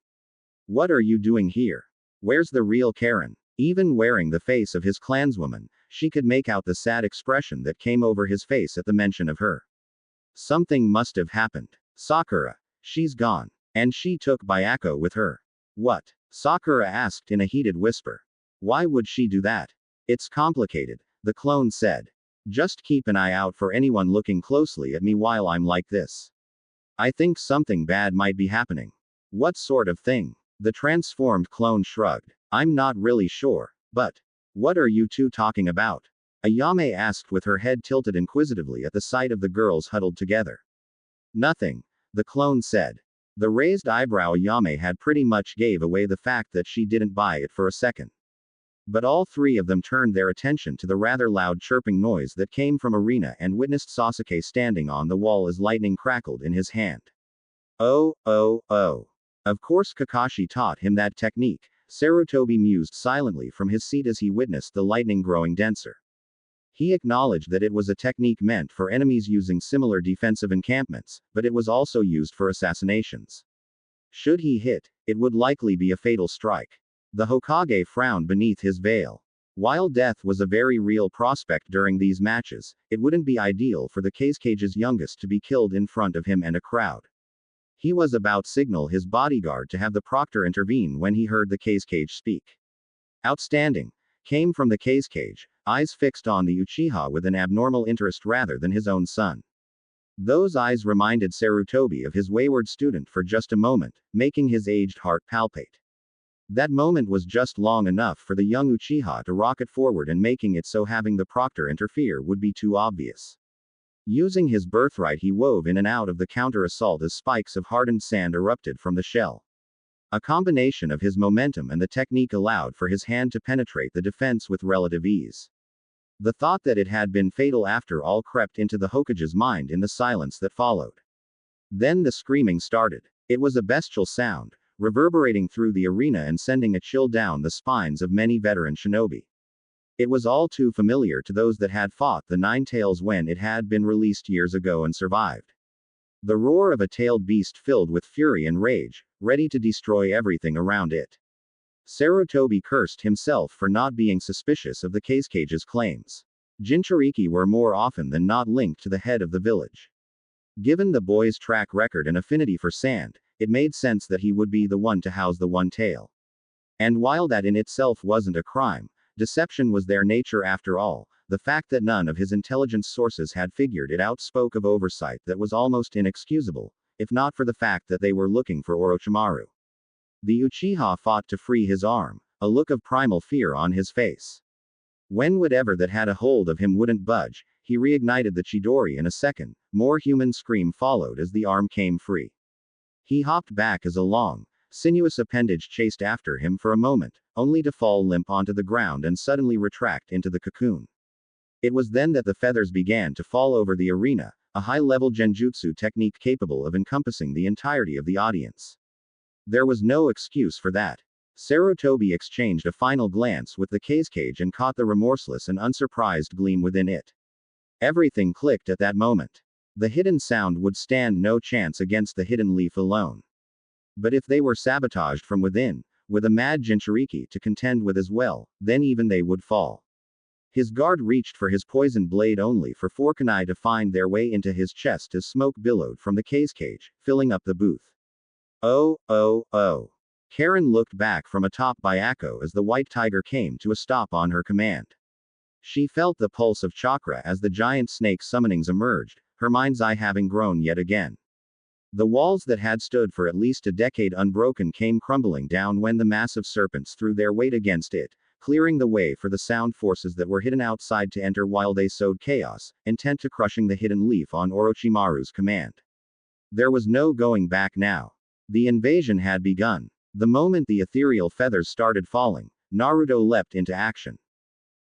What are you doing here? Where's the real Karin? Even wearing the face of his clanswoman, she could make out the sad expression that came over his face at the mention of her. Something must have happened. Sakura. She's gone. And she took Byako with her. What? Sakura asked in a heated whisper. Why would she do that? It's complicated, the clone said. Just keep an eye out for anyone looking closely at me while I'm like this. I think something bad might be happening. What sort of thing? The transformed clone shrugged. I'm not really sure, but. What are you two talking about? Ayame asked with her head tilted inquisitively at the sight of the girls huddled together. Nothing, the clone said. The raised eyebrow Ayame had pretty much gave away the fact that she didn't buy it for a second. But all three of them turned their attention to the rather loud chirping noise that came from arena and witnessed Sasuke standing on the wall as lightning crackled in his hand. Oh, oh, oh. Of course Kakashi taught him that technique, Sarutobi mused silently from his seat as he witnessed the lightning growing denser. He acknowledged that it was a technique meant for enemies using similar defensive encampments, but it was also used for assassinations. Should he hit, it would likely be a fatal strike. The Hokage frowned beneath his veil. While death was a very real prospect during these matches, it wouldn't be ideal for the Kage's youngest to be killed in front of him and a crowd. He was about to signal his bodyguard to have the proctor intervene when he heard the Kage speak. Outstanding, came from the Kage, eyes fixed on the Uchiha with an abnormal interest rather than his own son. Those eyes reminded Sarutobi of his wayward student for just a moment, making his aged heart palpate. That moment was just long enough for the young Uchiha to rocket forward, and making it so having the proctor interfere would be too obvious. Using his birthright, he wove in and out of the counter-assault as spikes of hardened sand erupted from the shell. A combination of his momentum and the technique allowed for his hand to penetrate the defense with relative ease. The thought that it had been fatal after all crept into the Hokage's mind in the silence that followed. Then the screaming started. It was a bestial sound, reverberating through the arena and sending a chill down the spines of many veteran shinobi. It was all too familiar to those that had fought the Nine Tails when it had been released years ago and survived. The roar of a tailed beast filled with fury and rage, ready to destroy everything around it. Sarutobi cursed himself for not being suspicious of the Kage's claims. Jinchuriki were more often than not linked to the head of the village. Given the boy's track record and affinity for sand, it made sense that he would be the one to house the One Tail. And while that in itself wasn't a crime, deception was their nature after all. The fact that none of his intelligence sources had figured it out spoke of oversight that was almost inexcusable, if not for the fact that they were looking for Orochimaru. The Uchiha fought to free his arm, a look of primal fear on his face. When whatever that had a hold of him wouldn't budge, he reignited the Chidori in a second. More human scream followed as the arm came free. He hopped back as a long, sinuous appendage chased after him for a moment, only to fall limp onto the ground and suddenly retract into the cocoon. It was then that the feathers began to fall over the arena, a high-level genjutsu technique capable of encompassing the entirety of the audience. There was no excuse for that. Sarutobi exchanged a final glance with the Kage and caught the remorseless and unsurprised gleam within it. Everything clicked at that moment. The hidden sound would stand no chance against the hidden leaf alone. But if they were sabotaged from within, with a mad Jinchuriki to contend with as well, then even they would fall. His guard reached for his poisoned blade only for four kunai to find their way into his chest as smoke billowed from the Kage, filling up the booth. Oh, oh, oh. Karin looked back from atop Byakko as the white tiger came to a stop on her command. She felt the pulse of chakra as the giant snake summonings emerged, her mind's eye having grown yet again. The walls that had stood for at least a decade unbroken came crumbling down when the massive serpents threw their weight against it, clearing the way for the sound forces that were hidden outside to enter while they sowed chaos, intent to crushing the hidden leaf on Orochimaru's command. There was no going back now. The invasion had begun. The moment the ethereal feathers started falling, Naruto leapt into action.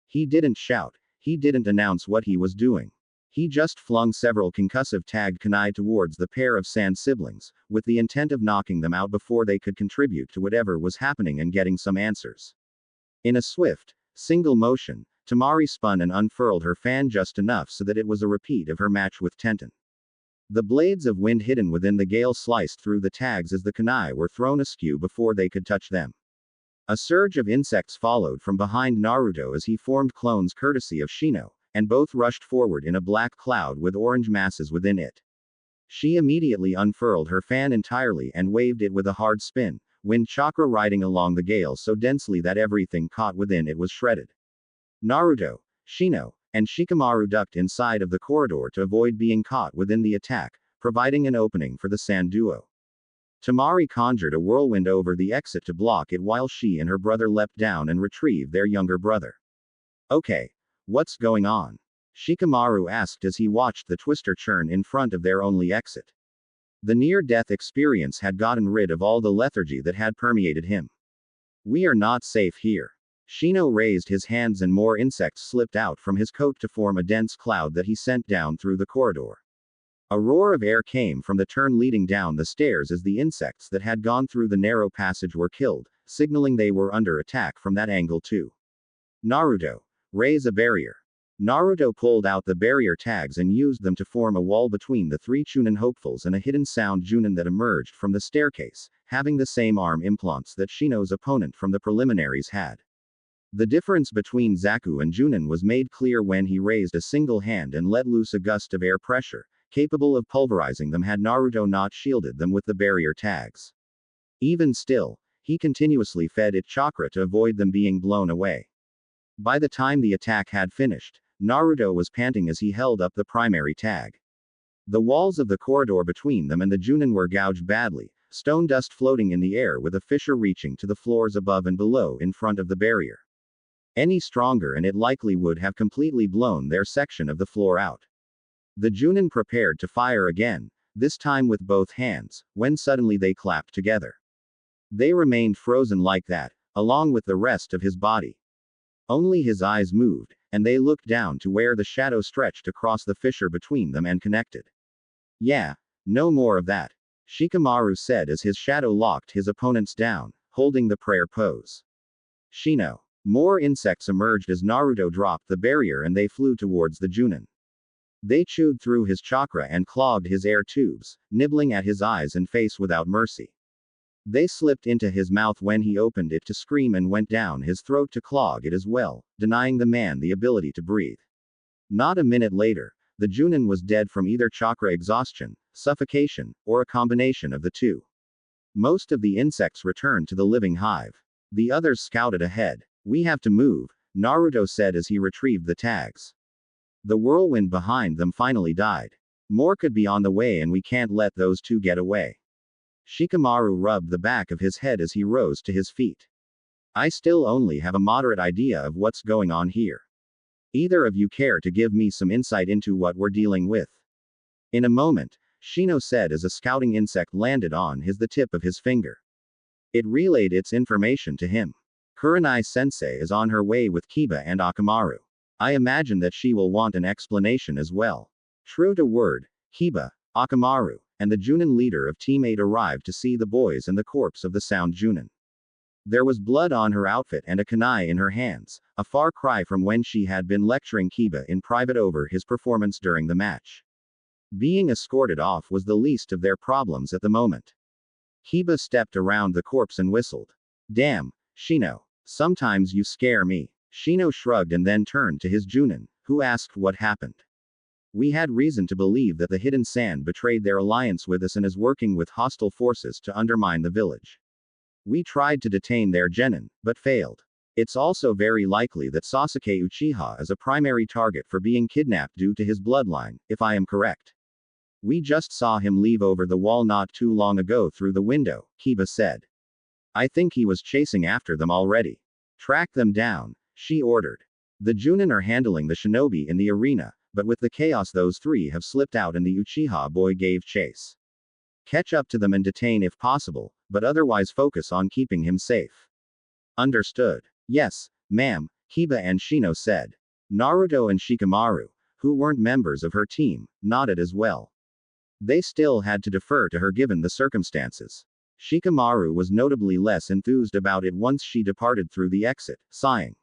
He didn't shout. He didn't announce what he was doing. He just flung several concussive tagged kunai towards the pair of sand siblings, with the intent of knocking them out before they could contribute to whatever was happening and getting some answers. In a swift, single motion, Tamari spun and unfurled her fan just enough so that it was a repeat of her match with Tenten. The blades of wind hidden within the gale sliced through the tags as the kunai were thrown askew before they could touch them. A surge of insects followed from behind Naruto as he formed clones courtesy of Shino, and both rushed forward in a black cloud with orange masses within it. She immediately unfurled her fan entirely and waved it with a hard spin, wind chakra riding along the gale so densely that everything caught within it was shredded. Naruto, Shino, and Shikamaru ducked inside of the corridor to avoid being caught within the attack, providing an opening for the sand duo. Tamari conjured a whirlwind over the exit to block it while she and her brother leapt down and retrieved their younger brother. Okay. What's going on? Shikamaru asked as he watched the twister churn in front of their only exit. The near-death experience had gotten rid of all the lethargy that had permeated him. We are not safe here. Shino raised his hands and more insects slipped out from his coat to form a dense cloud that he sent down through the corridor. A roar of air came from the turn leading down the stairs as the insects that had gone through the narrow passage were killed, signaling they were under attack from that angle too. Naruto. Raise a barrier. Naruto pulled out the barrier tags and used them to form a wall between the three Chunin hopefuls and a hidden sound Junin that emerged from the staircase, having the same arm implants that Shino's opponent from the preliminaries had. The difference between Zaku and Junin was made clear when he raised a single hand and let loose a gust of air pressure, capable of pulverizing them had Naruto not shielded them with the barrier tags. Even still, he continuously fed it chakra to avoid them being blown away. By the time the attack had finished, Naruto was panting as he held up the primary tag. The walls of the corridor between them and the Junin were gouged badly, stone dust floating in the air with a fissure reaching to the floors above and below in front of the barrier. Any stronger and it likely would have completely blown their section of the floor out. The Junin prepared to fire again, this time with both hands, when suddenly they clapped together. They remained frozen like that, along with the rest of his body. Only his eyes moved, and they looked down to where the shadow stretched across the fissure between them and connected. Yeah, no more of that, Shikamaru said as his shadow locked his opponents down, holding the prayer pose. Shino. More insects emerged as Naruto dropped the barrier and they flew towards the Junin. They chewed through his chakra and clogged his air tubes, nibbling at his eyes and face without mercy. They slipped into his mouth when he opened it to scream and went down his throat to clog it as well, denying the man the ability to breathe. Not a minute later, the Junin was dead from either chakra exhaustion, suffocation, or a combination of the two. Most of the insects returned to the living hive. The others scouted ahead. We have to move, Naruto said as he retrieved the tags. The whirlwind behind them finally died. More could be on the way and we can't let those two get away. Shikamaru rubbed the back of his head as he rose to his feet. I still only have a moderate idea of what's going on here. Either of you care to give me some insight into what we're dealing with? In a moment, Shino said as a scouting insect landed on the tip of his finger. It relayed its information to him. Kurenai-sensei is on her way with Kiba and Akamaru. I imagine that she will want an explanation as well. True to word, Kiba, Akamaru, and the Junin leader of Team 8 arrived to see the boys and the corpse of the sound Junin. There was blood on her outfit and a kunai in her hands, a far cry from when she had been lecturing Kiba in private over his performance during the match. Being escorted off was the least of their problems at the moment. Kiba stepped around the corpse and whistled. Damn, Shino. Sometimes you scare me. Shino shrugged and then turned to his Junin, who asked what happened. We had reason to believe that the hidden sand betrayed their alliance with us and is working with hostile forces to undermine the village. We tried to detain their genin, but failed. It's also very likely that Sasuke Uchiha is a primary target for being kidnapped due to his bloodline, if I am correct. We just saw him leave over the wall not too long ago through the window, Kiba said. I think he was chasing after them already. Track them down, she ordered. The Junin are handling the shinobi in the arena, but with the chaos those three have slipped out and the Uchiha boy gave chase. Catch up to them and detain if possible, but otherwise focus on keeping him safe. Understood. Yes, ma'am, Kiba and Shino said. Naruto and Shikamaru, who weren't members of her team, nodded as well. They still had to defer to her given the circumstances. Shikamaru was notably less enthused about it once she departed through the exit, sighing.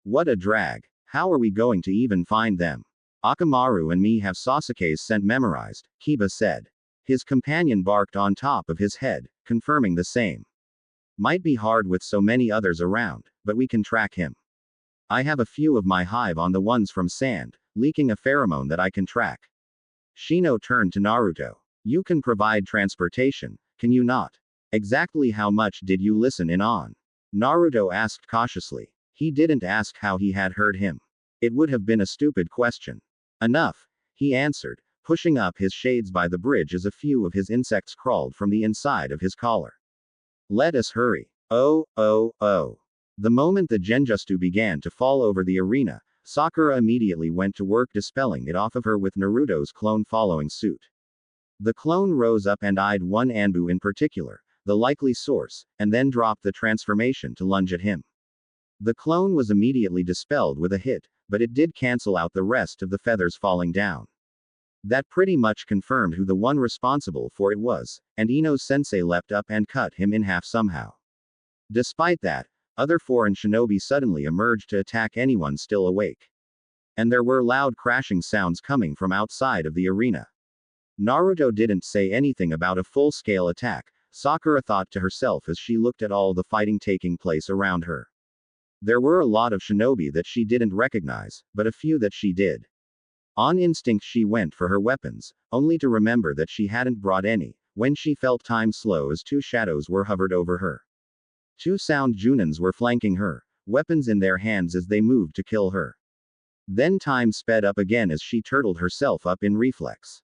What a drag. How are we going to even find them? Akamaru and me have Sasuke's scent memorized, Kiba said. His companion barked on top of his head, confirming the same. Might be hard with so many others around, but we can track him. I have a few of my hive on the ones from sand, leaking a pheromone that I can track. Shino turned to Naruto. You can provide transportation, can you not? Exactly how much did you listen in on? Naruto asked cautiously. He didn't ask how he had heard him. It would have been a stupid question. Enough, he answered, pushing up his shades by the bridge as a few of his insects crawled from the inside of his collar. Let us hurry. Oh, oh, oh. The moment the Genjutsu began to fall over the arena, Sakura immediately went to work dispelling it off of her with Naruto's clone following suit. The clone rose up and eyed one Anbu in particular, the likely source, and then dropped the transformation to lunge at him. The clone was immediately dispelled with a hit, but it did cancel out the rest of the feathers falling down. That pretty much confirmed who the one responsible for it was, and Ino-sensei leapt up and cut him in half somehow. Despite that, other foreign shinobi suddenly emerged to attack anyone still awake. And there were loud crashing sounds coming from outside of the arena. Naruto didn't say anything about a full-scale attack, Sakura thought to herself as she looked at all the fighting taking place around her. There were a lot of shinobi that she didn't recognize, but a few that she did. On instinct she went for her weapons, only to remember that she hadn't brought any, when she felt time slow as two shadows were hovered over her. Two sound Junins were flanking her, weapons in their hands as they moved to kill her. Then time sped up again as she turtled herself up in reflex.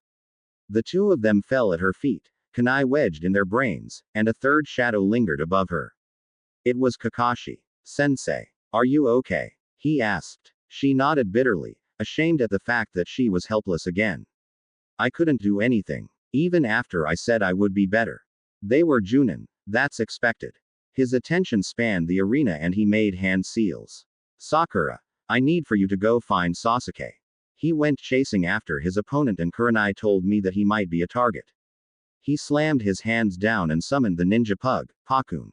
The two of them fell at her feet, kunai wedged in their brains, and a third shadow lingered above her. It was Kakashi. Sensei. Are you okay? He asked. She nodded bitterly, ashamed at the fact that she was helpless again. I couldn't do anything. Even after I said I would be better. They were Junin, that's expected. His attention spanned the arena and he made hand seals. Sakura. I need for you to go find Sasuke. He went chasing after his opponent and Kurenai told me that he might be a target. He slammed his hands down and summoned the ninja pug, Pakun.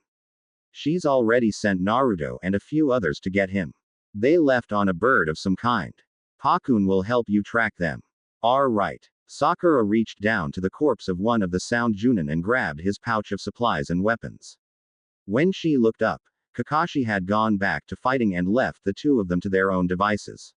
She's already sent Naruto and a few others to get him. They left on a bird of some kind. Pakun will help you track them. Alright. Sakura reached down to the corpse of one of the sound Junin and grabbed his pouch of supplies and weapons. When she looked up, Kakashi had gone back to fighting and left the two of them to their own devices.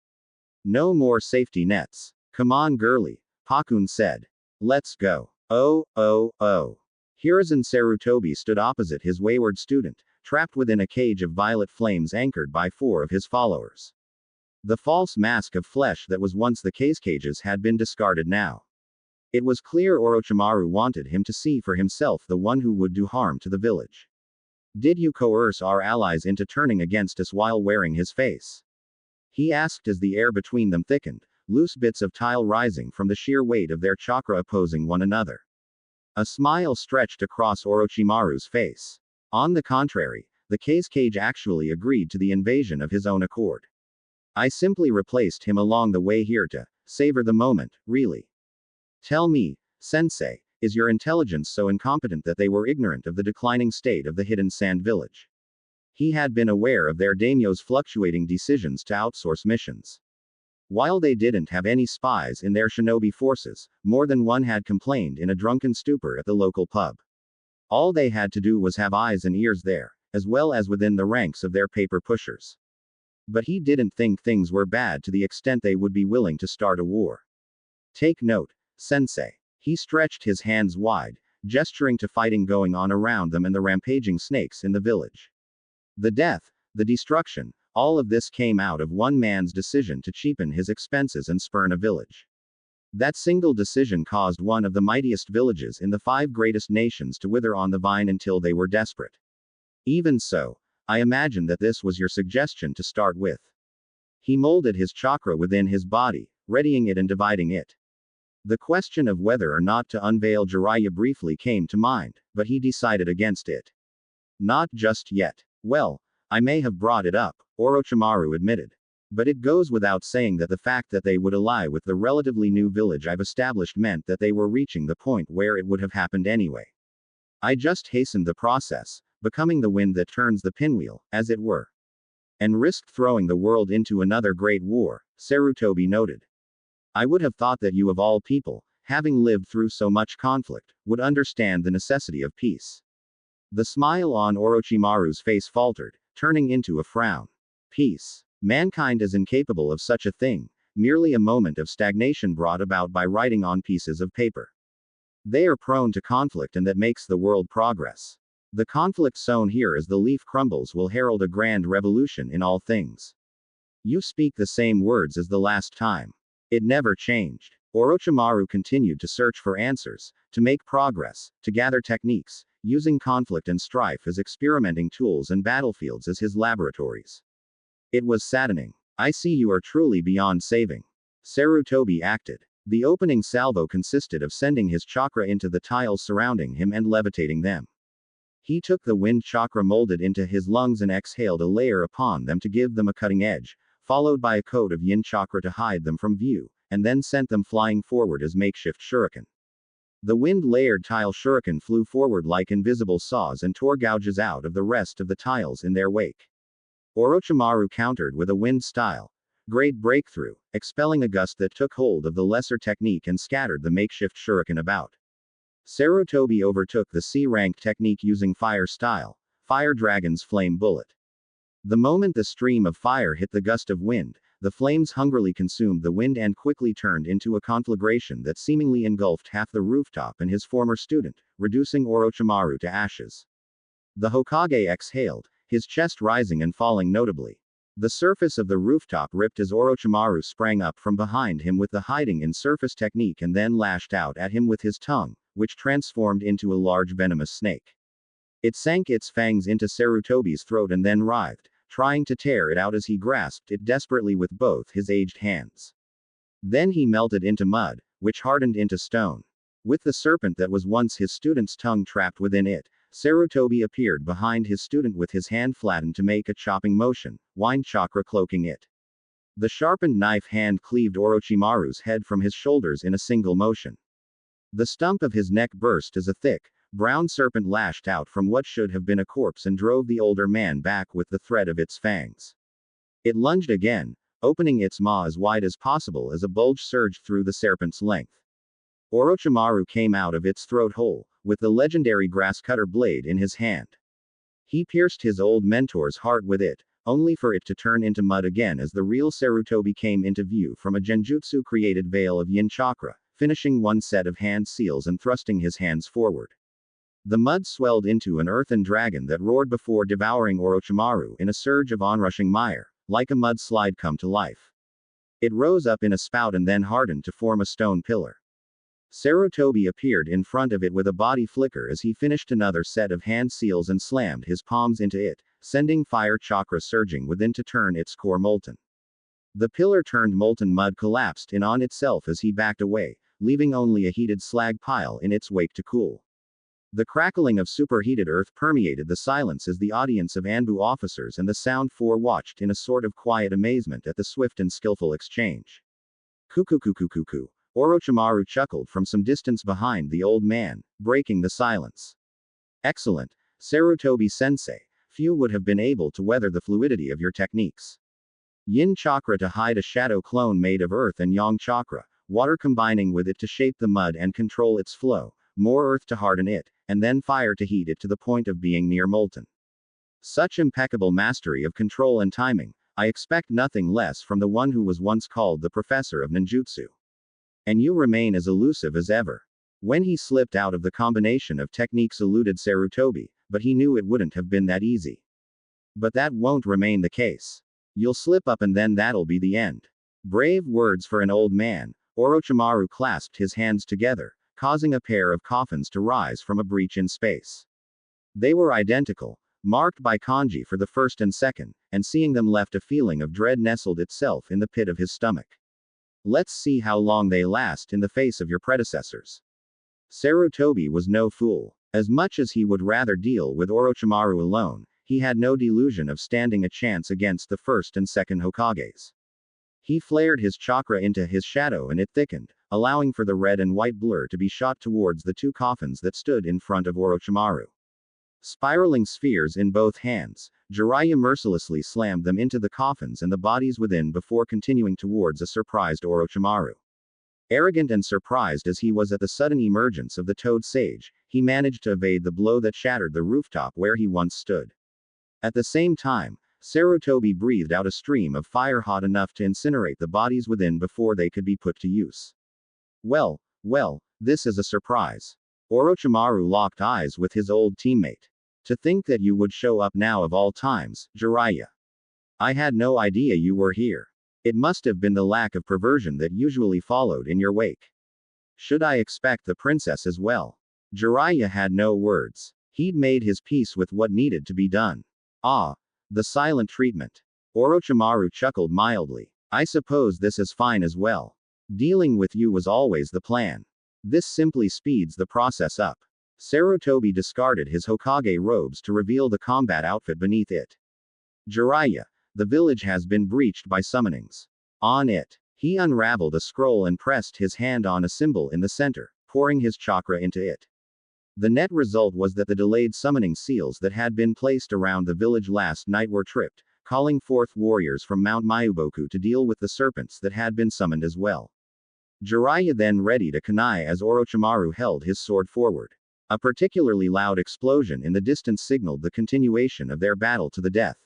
No more safety nets. Come on girlie, Pakun said. Let's go. Oh, oh, oh. Hiruzen Sarutobi stood opposite his wayward student, trapped within a cage of violet flames anchored by four of his followers. The false mask of flesh that was once the cages had been discarded now. It was clear Orochimaru wanted him to see for himself the one who would do harm to the village. Did you coerce our allies into turning against us while wearing his face? He asked as the air between them thickened, loose bits of tile rising from the sheer weight of their chakra opposing one another. A smile stretched across Orochimaru's face. On the contrary, the cage actually agreed to the invasion of his own accord. I simply replaced him along the way here to savor the moment, really. Tell me, Sensei, is your intelligence so incompetent that they were ignorant of the declining state of the hidden sand village? He had been aware of their daimyo's fluctuating decisions to outsource missions. While they didn't have any spies in their shinobi forces, more than one had complained in a drunken stupor at the local pub. All they had to do was have eyes and ears there, as well as within the ranks of their paper pushers. But he didn't think things were bad to the extent they would be willing to start a war. Take note, Sensei. He stretched his hands wide, gesturing to fighting going on around them and the rampaging snakes in the village. The death, the destruction, all of this came out of one man's decision to cheapen his expenses and spurn a village. That single decision caused one of the mightiest villages in the 5 greatest nations to wither on the vine until they were desperate. Even so, I imagine that this was your suggestion to start with. He molded his chakra within his body, readying it and dividing it. The question of whether or not to unveil Jiraiya briefly came to mind, but he decided against it. Not just yet. Well, I may have brought it up, Orochimaru admitted. But it goes without saying that the fact that they would ally with the relatively new village I've established meant that they were reaching the point where it would have happened anyway. I just hastened the process, becoming the wind that turns the pinwheel, as it were. And risked throwing the world into another great war, Sarutobi noted. I would have thought that you of all people, having lived through so much conflict, would understand the necessity of peace. The smile on Orochimaru's face faltered, turning into a frown. Peace. Mankind is incapable of such a thing, merely a moment of stagnation brought about by writing on pieces of paper. They are prone to conflict and that makes the world progress. The conflict sown here as the leaf crumbles will herald a grand revolution in all things. You speak the same words as the last time. It never changed. Orochimaru continued to search for answers, to make progress, to gather techniques, using conflict and strife as experimenting tools and battlefields as his laboratories. It was saddening. I see you are truly beyond saving. Sarutobi acted. The opening salvo consisted of sending his chakra into the tiles surrounding him and levitating them. He took the wind chakra molded into his lungs and exhaled a layer upon them to give them a cutting edge, followed by a coat of yin chakra to hide them from view, and then sent them flying forward as makeshift shuriken. The wind-layered tile shuriken flew forward like invisible saws and tore gouges out of the rest of the tiles in their wake. Orochimaru countered with a wind-style great breakthrough, expelling a gust that took hold of the lesser technique and scattered the makeshift shuriken about. Sarutobi overtook the C-rank technique using fire-style, Fire Dragon's Flame Bullet. The moment the stream of fire hit the gust of wind, the flames hungrily consumed the wind and quickly turned into a conflagration that seemingly engulfed half the rooftop and his former student, reducing Orochimaru to ashes. The Hokage exhaled, his chest rising and falling notably. The surface of the rooftop ripped as Orochimaru sprang up from behind him with the hiding in surface technique and then lashed out at him with his tongue, which transformed into a large venomous snake. It sank its fangs into Sarutobi's throat and then writhed, trying to tear it out as he grasped it desperately with both his aged hands. Then he melted into mud, which hardened into stone. With the serpent that was once his student's tongue trapped within it, Sarutobi appeared behind his student with his hand flattened to make a chopping motion, wind chakra cloaking it. The sharpened knife hand cleaved Orochimaru's head from his shoulders in a single motion. The stump of his neck burst as a thick, brown serpent lashed out from what should have been a corpse and drove the older man back with the thread of its fangs. It lunged again, opening its maw as wide as possible as a bulge surged through the serpent's length. Orochimaru came out of its throat hole, with the legendary grass-cutter blade in his hand. He pierced his old mentor's heart with it, only for it to turn into mud again as the real Sarutobi came into view from a genjutsu-created veil of yin chakra, finishing one set of hand seals and thrusting his hands forward. The mud swelled into an earthen dragon that roared before devouring Orochimaru in a surge of onrushing mire, like a mudslide come to life. It rose up in a spout and then hardened to form a stone pillar. Sarutobi appeared in front of it with a body flicker as he finished another set of hand seals and slammed his palms into it, sending fire chakra surging within to turn its core molten. The pillar turned molten mud collapsed in on itself as he backed away, leaving only a heated slag pile in its wake to cool. The crackling of superheated earth permeated the silence as the audience of Anbu officers and the Sound Four watched in a sort of quiet amazement at the swift and skillful exchange. Kukukukukuku. Orochimaru chuckled from some distance behind the old man, breaking the silence. Excellent, Sarutobi-sensei. Few would have been able to weather the fluidity of your techniques. Yin chakra to hide a shadow clone made of earth and yang chakra, water combining with it to shape the mud and control its flow, more earth to harden it, and then fire to heat it to the point of being near molten. Such impeccable mastery of control and timing, I expect nothing less from the one who was once called the professor of ninjutsu. And you remain as elusive as ever. When he slipped out of the combination of techniques eluded Sarutobi, but he knew it wouldn't have been that easy. But that won't remain the case. You'll slip up and then that'll be the end. Brave words for an old man. Orochimaru clasped his hands together, causing a pair of coffins to rise from a breach in space. They were identical, marked by kanji for the first and second, and seeing them left a feeling of dread nestled itself in the pit of his stomach. Let's see how long they last in the face of your predecessors. Sarutobi was no fool. As much as he would rather deal with Orochimaru alone, he had no delusion of standing a chance against the first and second Hokages. He flared his chakra into his shadow and it thickened, allowing for the red and white blur to be shot towards the two coffins that stood in front of Orochimaru. Spiraling spheres in both hands, Jiraiya mercilessly slammed them into the coffins and the bodies within before continuing towards a surprised Orochimaru. Arrogant and surprised as he was at the sudden emergence of the Toad Sage, he managed to evade the blow that shattered the rooftop where he once stood. At the same time, Sarutobi breathed out a stream of fire hot enough to incinerate the bodies within before they could be put to use. Well, this is a surprise. Orochimaru locked eyes with his old teammate. To think that you would show up now of all times, Jiraiya. I had no idea you were here. It must have been the lack of perversion that usually followed in your wake. Should I expect the princess as well? Jiraiya had no words. He'd made his peace with what needed to be done. Ah, the silent treatment. Orochimaru chuckled mildly. I suppose this is fine as well. Dealing with you was always the plan. This simply speeds the process up. Sarutobi discarded his Hokage robes to reveal the combat outfit beneath it. Jiraiya, the village has been breached by summonings. On it, he unraveled a scroll and pressed his hand on a symbol in the center, pouring his chakra into it. The net result was that the delayed summoning seals that had been placed around the village last night were tripped, calling forth warriors from Mount Mayuboku to deal with the serpents that had been summoned as well. Jiraiya then readied a kunai as Orochimaru held his sword forward. A particularly loud explosion in the distance signaled the continuation of their battle to the death.